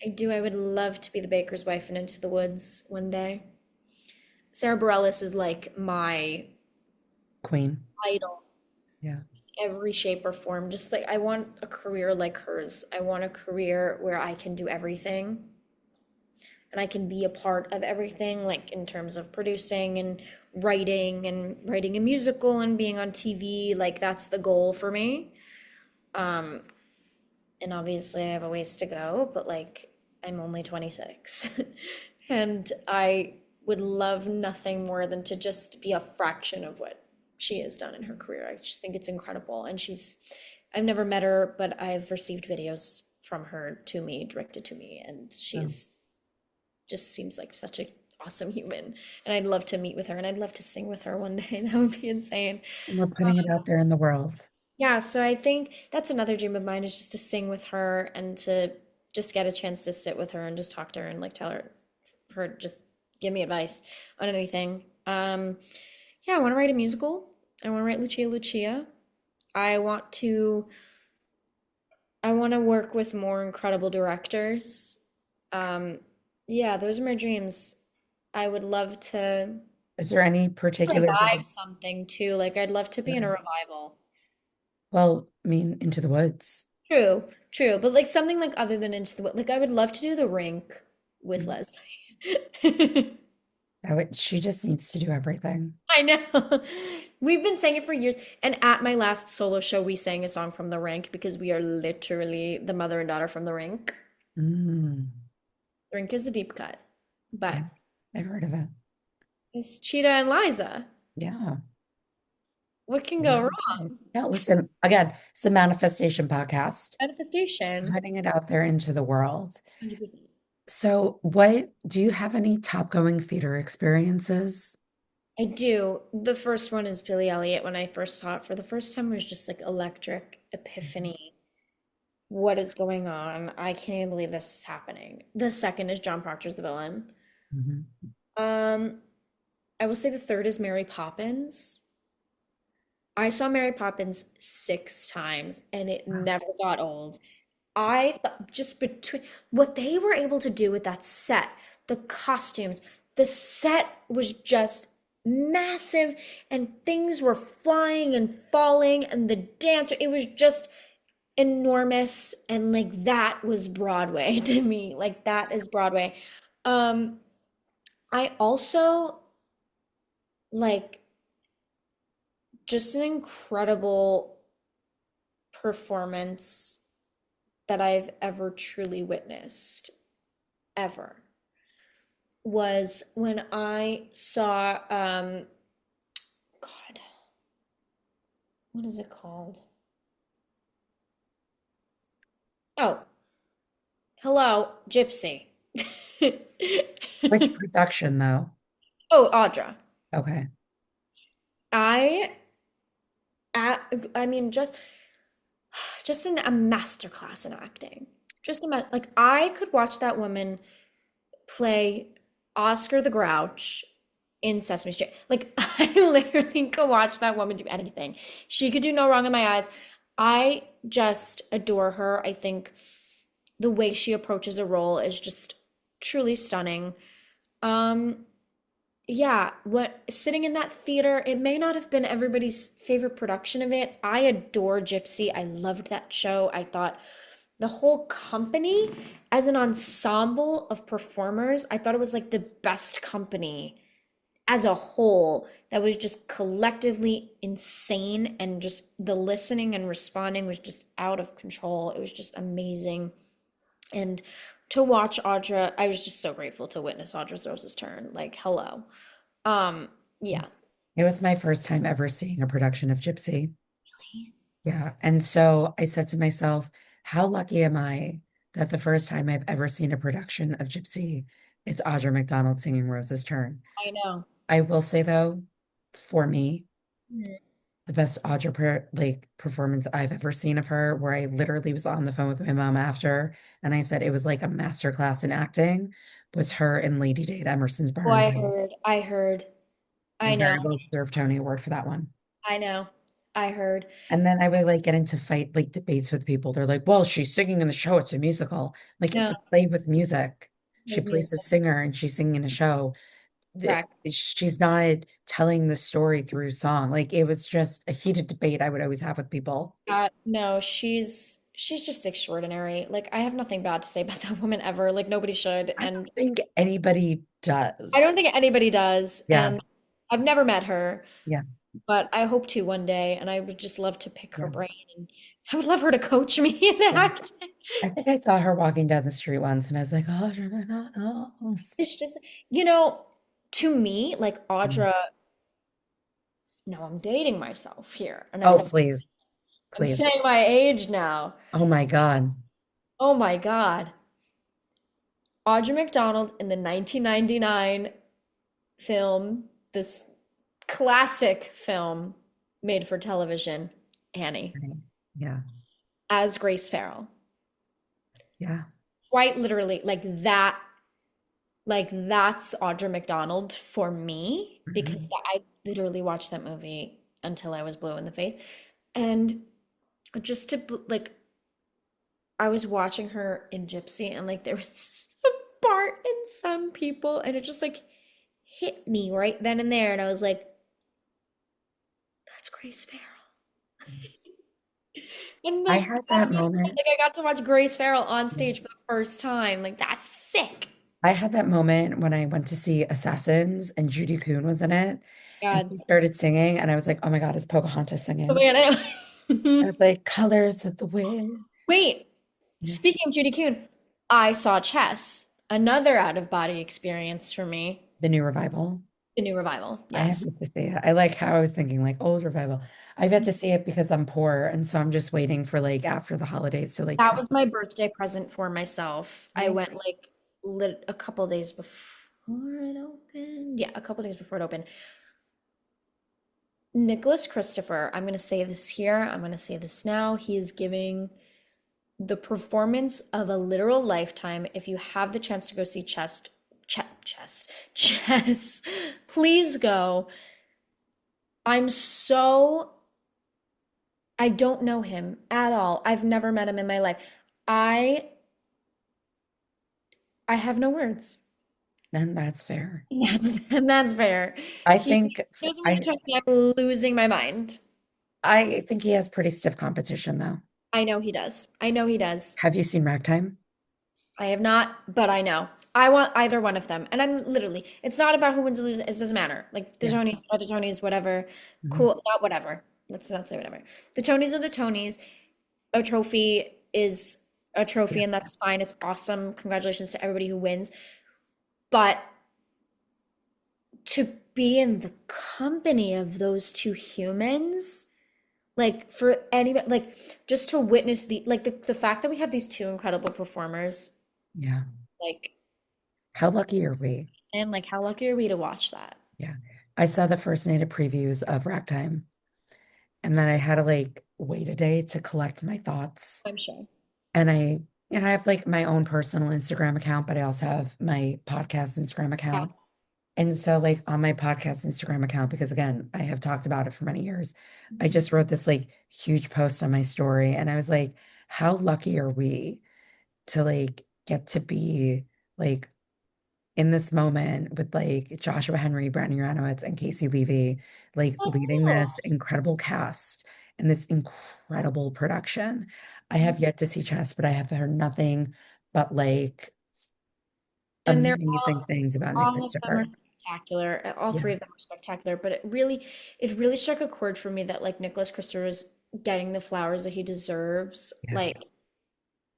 Speaker 2: I do. I would love to be the baker's wife in Into the Woods one day. Sarah Bareilles is like my
Speaker 1: Queen.
Speaker 2: idol,
Speaker 1: Yeah.
Speaker 2: every shape or form. Just like I want a career like hers. I want a career where I can do everything and I can be a part of everything, like in terms of producing and writing a musical and being on TV. Like that's the goal for me. Um, and obviously I have a ways to go, but like I'm only 26. And I would love nothing more than to just be a fraction of what she has done in her career. I just think it's incredible. And I've never met her, but I've received videos from her to me, directed to me, and
Speaker 1: Oh,
Speaker 2: she's just seems like such a awesome human. And I'd love to meet with her and I'd love to sing with her one day. That would be insane.
Speaker 1: and we're putting it out there in the world.
Speaker 2: Yeah, so I think that's another dream of mine is just to sing with her and to just get a chance to sit with her and just talk to her and like tell her just give me advice on anything. Yeah, I want to write a musical. I want to write Lucia Lucia. I want to I want to work with more incredible directors. Um, yeah, those are my dreams. I would love to
Speaker 1: Is there any particular
Speaker 2: revive something too. Like I'd love to be in a
Speaker 1: yeah.
Speaker 2: revival.
Speaker 1: Well, I mean, Into the Woods.
Speaker 2: True, true. But like something like other than Into the like I would love to do the rink with
Speaker 1: Mm.
Speaker 2: Leslie.
Speaker 1: She just needs to do everything.
Speaker 2: I know. We've been saying it for years. And at my last solo show, we sang a song from the rink because we are literally the mother and daughter from the rink.
Speaker 1: Mm.
Speaker 2: The rink is a deep cut, but
Speaker 1: Yeah, I've heard of it.
Speaker 2: it's Cheetah and Liza.
Speaker 1: Yeah.
Speaker 2: What can go
Speaker 1: Okay.
Speaker 2: wrong?
Speaker 1: Yeah, listen, again, it's a manifestation podcast,
Speaker 2: Manifestation.
Speaker 1: putting it out there into the world.
Speaker 2: 100%.
Speaker 1: So, what do you have any top going theater experiences?
Speaker 2: I do. The first one is Billy Elliot. When I first saw it for the first time, it was just like electric epiphany. What is going on? I can't even believe this is happening. The second is John Proctor's the villain.
Speaker 1: Mhm.
Speaker 2: Um, I will say the third is Mary Poppins. I saw Mary Poppins 6 times and it
Speaker 1: Wow.
Speaker 2: never got old. I thought just between what they were able to do with that set, the costumes, the set was just massive and things were flying and falling and the dancer, it was just enormous and like that was Broadway to me. Like that is Broadway. Um, I also like just an incredible performance that I've ever truly witnessed, ever, was when I saw God, what is it called? Oh, hello, Gypsy.
Speaker 1: Which production though?
Speaker 2: Oh, Audra.
Speaker 1: Okay.
Speaker 2: I I, I mean just a masterclass in acting. Like I could watch that woman play Oscar the Grouch in Sesame Street. Like I literally could watch that woman do anything. She could do no wrong in my eyes. I just adore her. I think the way she approaches a role is just truly stunning. Um, yeah, what sitting in that theater, it may not have been everybody's favorite production of it. I adore Gypsy. I loved that show. I thought the whole company as an ensemble of performers, I thought it was like the best company as a whole that was just collectively insane and just the listening and responding was just out of control. It was just amazing. And to watch Audra, I was just so grateful to witness Audra Rose's turn. Like, hello. Um, yeah.
Speaker 1: It was my first time ever seeing a production of Gypsy. Yeah. And so I said to myself, how lucky am I that the first time I've ever seen a production of Gypsy, it's Audra McDonald singing Rose's Turn.
Speaker 2: I know.
Speaker 1: I will say though, for me,
Speaker 2: Mm.
Speaker 1: the best like performance I've ever seen of her, where I literally was on the phone with my mom after, and I said it was like a master class in acting, was her and Lady Day at Emerson's
Speaker 2: Oh,
Speaker 1: Barn.
Speaker 2: I heard, I know,
Speaker 1: Very well deserved Tony Award for that one.
Speaker 2: I know, I heard.
Speaker 1: And then I would like get into fight like debates with people. They're like, well, she's singing in the show. It's a musical. Like it's
Speaker 2: No,
Speaker 1: a play with music. She
Speaker 2: with
Speaker 1: plays a
Speaker 2: music.
Speaker 1: singer and she's singing in a show.
Speaker 2: Correct.
Speaker 1: She's not telling the story through song. Like it was just a heated debate I would always have with people.
Speaker 2: No, she's just extraordinary. Like I have nothing bad to say about that woman ever. Like nobody should.
Speaker 1: I
Speaker 2: And
Speaker 1: don't think anybody
Speaker 2: I
Speaker 1: does.
Speaker 2: don't think anybody does.
Speaker 1: Yeah,
Speaker 2: And I've never met her,
Speaker 1: yeah,
Speaker 2: but I hope to one day. And I would just love to pick her
Speaker 1: yeah,
Speaker 2: brain. And I would love her to coach me in
Speaker 1: yeah.
Speaker 2: acting.
Speaker 1: I think I saw her walking down the street once and I was like, oh, no.
Speaker 2: It's just, to me, like Audra, no, I'm dating myself here. And
Speaker 1: Oh, please,
Speaker 2: I'm
Speaker 1: please.
Speaker 2: saying my age now.
Speaker 1: Oh my God.
Speaker 2: Oh my God. Audra McDonald in the 1999 film, this classic film made for television, Annie,
Speaker 1: Right. Yeah,
Speaker 2: as Grace Farrell.
Speaker 1: yeah.
Speaker 2: Quite literally, like that's Audra McDonald for me because
Speaker 1: Mhm.
Speaker 2: I literally watched that movie until I was blue in the face. And just to like I was watching her in Gypsy and like there was a part in some people and it just like hit me right then and there and I was like, that's Grace Farrell. And
Speaker 1: I
Speaker 2: like
Speaker 1: had
Speaker 2: that's
Speaker 1: that
Speaker 2: what
Speaker 1: moment.
Speaker 2: like I got to watch Grace Farrell on stage for the first time. Like that's sick.
Speaker 1: I had that moment when I went to see Assassins and Judy Kuhn was in it and
Speaker 2: God.
Speaker 1: she started singing and I was like, oh my God, it's Pocahontas
Speaker 2: Oh
Speaker 1: singing.
Speaker 2: man,
Speaker 1: I
Speaker 2: I
Speaker 1: was like, colors of the wind.
Speaker 2: Wait,
Speaker 1: Yeah.
Speaker 2: speaking of Judy Kuhn, I saw Chess, another out of body experience for me.
Speaker 1: The new revival.
Speaker 2: The new revival.
Speaker 1: I have
Speaker 2: Yes.
Speaker 1: yet to see it. I like how I was thinking like old revival. I've yet to see it because I'm poor and so I'm just waiting for like after the holidays to like
Speaker 2: That
Speaker 1: try.
Speaker 2: was my birthday present for myself. I
Speaker 1: Right.
Speaker 2: went like a couple days before it opened. Yeah, a couple days before it opened. Nicholas Christopher, I'm going to say this here, I'm going to say this now. He is giving the performance of a literal lifetime. If you have the chance to go see Chess, please go. I'm so, I don't know him at all. I've never met him in my life. I I have no words.
Speaker 1: Then that's fair.
Speaker 2: And that's fair.
Speaker 1: I
Speaker 2: He
Speaker 1: think
Speaker 2: goes with the Tony. I'm losing my mind.
Speaker 1: I think he has pretty stiff competition though.
Speaker 2: I know he does. I know he does.
Speaker 1: Have you seen Ragtime?
Speaker 2: I have not, but I know. I want either one of them. And I'm literally, it's not about who wins or loses. It doesn't matter. Like the
Speaker 1: Yeah.
Speaker 2: Tonys are the Tonys, whatever.
Speaker 1: Mhm.
Speaker 2: Cool. Not whatever. Let's not say whatever. The Tonys are the Tonys. A trophy is a
Speaker 1: Yeah.
Speaker 2: trophy, and that's fine. It's awesome. Congratulations to everybody who wins. But to be in the company of those two humans, like for anybody, like just to witness the fact that we have these two incredible performers,
Speaker 1: Yeah.
Speaker 2: like,
Speaker 1: How lucky are we?
Speaker 2: and like how lucky are we to watch that?
Speaker 1: Yeah. I saw the first night of previews of Ragtime, and then I had to like wait a day to collect my thoughts.
Speaker 2: I'm sure.
Speaker 1: And I have like my own personal Instagram account, but I also have my podcast Instagram
Speaker 2: Yeah.
Speaker 1: account. And so like on my podcast Instagram account, because again, I have talked about it for many years, I just wrote this like huge post on my story and I was like, how lucky are we to like get to be like in this moment with like Joshua Henry, Brandon Uranowitz, and Casey Levy, like leading
Speaker 2: Oh,
Speaker 1: this incredible cast and this incredible production. I have yet to see Chess, but I have heard nothing but like
Speaker 2: and they're
Speaker 1: amazing things about Nick
Speaker 2: all of them are
Speaker 1: Christopher.
Speaker 2: spectacular. All
Speaker 1: Yeah,
Speaker 2: three of them are spectacular, but it really struck a chord for me that like Nicholas Christopher is getting the flowers that he deserves.
Speaker 1: yeah,
Speaker 2: Like,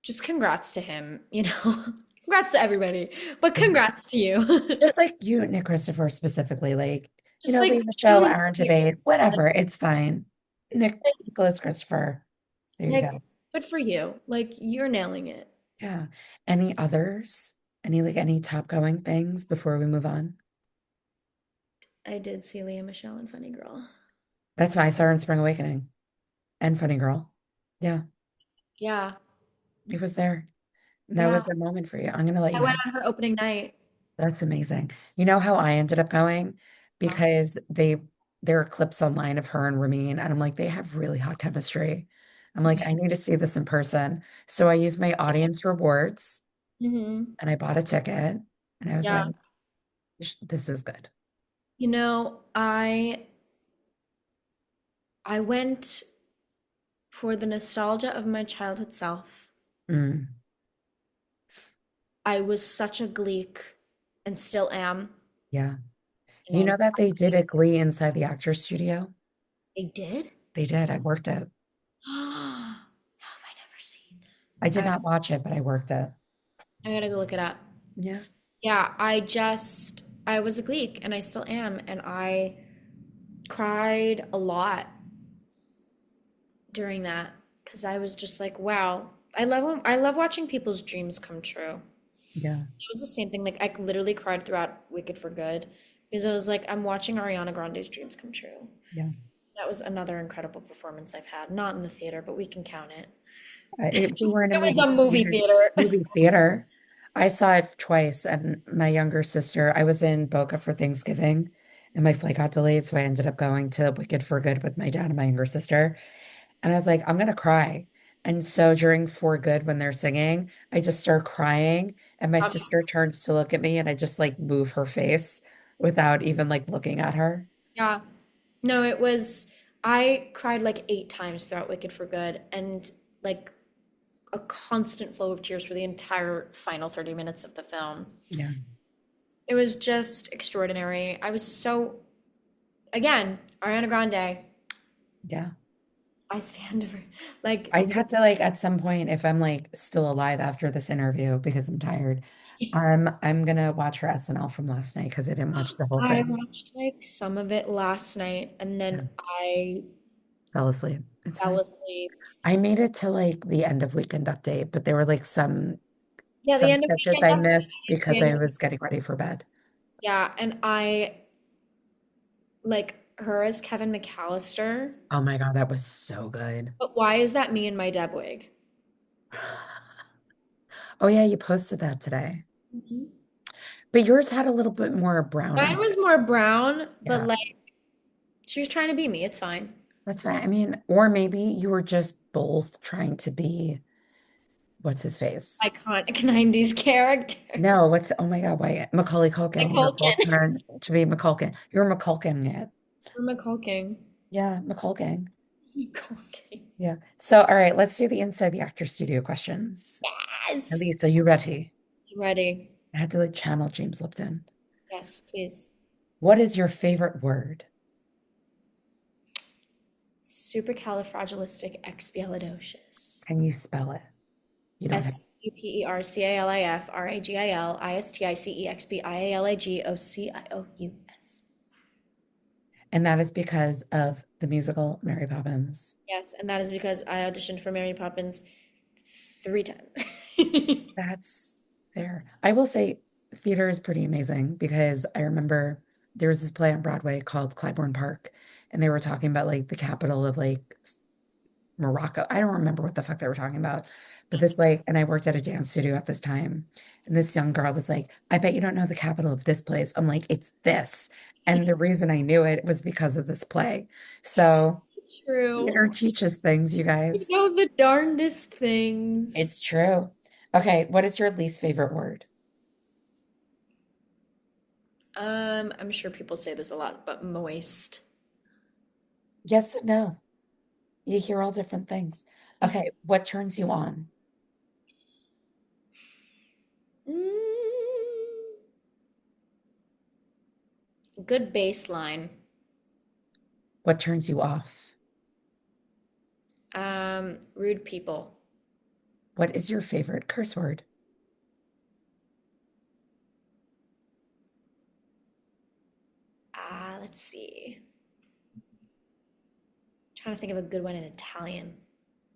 Speaker 2: just congrats to him, you know. Congrats to everybody, but
Speaker 1: yeah.
Speaker 2: congrats to you.
Speaker 1: Just like you, Nick Christopher specifically, like,
Speaker 2: Just like
Speaker 1: Leigh Michelle,
Speaker 2: kudos
Speaker 1: Aaron
Speaker 2: to you.
Speaker 1: Tveit, whatever, it's fine. Nicholas Christopher. There you
Speaker 2: Like,
Speaker 1: go.
Speaker 2: good for you. Like, you're nailing it.
Speaker 1: Yeah. Any others? Any top going things before we move on?
Speaker 2: I did see Leah Michelle and Funny Girl.
Speaker 1: That's why I saw her in Spring Awakening and Funny Girl. Yeah,
Speaker 2: Yeah,
Speaker 1: it was there. That
Speaker 2: yeah.
Speaker 1: was a moment for you. I'm gonna let
Speaker 2: I
Speaker 1: you
Speaker 2: went
Speaker 1: have.
Speaker 2: on her opening night.
Speaker 1: That's amazing. You know how I ended up going? Because there are clips online of her and Ramin, and I'm like, they have really hot chemistry. I'm like, I need to see this in person. So I used my audience rewards
Speaker 2: Hmm.
Speaker 1: and I bought a ticket and I was
Speaker 2: Yeah.
Speaker 1: like, this is good.
Speaker 2: You know, I went for the nostalgia of my childhood self.
Speaker 1: Mm,
Speaker 2: I was such a gleek and still am.
Speaker 1: yeah. You know
Speaker 2: And
Speaker 1: that they did a Glee inside the actor's studio?
Speaker 2: they did?
Speaker 1: They did. I worked it.
Speaker 2: How have I never seen
Speaker 1: I did
Speaker 2: that?
Speaker 1: not watch it, but I worked it.
Speaker 2: I gotta go look it up.
Speaker 1: Yeah.
Speaker 2: Yeah, I was a gleek and I still am. And I cried a lot during that because I was just like, wow, I love watching people's dreams come true.
Speaker 1: Yeah.
Speaker 2: It was the same thing. Like I literally cried throughout Wicked for Good because I was like, I'm watching Ariana Grande's dreams come true.
Speaker 1: Yeah.
Speaker 2: That was another incredible performance I've had. Not in the theater, but we can count it.
Speaker 1: We were in a
Speaker 2: It was a movie
Speaker 1: theater.
Speaker 2: theater.
Speaker 1: Movie theater. I saw it twice, and my younger sister, I was in Boca for Thanksgiving, and my flight got delayed, so I ended up going to Wicked for Good with my dad and my younger sister. And I was like, I'm gonna cry. And so during For Good, when they're singing, I just start crying, and my
Speaker 2: Um,
Speaker 1: sister turns to look at me, and I just like move her face without even like looking at her.
Speaker 2: yeah. No, it was, I cried like 8 times throughout Wicked for Good and like a constant flow of tears for the entire final 30 minutes of the film.
Speaker 1: Yeah,
Speaker 2: It was just extraordinary. I was so, again, Ariana Grande,
Speaker 1: yeah.
Speaker 2: I stand for, like,
Speaker 1: I had to like at some point, if I'm like still alive after this interview because I'm tired, I'm gonna watch her SNL from last night because I didn't watch the whole
Speaker 2: I
Speaker 1: thing.
Speaker 2: watched like some of it last night and
Speaker 1: Yeah,
Speaker 2: then I
Speaker 1: fell asleep. It's
Speaker 2: fell
Speaker 1: fine.
Speaker 2: asleep.
Speaker 1: I made it to like the end of Weekend Update, but there were like
Speaker 2: Yeah, the
Speaker 1: some
Speaker 2: end of
Speaker 1: sketches
Speaker 2: Weekend
Speaker 1: I missed because
Speaker 2: Update
Speaker 1: I
Speaker 2: is,
Speaker 1: was getting ready for bed.
Speaker 2: yeah, and I like her as Kevin McAllister.
Speaker 1: Oh my God, that was so good.
Speaker 2: But why is that me in my Deb wig?
Speaker 1: Oh yeah, you posted that today.
Speaker 2: Mhm.
Speaker 1: But yours had a little bit more brown
Speaker 2: Mine
Speaker 1: on it.
Speaker 2: was more brown, but
Speaker 1: Yeah,
Speaker 2: like she was trying to be me. It's fine.
Speaker 1: that's fine. I mean, or maybe you were just both trying to be What's his face?
Speaker 2: iconic 90s character.
Speaker 1: No, oh my God, why Macaulay
Speaker 2: Like
Speaker 1: Culkin. You're both
Speaker 2: Culkin.
Speaker 1: trying to be McCulkin. You're McCulkin it.
Speaker 2: Or McCulkin.
Speaker 1: Yeah, McCulkin.
Speaker 2: McCulkin.
Speaker 1: Yeah. So, all right, let's do the Inside the Actor Studio questions.
Speaker 2: Yes.
Speaker 1: Elise, are you ready?
Speaker 2: Ready.
Speaker 1: I had to like channel James Lipton.
Speaker 2: Yes, please.
Speaker 1: What is your favorite word?
Speaker 2: Supercalifragilisticexpialidocious.
Speaker 1: Can you spell it? You don't have.
Speaker 2: Supercalifragilisticexpialidocious.
Speaker 1: And that is because of the musical Mary Poppins.
Speaker 2: Yes, and that is because I auditioned for Mary Poppins 3 times.
Speaker 1: That's fair. I will say theater is pretty amazing because I remember there was this play on Broadway called Clybourne Park, and they were talking about like the capital of like Morocco. I don't remember what the fuck they were talking about, but this like, and I worked at a dance studio at this time, and this young girl was like, "I bet you don't know the capital of this place." I'm like, "It's this," and the reason I knew it was because of this play. So
Speaker 2: True.
Speaker 1: theater teaches things, you
Speaker 2: You
Speaker 1: guys.
Speaker 2: know the darndest things.
Speaker 1: It's true. Okay, what is your least favorite word?
Speaker 2: I'm sure people say this a lot, but moist.
Speaker 1: Yes and no. You hear all different things. Okay, what turns you on?
Speaker 2: Mm, good baseline.
Speaker 1: What turns you off?
Speaker 2: Rude people.
Speaker 1: What is your favorite curse word?
Speaker 2: Let's see. Trying to think of a good one in Italian.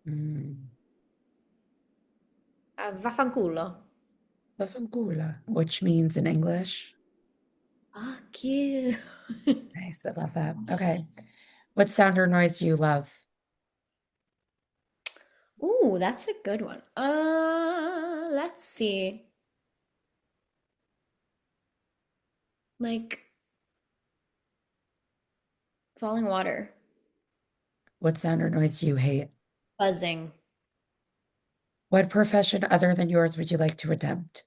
Speaker 1: Mm,
Speaker 2: Vaffanculo.
Speaker 1: Vaffanculo, which means in English.
Speaker 2: Fuck you.
Speaker 1: Nice, I love that. Okay, what sound or noise do you love?
Speaker 2: Ooh, that's a good one. Let's see. Like falling water,
Speaker 1: What sound or noise do you hate?
Speaker 2: buzzing.
Speaker 1: What profession other than yours would you like to attempt?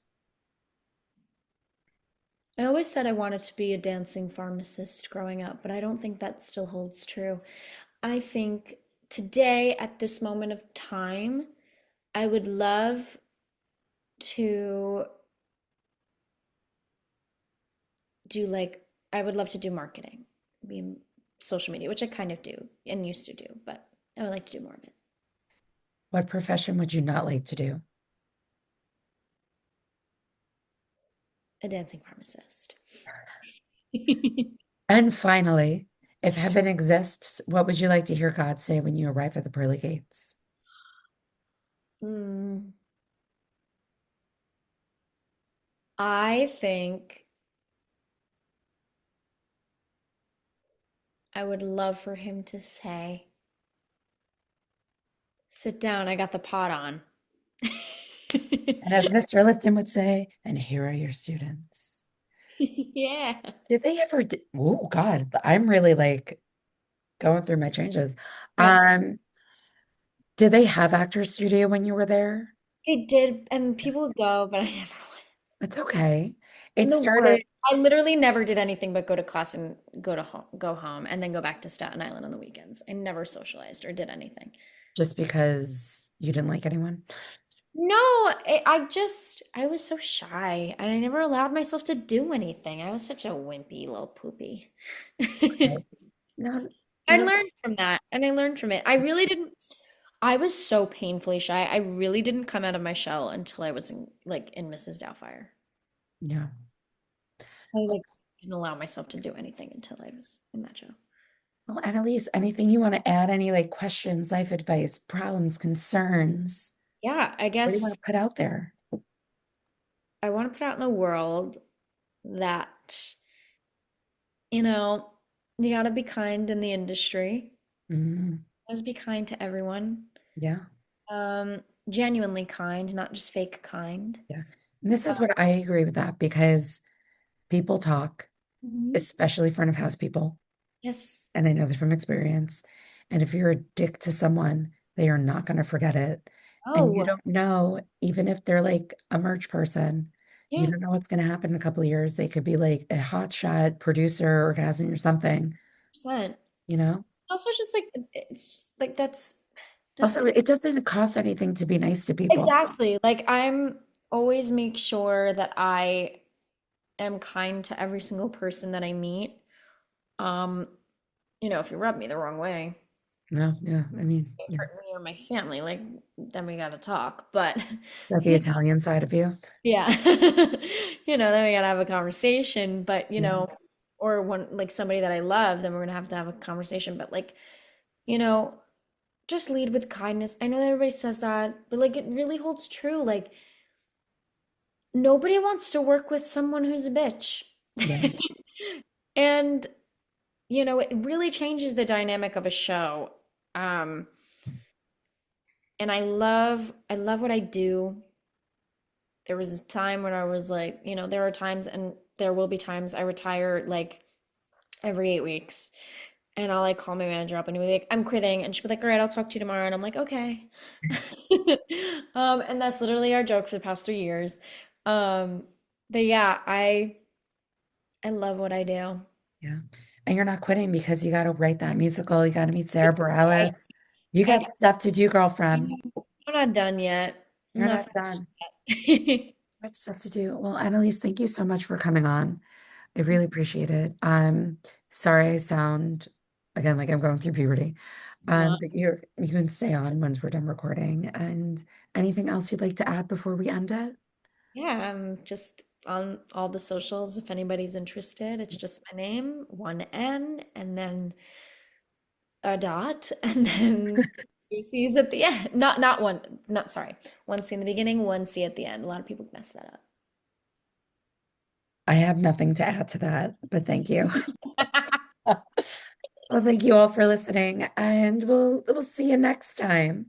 Speaker 2: I always said I wanted to be a dancing pharmacist growing up, but I don't think that still holds true. I think today, at this moment of time, I would love to do like, I would love to do marketing, be in social media, which I kind of do and used to do, but I would like to do more of it.
Speaker 1: What profession would you not like to do?
Speaker 2: A dancing pharmacist.
Speaker 1: And finally, if heaven exists, what would you like to hear God say when you arrive at the pearly gates?
Speaker 2: Mm, I think I would love for him to say, sit down, I got the pot on.
Speaker 1: And as Mr. Lipton would say, and here are your students.
Speaker 2: Yeah.
Speaker 1: Did they ever oh God, I'm really like going through my changes.
Speaker 2: Yeah.
Speaker 1: Um, did they have Actors Studio when you were there?
Speaker 2: They did, and people would go, but I never went.
Speaker 1: It's okay.
Speaker 2: I'm
Speaker 1: It
Speaker 2: the worst.
Speaker 1: started
Speaker 2: I literally never did anything but go to class and go home, and then go back to Staten Island on the weekends. I never socialized or did anything.
Speaker 1: just because you didn't like anyone.
Speaker 2: No, I was so shy, and I never allowed myself to do anything. I was such a wimpy little poopy.
Speaker 1: Okay. No,
Speaker 2: I
Speaker 1: no,
Speaker 2: learned from that, and I learned from it. I really didn't. I was so painfully shy. I really didn't come out of my shell until I was in Mrs. Doubtfire.
Speaker 1: yeah.
Speaker 2: I didn't allow myself to do anything until I was in that show.
Speaker 1: Well, Annalise, anything you want to add? Any like questions, life advice, problems, concerns?
Speaker 2: Yeah, I
Speaker 1: What do you want
Speaker 2: guess
Speaker 1: to put out there?
Speaker 2: I want to put out in the world that, you know, you gotta be kind in the industry.
Speaker 1: Mm,
Speaker 2: Always be kind to everyone.
Speaker 1: yeah,
Speaker 2: Genuinely kind, not just fake kind.
Speaker 1: yeah. And this
Speaker 2: Uh,
Speaker 1: is what I agree with that because people talk,
Speaker 2: Mhm.
Speaker 1: especially front of house people.
Speaker 2: Yes.
Speaker 1: And I know this from experience. And if you're a dick to someone, they are not going to forget it. And you
Speaker 2: Oh,
Speaker 1: don't know, even if they're like a merch person, you
Speaker 2: yeah,
Speaker 1: don't know what's going to happen in a couple of years. They could be like a hotshot producer or casting or something,
Speaker 2: 100%.
Speaker 1: you know?
Speaker 2: Also, it's just like it's just like that's
Speaker 1: Also, it doesn't cost anything to be nice to people.
Speaker 2: exactly like I'm always make sure that I am kind to every single person that I meet. Um, if you rub me the wrong way,
Speaker 1: No, yeah, I mean,
Speaker 2: it
Speaker 1: yeah.
Speaker 2: hurt me or my family, like then we gotta talk. But
Speaker 1: That the
Speaker 2: you
Speaker 1: Italian side of you.
Speaker 2: yeah. Then we gotta have a conversation. But
Speaker 1: Yeah.
Speaker 2: or when like somebody that I love, then we're gonna have a conversation. But like, you know, just lead with kindness. I know that everybody says that, but like it really holds true. Like nobody wants to work with someone who's a bitch.
Speaker 1: Yeah.
Speaker 2: And it really changes the dynamic of a show. Um, and I love what I do. There was a time when I was like, there are times and there will be times I retire like every 8 weeks. And I'll like call my manager up and be like, I'm quitting. And she'll be like, all right, I'll talk to you tomorrow. And I'm like, okay. And that's literally our joke for the past 3 years. Um, but yeah, I love what I do.
Speaker 1: Yeah. And you're not quitting because you got to write that musical. You got to meet Sarah
Speaker 2: I,
Speaker 1: Bareilles. You
Speaker 2: I
Speaker 1: got stuff to do, girlfriend.
Speaker 2: I'm not done yet. I'm
Speaker 1: You're
Speaker 2: not
Speaker 1: not done.
Speaker 2: finished yet.
Speaker 1: Got stuff to do. Well, Annalise, thank you so much for coming on. I really appreciate it. I'm sorry I sound again like I'm going through puberty.
Speaker 2: No.
Speaker 1: But you can stay on once we're done recording. And anything else you'd like to add before we end it?
Speaker 2: Yeah, I'm just on all the socials if anybody's interested. It's just my name, one N, and then a dot, and then two C's at the end. Not one, not sorry. One C in the beginning, one C at the end. A lot of people mess that
Speaker 1: I have nothing to add to that, but thank you.
Speaker 2: up.
Speaker 1: Well, thank you all for listening, and we'll see you next time.